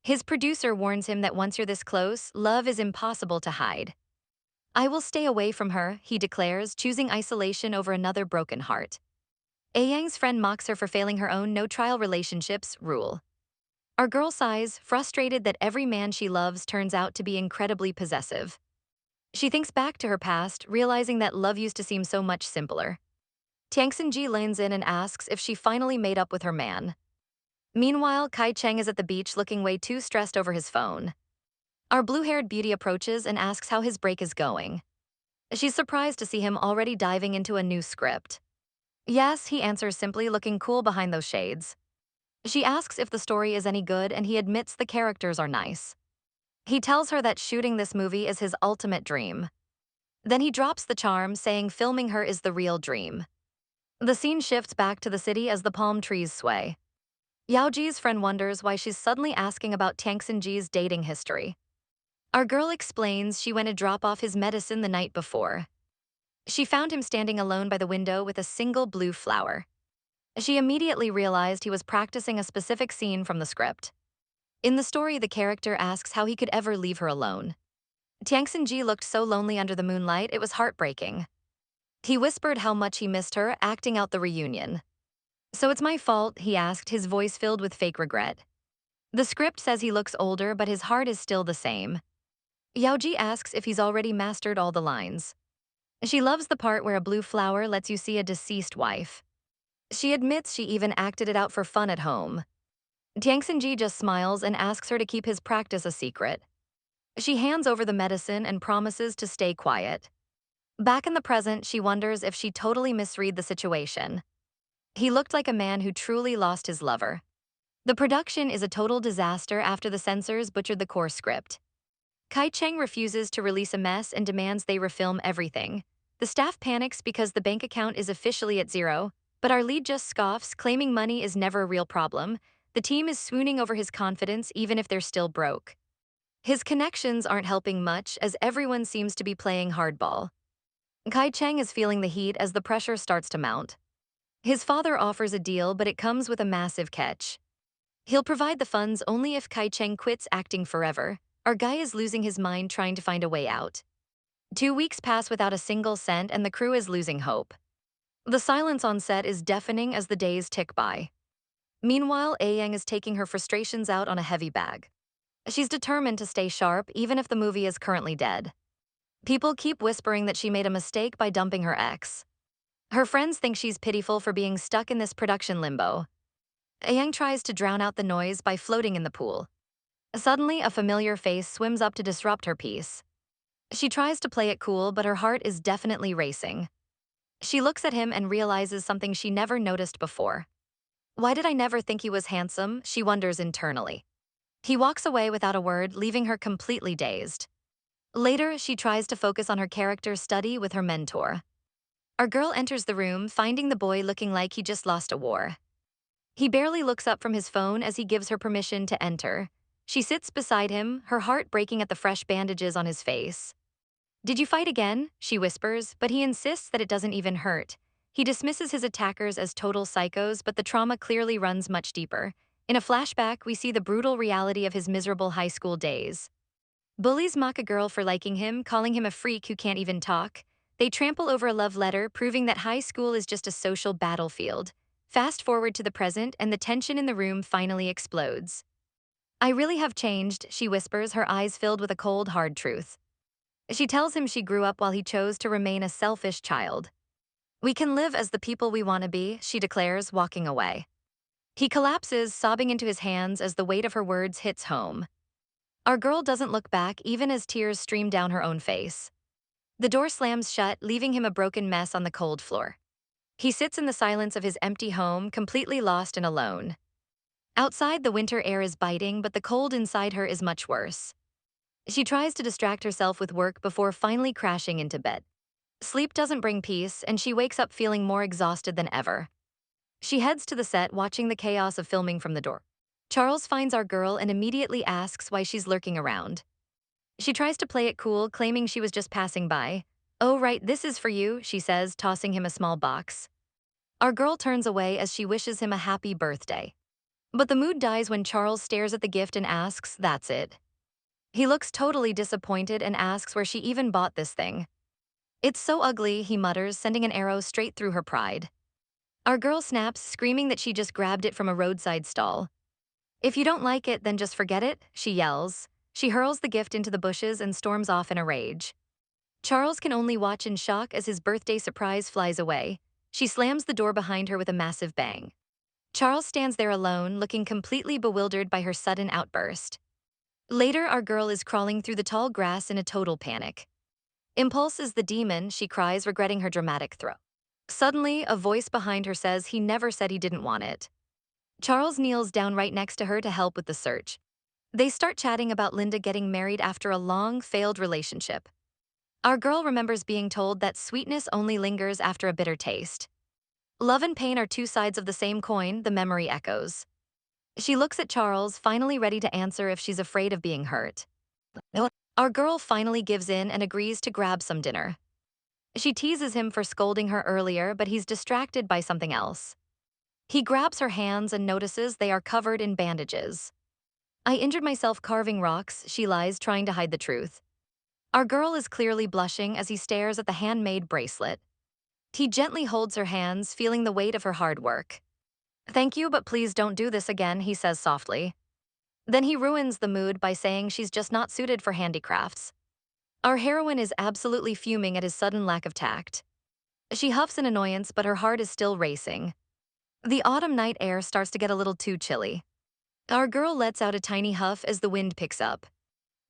S1: His producer warns him that once you're this close, love is impossible to hide. I will stay away from her, he declares, choosing isolation over another broken heart. Aang's friend mocks her for failing her own no-trial relationships rule. Our girl sighs, frustrated that every man she loves turns out to be incredibly possessive. She thinks back to her past, realizing that love used to seem so much simpler. Tangsen-ji leans in and asks if she finally made up with her man. Meanwhile, Kai Cheng is at the beach looking way too stressed over his phone. Our blue-haired beauty approaches and asks how his break is going. She's surprised to see him already diving into a new script. Yes, he answers simply, looking cool behind those shades. She asks if the story is any good and he admits the characters are nice. He tells her that shooting this movie is his ultimate dream. Then he drops the charm, saying filming her is the real dream. The scene shifts back to the city as the palm trees sway. Yaoji's friend wonders why she's suddenly asking about Tangsen-ji's dating history. Our girl explains she went to drop off his medicine the night before. She found him standing alone by the window with a single blue flower. She immediately realized he was practicing a specific scene from the script. In the story, the character asks how he could ever leave her alone. Tangsen-ji looked so lonely under the moonlight, it was heartbreaking. He whispered how much he missed her, acting out the reunion. So it's my fault, he asked, his voice filled with fake regret. The script says he looks older, but his heart is still the same. Yaoji asks if he's already mastered all the lines. She loves the part where a blue flower lets you see a deceased wife. She admits she even acted it out for fun at home. Tangsen-ji just smiles and asks her to keep his practice a secret. She hands over the medicine and promises to stay quiet. Back in the present, she wonders if she totally misread the situation. He looked like a man who truly lost his lover. The production is a total disaster after the censors butchered the core script. Kai Cheng refuses to release a mess and demands they refilm everything. The staff panics because the bank account is officially at zero, but our lead just scoffs, claiming money is never a real problem. The team is swooning over his confidence even if they're still broke. His connections aren't helping much as everyone seems to be playing hardball. Kai Cheng is feeling the heat as the pressure starts to mount. His father offers a deal, but it comes with a massive catch. He'll provide the funds only if Kai Cheng quits acting forever. Our guy is losing his mind trying to find a way out. 2 weeks pass without a single cent and the crew is losing hope. The silence on set is deafening as the days tick by. Meanwhile, Aang is taking her frustrations out on a heavy bag. She's determined to stay sharp even if the movie is currently dead. People keep whispering that she made a mistake by dumping her ex. Her friends think she's pitiful for being stuck in this production limbo. Aang tries to drown out the noise by floating in the pool. Suddenly, a familiar face swims up to disrupt her peace. She tries to play it cool, but her heart is definitely racing. She looks at him and realizes something she never noticed before. Why did I never think he was handsome? She wonders internally. He walks away without a word, leaving her completely dazed. Later, she tries to focus on her character study with her mentor. Our girl enters the room, finding the boy looking like he just lost a war. He barely looks up from his phone as he gives her permission to enter. She sits beside him, her heart breaking at the fresh bandages on his face. "Did you fight again?" she whispers, but he insists that it doesn't even hurt. He dismisses his attackers as total psychos, but the trauma clearly runs much deeper. In a flashback, we see the brutal reality of his miserable high school days. Bullies mock a girl for liking him, calling him a freak who can't even talk. They trample over a love letter, proving that high school is just a social battlefield. Fast forward to the present, and the tension in the room finally explodes. "I really have changed," she whispers, her eyes filled with a cold, hard truth. She tells him she grew up while he chose to remain a selfish child. "We can live as the people we want to be," she declares, walking away. He collapses, sobbing into his hands as the weight of her words hits home. Our girl doesn't look back, even as tears stream down her own face. The door slams shut, leaving him a broken mess on the cold floor. He sits in the silence of his empty home, completely lost and alone. Outside, the winter air is biting, but the cold inside her is much worse. She tries to distract herself with work before finally crashing into bed. Sleep doesn't bring peace, and she wakes up feeling more exhausted than ever. She heads to the set, watching the chaos of filming from the door. Charles finds our girl and immediately asks why she's lurking around. She tries to play it cool, claiming she was just passing by. "Oh, right, this is for you," she says, tossing him a small box. Our girl turns away as she wishes him a happy birthday. But the mood dies when Charles stares at the gift and asks, "That's it?" He looks totally disappointed and asks where she even bought this thing. "It's so ugly," he mutters, sending an arrow straight through her pride. Our girl snaps, screaming that she just grabbed it from a roadside stall. "If you don't like it, then just forget it," she yells. She hurls the gift into the bushes and storms off in a rage. Charles can only watch in shock as his birthday surprise flies away. She slams the door behind her with a massive bang. Charles stands there alone, looking completely bewildered by her sudden outburst. Later, our girl is crawling through the tall grass in a total panic. "Impulse is the demon," she cries, regretting her dramatic throw. Suddenly, a voice behind her says he never said he didn't want it. Charles kneels down right next to her to help with the search. They start chatting about Linda getting married after a long, failed relationship. Our girl remembers being told that sweetness only lingers after a bitter taste. Love and pain are two sides of the same coin, the memory echoes. She looks at Charles, finally ready to answer if she's afraid of being hurt. Our girl finally gives in and agrees to grab some dinner. She teases him for scolding her earlier, but he's distracted by something else. He grabs her hands and notices they are covered in bandages. "I injured myself carving rocks," she lies, trying to hide the truth. Our girl is clearly blushing as he stares at the handmade bracelet. He gently holds her hands, feeling the weight of her hard work. "Thank you, but please don't do this again," he says softly. Then he ruins the mood by saying she's just not suited for handicrafts. Our heroine is absolutely fuming at his sudden lack of tact. She huffs in annoyance, but her heart is still racing. The autumn night air starts to get a little too chilly. Our girl lets out a tiny huff as the wind picks up.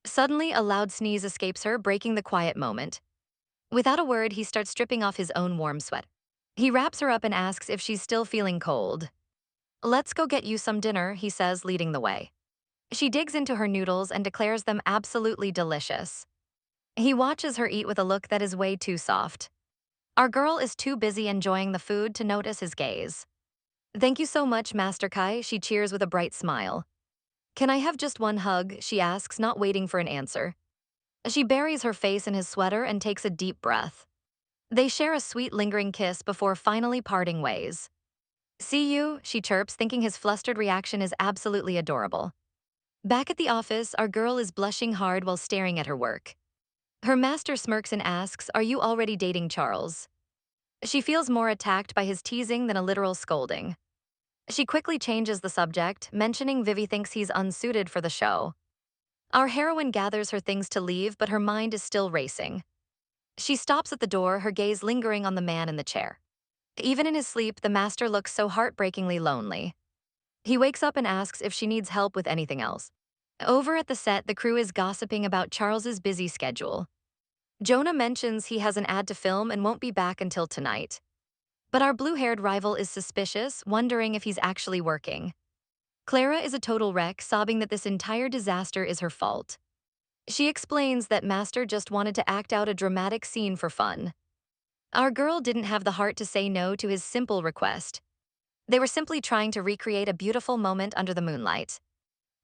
S1: Suddenly, a loud sneeze escapes her, breaking the quiet moment. Without a word, he starts stripping off his own warm sweat. He wraps her up and asks if she's still feeling cold. "Let's go get you some dinner," he says, leading the way. She digs into her noodles and declares them absolutely delicious. He watches her eat with a look that is way too soft. Our girl is too busy enjoying the food to notice his gaze. "Thank you so much, Master Kai," she cheers with a bright smile. "Can I have just one hug?" she asks, not waiting for an answer. She buries her face in his sweater and takes a deep breath. They share a sweet, lingering kiss before finally parting ways. "See you," she chirps, thinking his flustered reaction is absolutely adorable. Back at the office, our girl is blushing hard while staring at her work. Her master smirks and asks, "Are you already dating Charles?" She feels more attacked by his teasing than a literal scolding. She quickly changes the subject, mentioning Vivi thinks he's unsuited for the show. Our heroine gathers her things to leave, but her mind is still racing. She stops at the door, her gaze lingering on the man in the chair. Even in his sleep, the master looks so heartbreakingly lonely. He wakes up and asks if she needs help with anything else. Over at the set, the crew is gossiping about Charles's busy schedule. Jonah mentions he has an ad to film and won't be back until tonight. But our blue-haired rival is suspicious, wondering if he's actually working. Clara is a total wreck, sobbing that this entire disaster is her fault. She explains that Master just wanted to act out a dramatic scene for fun. Our girl didn't have the heart to say no to his simple request. They were simply trying to recreate a beautiful moment under the moonlight.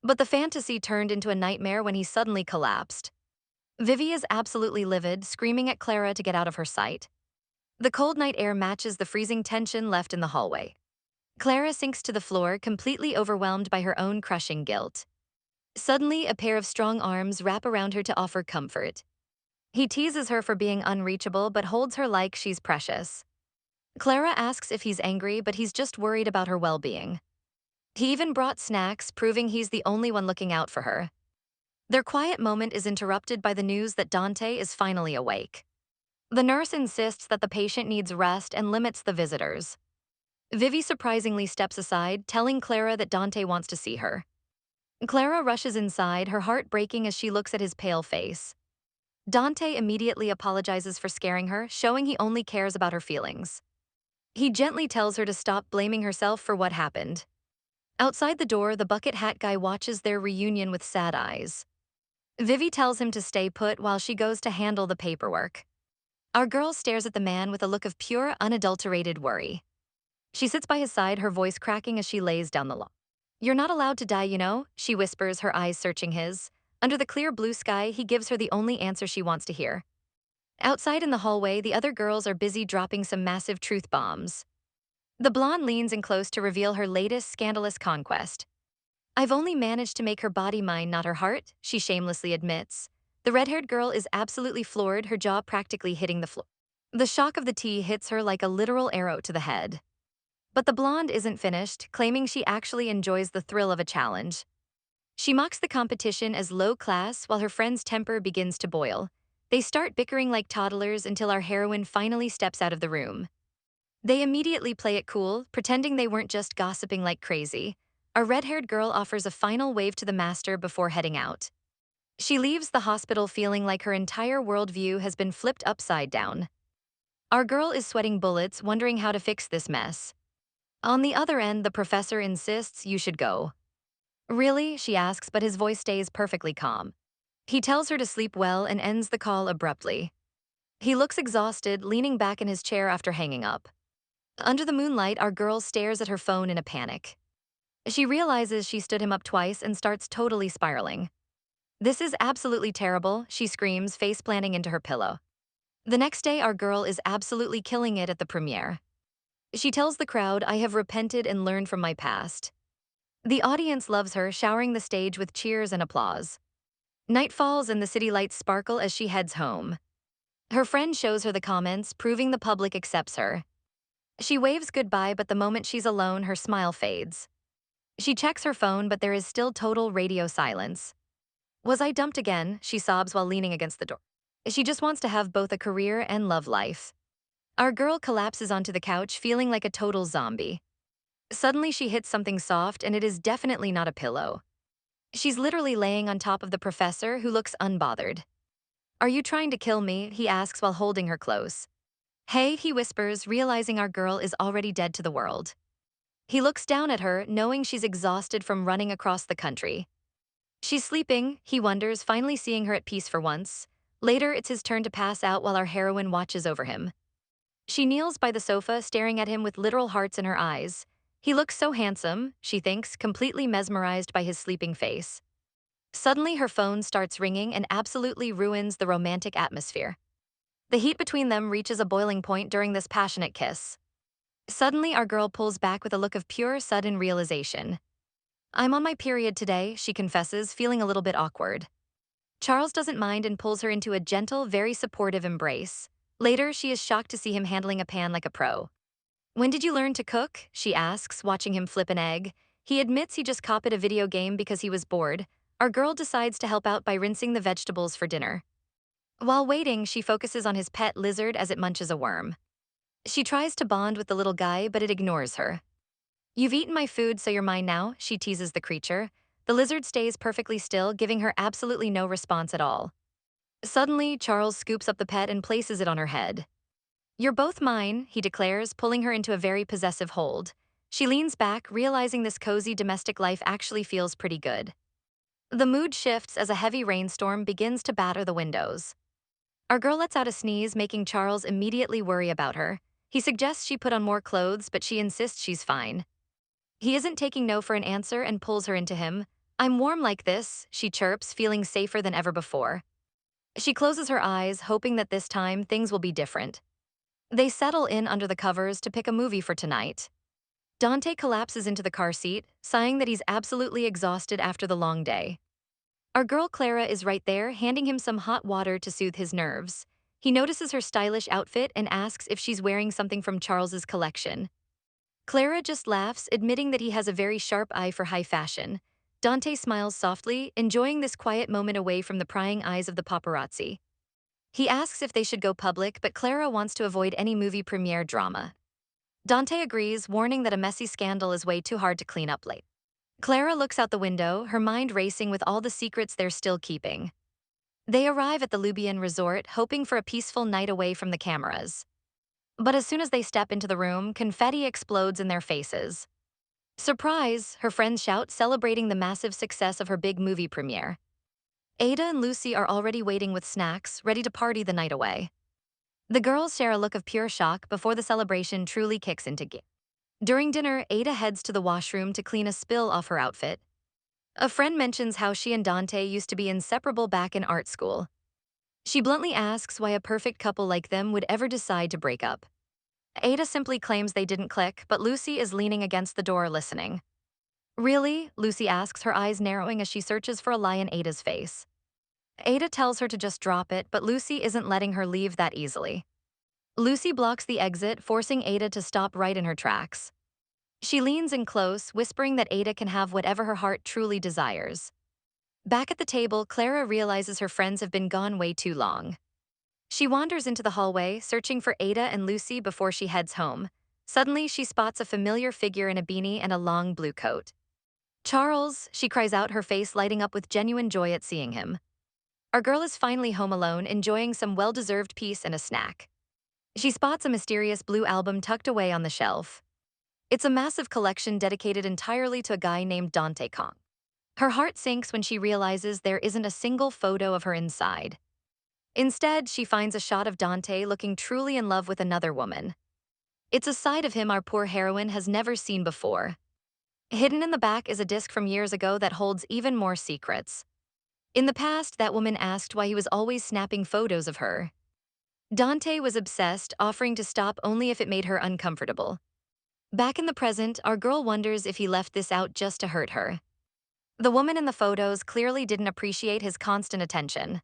S1: But the fantasy turned into a nightmare when he suddenly collapsed. Vivi is absolutely livid, screaming at Clara to get out of her sight. The cold night air matches the freezing tension left in the hallway. Clara sinks to the floor, completely overwhelmed by her own crushing guilt. Suddenly, a pair of strong arms wrap around her to offer comfort. He teases her for being unreachable but holds her like she's precious. Clara asks if he's angry, but he's just worried about her well-being. He even brought snacks, proving he's the only one looking out for her. Their quiet moment is interrupted by the news that Dante is finally awake. The nurse insists that the patient needs rest and limits the visitors. Vivi surprisingly steps aside, telling Clara that Dante wants to see her. Clara rushes inside, her heart breaking as she looks at his pale face. Dante immediately apologizes for scaring her, showing he only cares about her feelings. He gently tells her to stop blaming herself for what happened. Outside the door, the bucket hat guy watches their reunion with sad eyes. Vivi tells him to stay put while she goes to handle the paperwork. Our girl stares at the man with a look of pure, unadulterated worry. She sits by his side, her voice cracking as she lays down the law. You're not allowed to die, you know, she whispers, her eyes searching his. Under the clear blue sky, he gives her the only answer she wants to hear. Outside in the hallway, the other girls are busy dropping some massive truth bombs. The blonde leans in close to reveal her latest scandalous conquest. I've only managed to make her body mine, not her heart, she shamelessly admits. The red-haired girl is absolutely floored, her jaw practically hitting the floor. The shock of the tea hits her like a literal arrow to the head. But the blonde isn't finished, claiming she actually enjoys the thrill of a challenge. She mocks the competition as low class while her friend's temper begins to boil. They start bickering like toddlers until our heroine finally steps out of the room. They immediately play it cool, pretending they weren't just gossiping like crazy. Our red-haired girl offers a final wave to the master before heading out. She leaves the hospital feeling like her entire worldview has been flipped upside down. Our girl is sweating bullets, wondering how to fix this mess. On the other end, the professor insists you should go. Really? She asks, but his voice stays perfectly calm. He tells her to sleep well and ends the call abruptly. He looks exhausted, leaning back in his chair after hanging up. Under the moonlight, our girl stares at her phone in a panic. She realizes she stood him up twice and starts totally spiraling. This is absolutely terrible, she screams, face planting into her pillow. The next day, our girl is absolutely killing it at the premiere. She tells the crowd, I have repented and learned from my past. The audience loves her, showering the stage with cheers and applause. Night falls and the city lights sparkle as she heads home. Her friend shows her the comments, proving the public accepts her. She waves goodbye, but the moment she's alone, her smile fades. She checks her phone, but there is still total radio silence. Was I dumped again? She sobs while leaning against the door. She just wants to have both a career and love life. Our girl collapses onto the couch, feeling like a total zombie. Suddenly, she hits something soft, and it is definitely not a pillow. She's literally laying on top of the professor, who looks unbothered. Are you trying to kill me? He asks while holding her close. Hey, he whispers, realizing our girl is already dead to the world. He looks down at her, knowing she's exhausted from running across the country. She's sleeping, he wonders, finally seeing her at peace for once. Later, it's his turn to pass out while our heroine watches over him. She kneels by the sofa, staring at him with literal hearts in her eyes. He looks so handsome, she thinks, completely mesmerized by his sleeping face. Suddenly, her phone starts ringing and absolutely ruins the romantic atmosphere. The heat between them reaches a boiling point during this passionate kiss. Suddenly, our girl pulls back with a look of pure, sudden realization. I'm on my period today, she confesses, feeling a little bit awkward. Charles doesn't mind and pulls her into a gentle, very supportive embrace. Later, she is shocked to see him handling a pan like a pro. When did you learn to cook? She asks, watching him flip an egg. He admits he just copied a video game because he was bored. Our girl decides to help out by rinsing the vegetables for dinner. While waiting, she focuses on his pet lizard as it munches a worm. She tries to bond with the little guy, but it ignores her. You've eaten my food, so you're mine now, she teases the creature. The lizard stays perfectly still, giving her absolutely no response at all. Suddenly, Charles scoops up the pet and places it on her head. You're both mine, he declares, pulling her into a very possessive hold. She leans back, realizing this cozy domestic life actually feels pretty good. The mood shifts as a heavy rainstorm begins to batter the windows. Our girl lets out a sneeze, making Charles immediately worry about her. He suggests she put on more clothes, but she insists she's fine. He isn't taking no for an answer and pulls her into him. I'm warm like this, she chirps, feeling safer than ever before. She closes her eyes, hoping that this time things will be different. They settle in under the covers to pick a movie for tonight. Dante collapses into the car seat, sighing that he's absolutely exhausted after the long day. Our girl Clara is right there, handing him some hot water to soothe his nerves. He notices her stylish outfit and asks if she's wearing something from Charles's collection. Clara just laughs, admitting that he has a very sharp eye for high fashion. Dante smiles softly, enjoying this quiet moment away from the prying eyes of the paparazzi. He asks if they should go public, but Clara wants to avoid any movie premiere drama. Dante agrees, warning that a messy scandal is way too hard to clean up late. Clara looks out the window, her mind racing with all the secrets they're still keeping. They arrive at the Lubian resort, hoping for a peaceful night away from the cameras. But as soon as they step into the room, confetti explodes in their faces. Surprise, her friends shout, celebrating the massive success of her big movie premiere. Ada and Lucy are already waiting with snacks, ready to party the night away. The girls share a look of pure shock before the celebration truly kicks into gear. During dinner, Ada heads to the washroom to clean a spill off her outfit. A friend mentions how she and Dante used to be inseparable back in art school. She bluntly asks why a perfect couple like them would ever decide to break up. Ada simply claims they didn't click, but Lucy is leaning against the door listening. Really? Lucy asks, her eyes narrowing as she searches for a lie in Ada's face. Ada tells her to just drop it, but Lucy isn't letting her leave that easily. Lucy blocks the exit, forcing Ada to stop right in her tracks. She leans in close, whispering that Ada can have whatever her heart truly desires. Back at the table, Clara realizes her friends have been gone way too long. She wanders into the hallway, searching for Ada and Lucy before she heads home. Suddenly, she spots a familiar figure in a beanie and a long blue coat. Charles, she cries out, her face lighting up with genuine joy at seeing him. Our girl is finally home alone, enjoying some well-deserved peace and a snack. She spots a mysterious blue album tucked away on the shelf. It's a massive collection dedicated entirely to a guy named Dante Kong. Her heart sinks when she realizes there isn't a single photo of her inside. Instead, she finds a shot of Dante looking truly in love with another woman. It's a side of him our poor heroine has never seen before. Hidden in the back is a disc from years ago that holds even more secrets. In the past, that woman asked why he was always snapping photos of her. Dante was obsessed, offering to stop only if it made her uncomfortable. Back in the present, our girl wonders if he left this out just to hurt her. The woman in the photos clearly didn't appreciate his constant attention.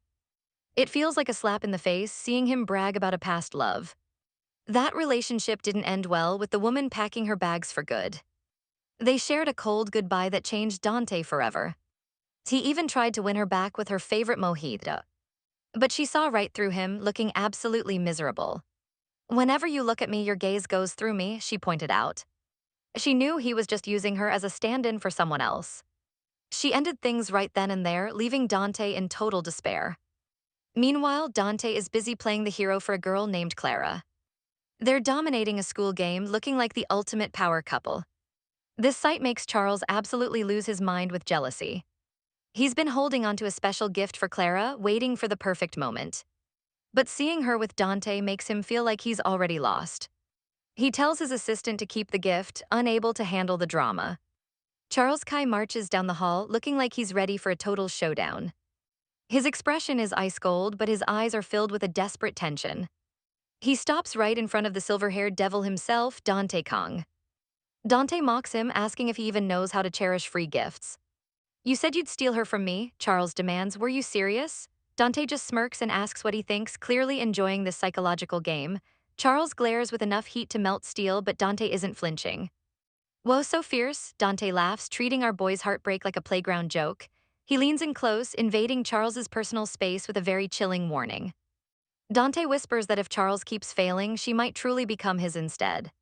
S1: It feels like a slap in the face seeing him brag about a past love. That relationship didn't end well, with the woman packing her bags for good. They shared a cold goodbye that changed Dante forever. He even tried to win her back with her favorite mojito. But she saw right through him, looking absolutely miserable. "Whenever you look at me, your gaze goes through me," she pointed out. She knew he was just using her as a stand-in for someone else. She ended things right then and there, leaving Dante in total despair. Meanwhile, Dante is busy playing the hero for a girl named Clara. They're dominating a school game, looking like the ultimate power couple. This sight makes Charles absolutely lose his mind with jealousy. He's been holding onto a special gift for Clara, waiting for the perfect moment. But seeing her with Dante makes him feel like he's already lost. He tells his assistant to keep the gift, unable to handle the drama. Charles Kai marches down the hall, looking like he's ready for a total showdown. His expression is ice cold, but his eyes are filled with a desperate tension. He stops right in front of the silver-haired devil himself, Dante Kong. Dante mocks him, asking if he even knows how to cherish free gifts. "You said you'd steal her from me," Charles demands. "Were you serious?" Dante just smirks and asks what he thinks, clearly enjoying this psychological game. Charles glares with enough heat to melt steel, but Dante isn't flinching. "Whoa, so fierce," Dante laughs, treating our boy's heartbreak like a playground joke. He leans in close, invading Charles's personal space with a very chilling warning. Dante whispers that if Charles keeps failing, she might truly become his instead.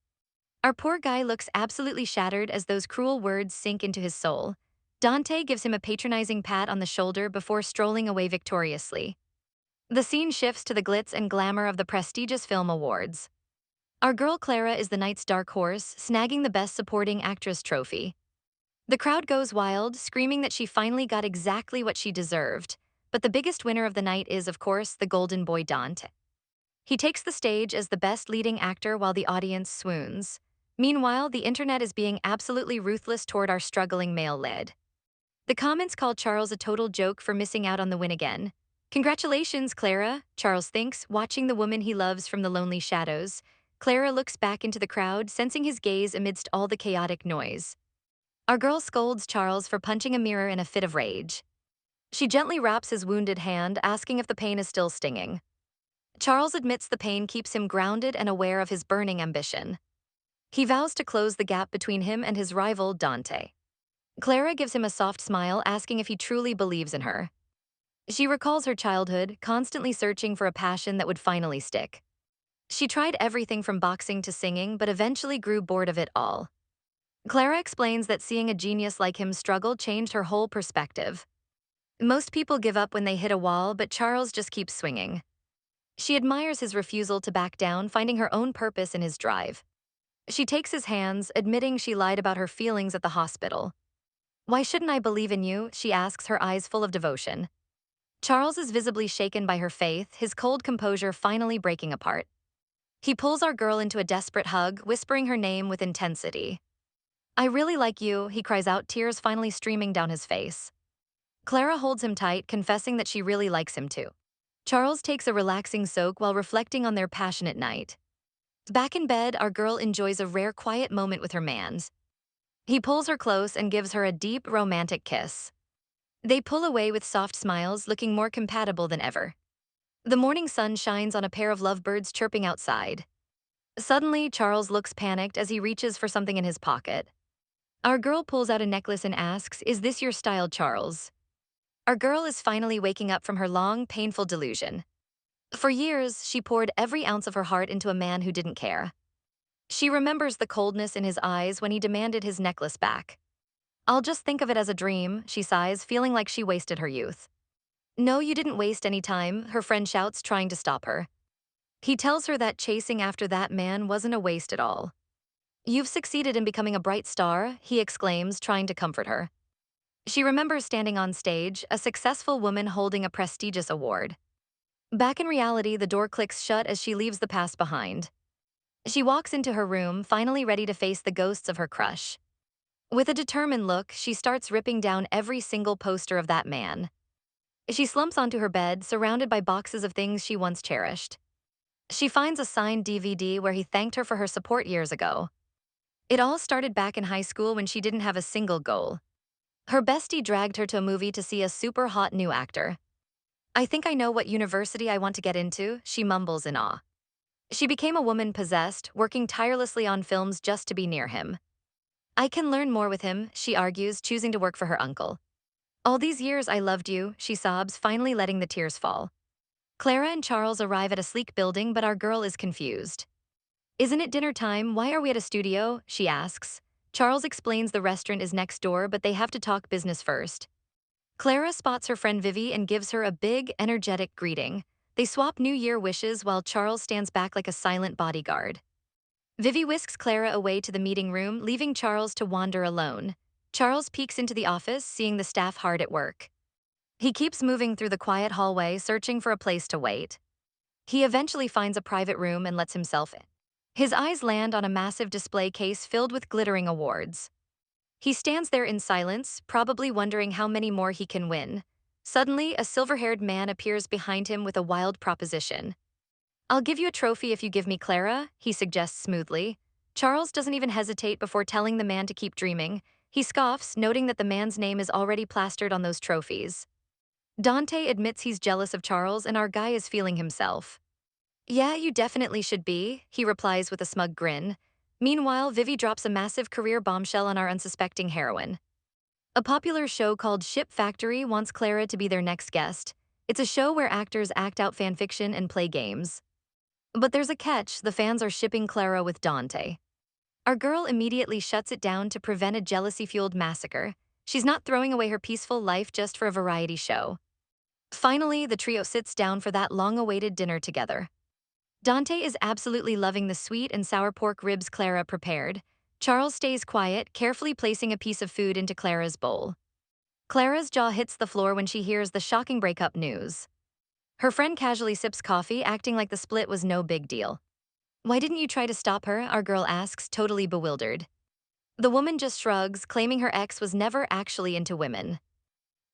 S1: Our poor guy looks absolutely shattered as those cruel words sink into his soul. Dante gives him a patronizing pat on the shoulder before strolling away victoriously. The scene shifts to the glitz and glamour of the prestigious film awards. Our girl Clara is the night's dark horse, snagging the Best Supporting Actress trophy. The crowd goes wild, screaming that she finally got exactly what she deserved. But the biggest winner of the night is, of course, the golden boy Dante. He takes the stage as the best leading actor while the audience swoons. Meanwhile, the internet is being absolutely ruthless toward our struggling male lead. The comments call Charles a total joke for missing out on the win again. "Congratulations, Clara," Charles thinks, watching the woman he loves from the lonely shadows. Clara looks back into the crowd, sensing his gaze amidst all the chaotic noise. Our girl scolds Charles for punching a mirror in a fit of rage. She gently wraps his wounded hand, asking if the pain is still stinging. Charles admits the pain keeps him grounded and aware of his burning ambition. He vows to close the gap between him and his rival, Dante. Clara gives him a soft smile, asking if he truly believes in her. She recalls her childhood, constantly searching for a passion that would finally stick. She tried everything from boxing to singing, but eventually grew bored of it all. Clara explains that seeing a genius like him struggle changed her whole perspective. Most people give up when they hit a wall, but Charles just keeps swinging. She admires his refusal to back down, finding her own purpose in his drive. She takes his hands, admitting she lied about her feelings at the hospital. "Why shouldn't I believe in you?" she asks, her eyes full of devotion. Charles is visibly shaken by her faith, his cold composure finally breaking apart. He pulls our girl into a desperate hug, whispering her name with intensity. I really like you, he cries out, tears finally streaming down his face. Clara holds him tight, confessing that she really likes him too. Charles takes a relaxing soak while reflecting on their passionate night. Back in bed, our girl enjoys a rare quiet moment with her mans. He pulls her close and gives her a deep, romantic kiss. They pull away with soft smiles, looking more compatible than ever. The morning sun shines on a pair of lovebirds chirping outside. Suddenly, Charles looks panicked as he reaches for something in his pocket. Our girl pulls out a necklace and asks, "Is this your style, Charles?" Our girl is finally waking up from her long, painful delusion. For years, she poured every ounce of her heart into a man who didn't care. She remembers the coldness in his eyes when he demanded his necklace back. I'll just think of it as a dream, she sighs, feeling like she wasted her youth. No, you didn't waste any time, her friend shouts, trying to stop her. He tells her that chasing after that man wasn't a waste at all. You've succeeded in becoming a bright star, he exclaims, trying to comfort her. She remembers standing on stage, a successful woman holding a prestigious award. Back in reality, the door clicks shut as she leaves the past behind. She walks into her room, finally ready to face the ghosts of her crush. With a determined look, she starts ripping down every single poster of that man. She slumps onto her bed, surrounded by boxes of things she once cherished. She finds a signed DVD where he thanked her for her support years ago. It all started back in high school when she didn't have a single goal. Her bestie dragged her to a movie to see a super hot new actor. I think I know what university I want to get into, she mumbles in awe. She became a woman possessed, working tirelessly on films just to be near him. I can learn more with him, she argues, choosing to work for her uncle. All these years I loved you, she sobs, finally letting the tears fall. Clara and Charles arrive at a sleek building, but our girl is confused. Isn't it dinner time? Why are we at a studio? She asks. Charles explains the restaurant is next door, but they have to talk business first. Clara spots her friend Vivi and gives her a big, energetic greeting. They swap New Year wishes while Charles stands back like a silent bodyguard. Vivi whisks Clara away to the meeting room, leaving Charles to wander alone. Charles peeks into the office, seeing the staff hard at work. He keeps moving through the quiet hallway, searching for a place to wait. He eventually finds a private room and lets himself in. His eyes land on a massive display case filled with glittering awards. He stands there in silence, probably wondering how many more he can win. Suddenly, a silver-haired man appears behind him with a wild proposition. I'll give you a trophy if you give me Clara, he suggests smoothly. Charles doesn't even hesitate before telling the man to keep dreaming. He scoffs, noting that the man's name is already plastered on those trophies. Dante admits he's jealous of Charles and our guy is feeling himself. Yeah, you definitely should be, he replies with a smug grin. Meanwhile, Vivi drops a massive career bombshell on our unsuspecting heroine. A popular show called Ship Factory wants Clara to be their next guest. It's a show where actors act out fanfiction and play games. But there's a catch, the fans are shipping Clara with Dante. Our girl immediately shuts it down to prevent a jealousy-fueled massacre. She's not throwing away her peaceful life just for a variety show. Finally, the trio sits down for that long-awaited dinner together. Dante is absolutely loving the sweet and sour pork ribs Clara prepared. Charles stays quiet, carefully placing a piece of food into Clara's bowl. Clara's jaw hits the floor when she hears the shocking breakup news. Her friend casually sips coffee, acting like the split was no big deal. Why didn't you try to stop her? Our girl asks, totally bewildered. The woman just shrugs, claiming her ex was never actually into women.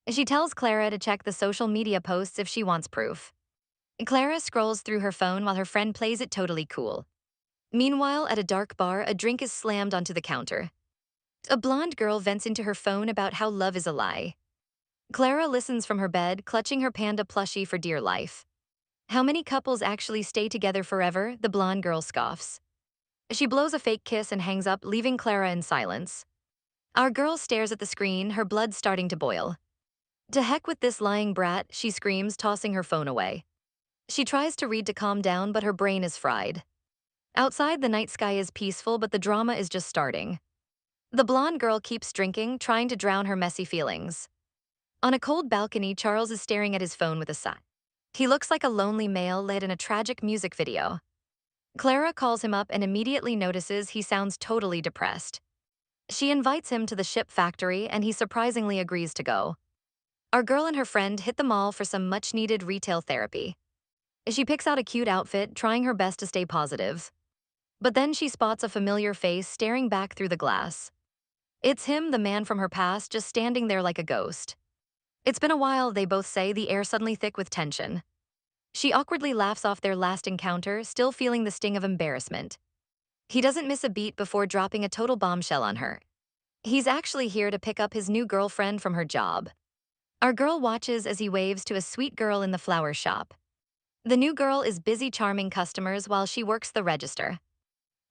S1: She tells Clara to check the social media posts if she wants proof. Clara scrolls through her phone while her friend plays it totally cool. Meanwhile, at a dark bar, a drink is slammed onto the counter. A blonde girl vents into her phone about how love is a lie. Clara listens from her bed, clutching her panda plushie for dear life. How many couples actually stay together forever? The blonde girl scoffs. She blows a fake kiss and hangs up, leaving Clara in silence. Our girl stares at the screen, her blood starting to boil. To heck with this lying brat, she screams, tossing her phone away. She tries to read to calm down, but her brain is fried. Outside, the night sky is peaceful, but the drama is just starting. The blonde girl keeps drinking, trying to drown her messy feelings. On a cold balcony, Charles is staring at his phone with a sigh. He looks like a lonely male led in a tragic music video. Clara calls him up and immediately notices he sounds totally depressed. She invites him to the Ship Factory, and he surprisingly agrees to go. Our girl and her friend hit the mall for some much-needed retail therapy. She picks out a cute outfit, trying her best to stay positive. But then she spots a familiar face staring back through the glass. It's him, the man from her past, just standing there like a ghost. It's been a while, they both say, the air suddenly thick with tension. She awkwardly laughs off their last encounter, still feeling the sting of embarrassment. He doesn't miss a beat before dropping a total bombshell on her. He's actually here to pick up his new girlfriend from her job. Our girl watches as he waves to a sweet girl in the flower shop. The new girl is busy charming customers while she works the register.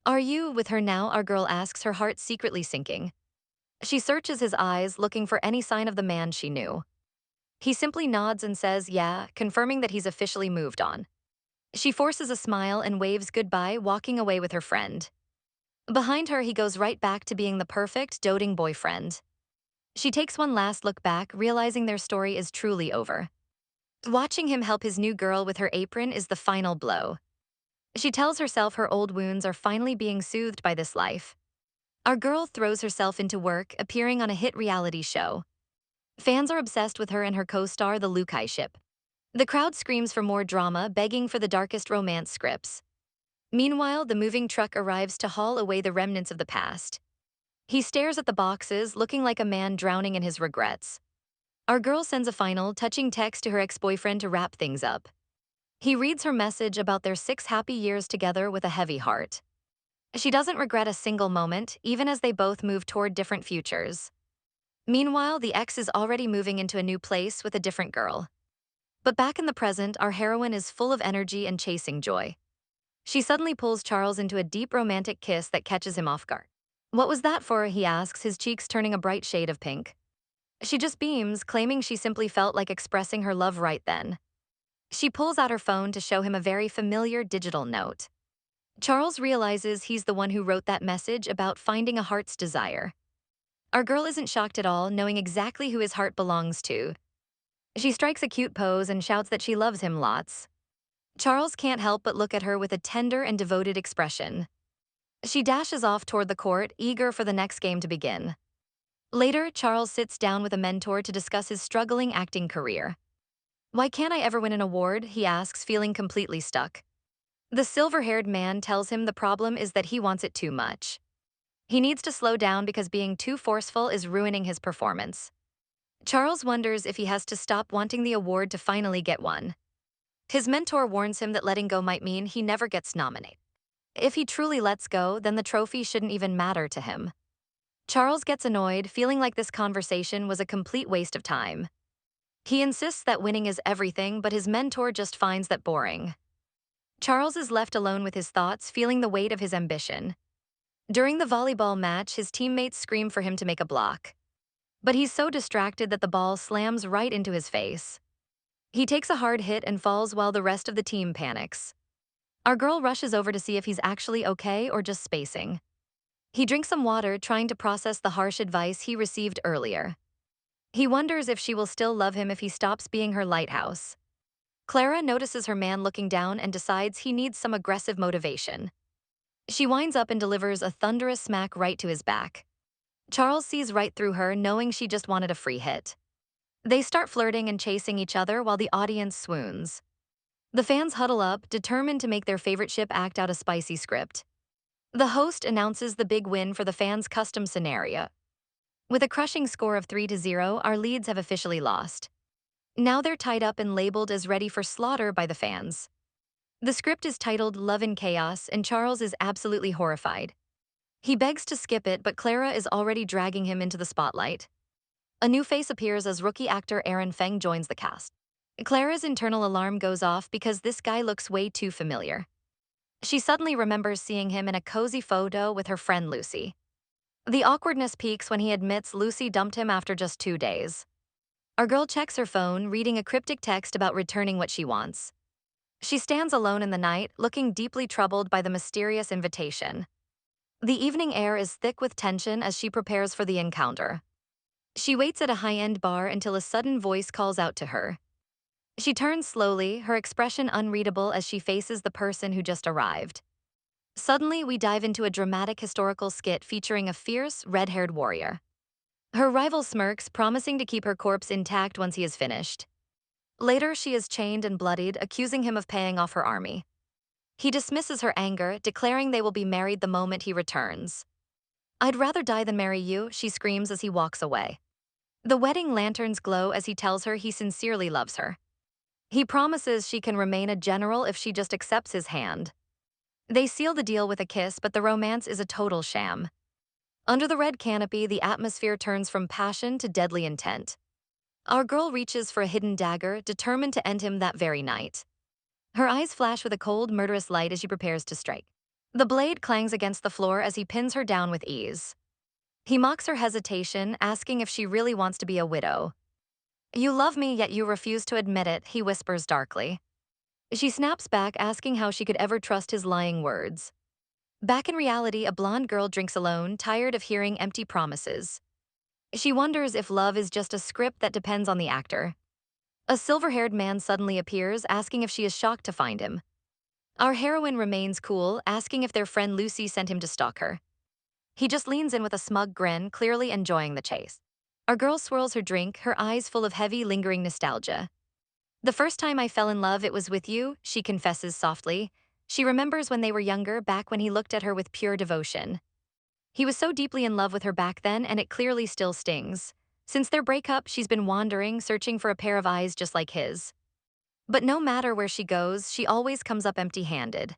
S1: Are you with her now? Our girl asks, her heart secretly sinking. She searches his eyes, looking for any sign of the man she knew. He simply nods and says, yeah, confirming that he's officially moved on. She forces a smile and waves goodbye, walking away with her friend. Behind her, he goes right back to being the perfect, doting boyfriend. She takes one last look back, realizing their story is truly over. Watching him help his new girl with her apron is the final blow. She tells herself her old wounds are finally being soothed by this life. Our girl throws herself into work, appearing on a hit reality show. Fans are obsessed with her and her co-star, the Lukai ship. The crowd screams for more drama, begging for the darkest romance scripts. Meanwhile, the moving truck arrives to haul away the remnants of the past. He stares at the boxes, looking like a man drowning in his regrets. Our girl sends a final, touching text to her ex-boyfriend to wrap things up. He reads her message about their 6 happy years together with a heavy heart. She doesn't regret a single moment, even as they both move toward different futures. Meanwhile, the ex is already moving into a new place with a different girl. But back in the present, our heroine is full of energy and chasing joy. She suddenly pulls Charles into a deep romantic kiss that catches him off guard. What was that for? He asks, his cheeks turning a bright shade of pink. She just beams, claiming she simply felt like expressing her love right then. She pulls out her phone to show him a very familiar digital note. Charles realizes he's the one who wrote that message about finding a heart's desire. Our girl isn't shocked at all, knowing exactly who his heart belongs to. She strikes a cute pose and shouts that she loves him lots. Charles can't help but look at her with a tender and devoted expression. She dashes off toward the court, eager for the next game to begin. Later, Charles sits down with a mentor to discuss his struggling acting career. Why can't I ever win an award? He asks, feeling completely stuck. The silver-haired man tells him the problem is that he wants it too much. He needs to slow down because being too forceful is ruining his performance. Charles wonders if he has to stop wanting the award to finally get one. His mentor warns him that letting go might mean he never gets nominated. If he truly lets go, then the trophy shouldn't even matter to him. Charles gets annoyed, feeling like this conversation was a complete waste of time. He insists that winning is everything, but his mentor just finds that boring. Charles is left alone with his thoughts, feeling the weight of his ambition. During the volleyball match, his teammates scream for him to make a block. But he's so distracted that the ball slams right into his face. He takes a hard hit and falls while the rest of the team panics. Our girl rushes over to see if he's actually okay or just spacing. He drinks some water, trying to process the harsh advice he received earlier. He wonders if she will still love him if he stops being her lighthouse. Clara notices her man looking down and decides he needs some aggressive motivation. She winds up and delivers a thunderous smack right to his back. Charles sees right through her, knowing she just wanted a free hit. They start flirting and chasing each other while the audience swoons. The fans huddle up, determined to make their favorite ship act out a spicy script. The host announces the big win for the fans' custom scenario. With a crushing score of 3-0, our leads have officially lost. Now they're tied up and labeled as ready for slaughter by the fans. The script is titled Love in Chaos, and Charles is absolutely horrified. He begs to skip it, but Clara is already dragging him into the spotlight. A new face appears as rookie actor Aaron Feng joins the cast. Clara's internal alarm goes off because this guy looks way too familiar. She suddenly remembers seeing him in a cozy photo with her friend Lucy. The awkwardness peaks when he admits Lucy dumped him after just 2 days. Our girl checks her phone, reading a cryptic text about returning what she wants. She stands alone in the night, looking deeply troubled by the mysterious invitation. The evening air is thick with tension as she prepares for the encounter. She waits at a high-end bar until a sudden voice calls out to her. She turns slowly, her expression unreadable as she faces the person who just arrived. Suddenly, we dive into a dramatic historical skit featuring a fierce, red-haired warrior. Her rival smirks, promising to keep her corpse intact once he is finished. Later, she is chained and bloodied, accusing him of paying off her army. He dismisses her anger, declaring they will be married the moment he returns. "I'd rather die than marry you," she screams as he walks away. The wedding lanterns glow as he tells her he sincerely loves her. He promises she can remain a general if she just accepts his hand. They seal the deal with a kiss, but the romance is a total sham. Under the red canopy, the atmosphere turns from passion to deadly intent. Our girl reaches for a hidden dagger, determined to end him that very night. Her eyes flash with a cold, murderous light as she prepares to strike. The blade clangs against the floor as he pins her down with ease. He mocks her hesitation, asking if she really wants to be a widow. "You love me, yet you refuse to admit it," he whispers darkly. She snaps back, asking how she could ever trust his lying words. Back in reality, a blonde girl drinks alone, tired of hearing empty promises. She wonders if love is just a script that depends on the actor. A silver-haired man suddenly appears, asking if she is shocked to find him. Our heroine remains cool, asking if their friend Lucy sent him to stalk her. He just leans in with a smug grin, clearly enjoying the chase. Our girl swirls her drink, her eyes full of heavy, lingering nostalgia. "The first time I fell in love, it was with you," she confesses softly. She remembers when they were younger, back when he looked at her with pure devotion. He was so deeply in love with her back then, and it clearly still stings. Since their breakup, she's been wandering, searching for a pair of eyes just like his. But no matter where she goes, she always comes up empty-handed.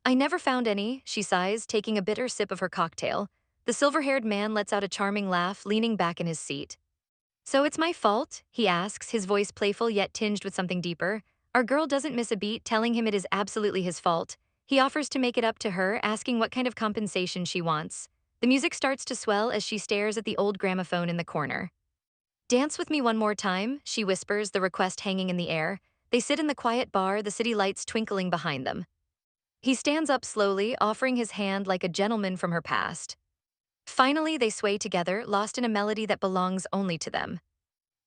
S1: "I never found any," she sighs, taking a bitter sip of her cocktail. The silver-haired man lets out a charming laugh, leaning back in his seat. "So it's my fault?" he asks, his voice playful yet tinged with something deeper. Our girl doesn't miss a beat, telling him it is absolutely his fault. He offers to make it up to her, asking what kind of compensation she wants. The music starts to swell as she stares at the old gramophone in the corner. "Dance with me one more time," she whispers, the request hanging in the air. They sit in the quiet bar, the city lights twinkling behind them. He stands up slowly, offering his hand like a gentleman from her past. Finally, they sway together, lost in a melody that belongs only to them.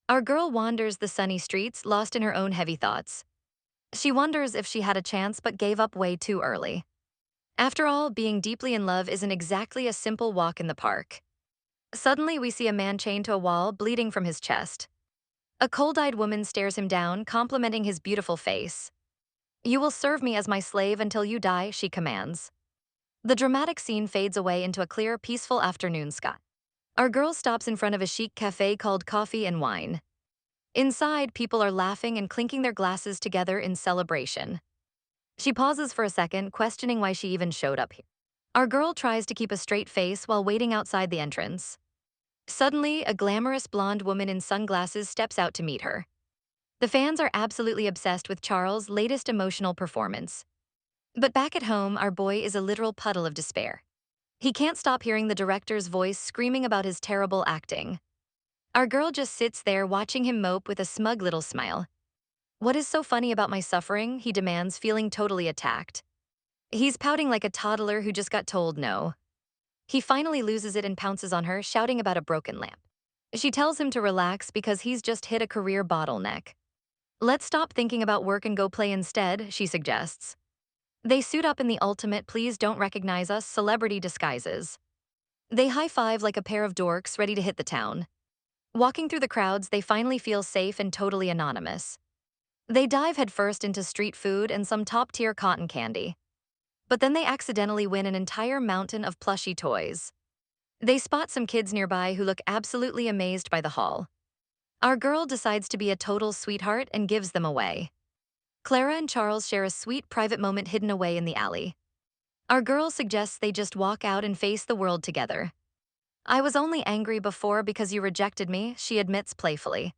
S1: Our girl wanders the sunny streets, lost in her own heavy thoughts. She wonders if she had a chance but gave up way too early. After all, being deeply in love isn't exactly a simple walk in the park. Suddenly, we see a man chained to a wall, bleeding from his chest. A cold-eyed woman stares him down, complimenting his beautiful face. "You will serve me as my slave until you die," she commands. The dramatic scene fades away into a clear, peaceful afternoon sky. Our girl stops in front of a chic cafe called Coffee and Wine. Inside, people are laughing and clinking their glasses together in celebration. She pauses for a second, questioning why she even showed up here. Our girl tries to keep a straight face while waiting outside the entrance. Suddenly, a glamorous blonde woman in sunglasses steps out to meet her. The fans are absolutely obsessed with Charles' latest emotional performance. But back at home, our boy is a literal puddle of despair. He can't stop hearing the director's voice screaming about his terrible acting. Our girl just sits there watching him mope with a smug little smile. "What is so funny about my suffering?" he demands, feeling totally attacked. He's pouting like a toddler who just got told no. He finally loses it and pounces on her, shouting about a broken lamp. She tells him to relax because he's just hit a career bottleneck. "Let's stop thinking about work and go play instead," she suggests. They suit up in the ultimate "please don't recognize us" celebrity disguises. They high-five like a pair of dorks ready to hit the town. Walking through the crowds, they finally feel safe and totally anonymous. They dive headfirst into street food and some top-tier cotton candy. But then they accidentally win an entire mountain of plushy toys. They spot some kids nearby who look absolutely amazed by the haul. Our girl decides to be a total sweetheart and gives them away. Clara and Charles share a sweet private moment hidden away in the alley. Our girl suggests they just walk out and face the world together. "I was only angry before because you rejected me," she admits playfully.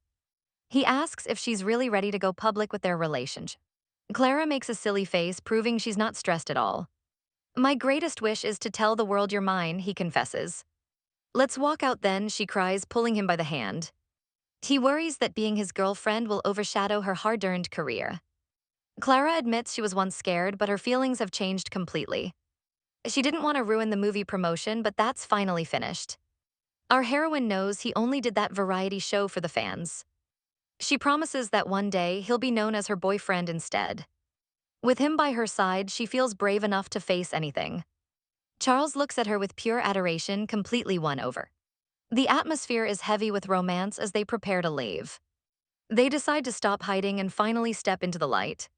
S1: He asks if she's really ready to go public with their relationship. Clara makes a silly face, proving she's not stressed at all. "My greatest wish is to tell the world you're mine," he confesses. "Let's walk out then," she cries, pulling him by the hand. He worries that being his girlfriend will overshadow her hard-earned career. Clara admits she was once scared, but her feelings have changed completely. She didn't want to ruin the movie promotion, but that's finally finished. Our heroine knows he only did that variety show for the fans. She promises that one day he'll be known as her boyfriend instead. With him by her side, she feels brave enough to face anything. Charles looks at her with pure adoration, completely won over. The atmosphere is heavy with romance as they prepare to leave. They decide to stop hiding and finally step into the light.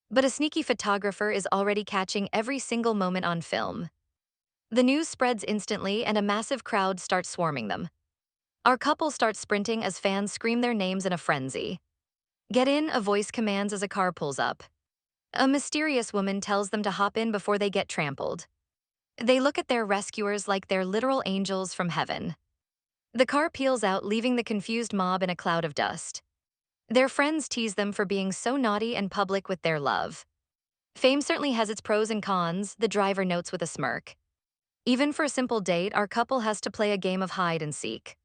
S1: But a sneaky photographer is already catching every single moment on film. The news spreads instantly and a massive crowd starts swarming them. Our couple starts sprinting as fans scream their names in a frenzy. Get in, a voice commands as a car pulls up. A mysterious woman tells them to hop in before they get trampled. They look at their rescuers like they're literal angels from heaven. The car peels out, leaving the confused mob in a cloud of dust. Their friends tease them for being so naughty and public with their love. Fame certainly has its pros and cons, the driver notes with a smirk. Even for a simple date, our couple has to play a game of hide and seek.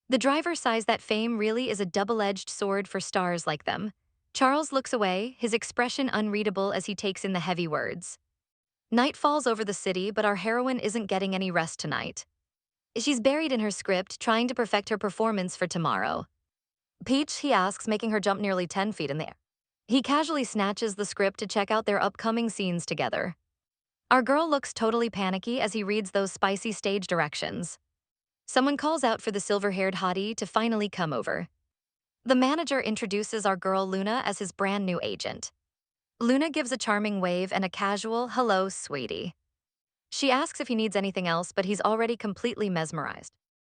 S1: The driver sighs that fame really is a double-edged sword for stars like them. Charles looks away, his expression unreadable as he takes in the heavy words. Night falls over the city, but our heroine isn't getting any rest tonight. She's buried in her script, trying to perfect her performance for tomorrow. Peach, he asks, making her jump nearly 10 feet in the air. He casually snatches the script to check out their upcoming scenes together. Our girl looks totally panicky as he reads those spicy stage directions. Someone calls out for the silver-haired hottie to finally come over. The manager introduces our girl Luna as his brand new agent. Luna gives a charming wave and a casual, "Hello, sweetie." She asks if he needs anything else, but he's already completely mesmerized.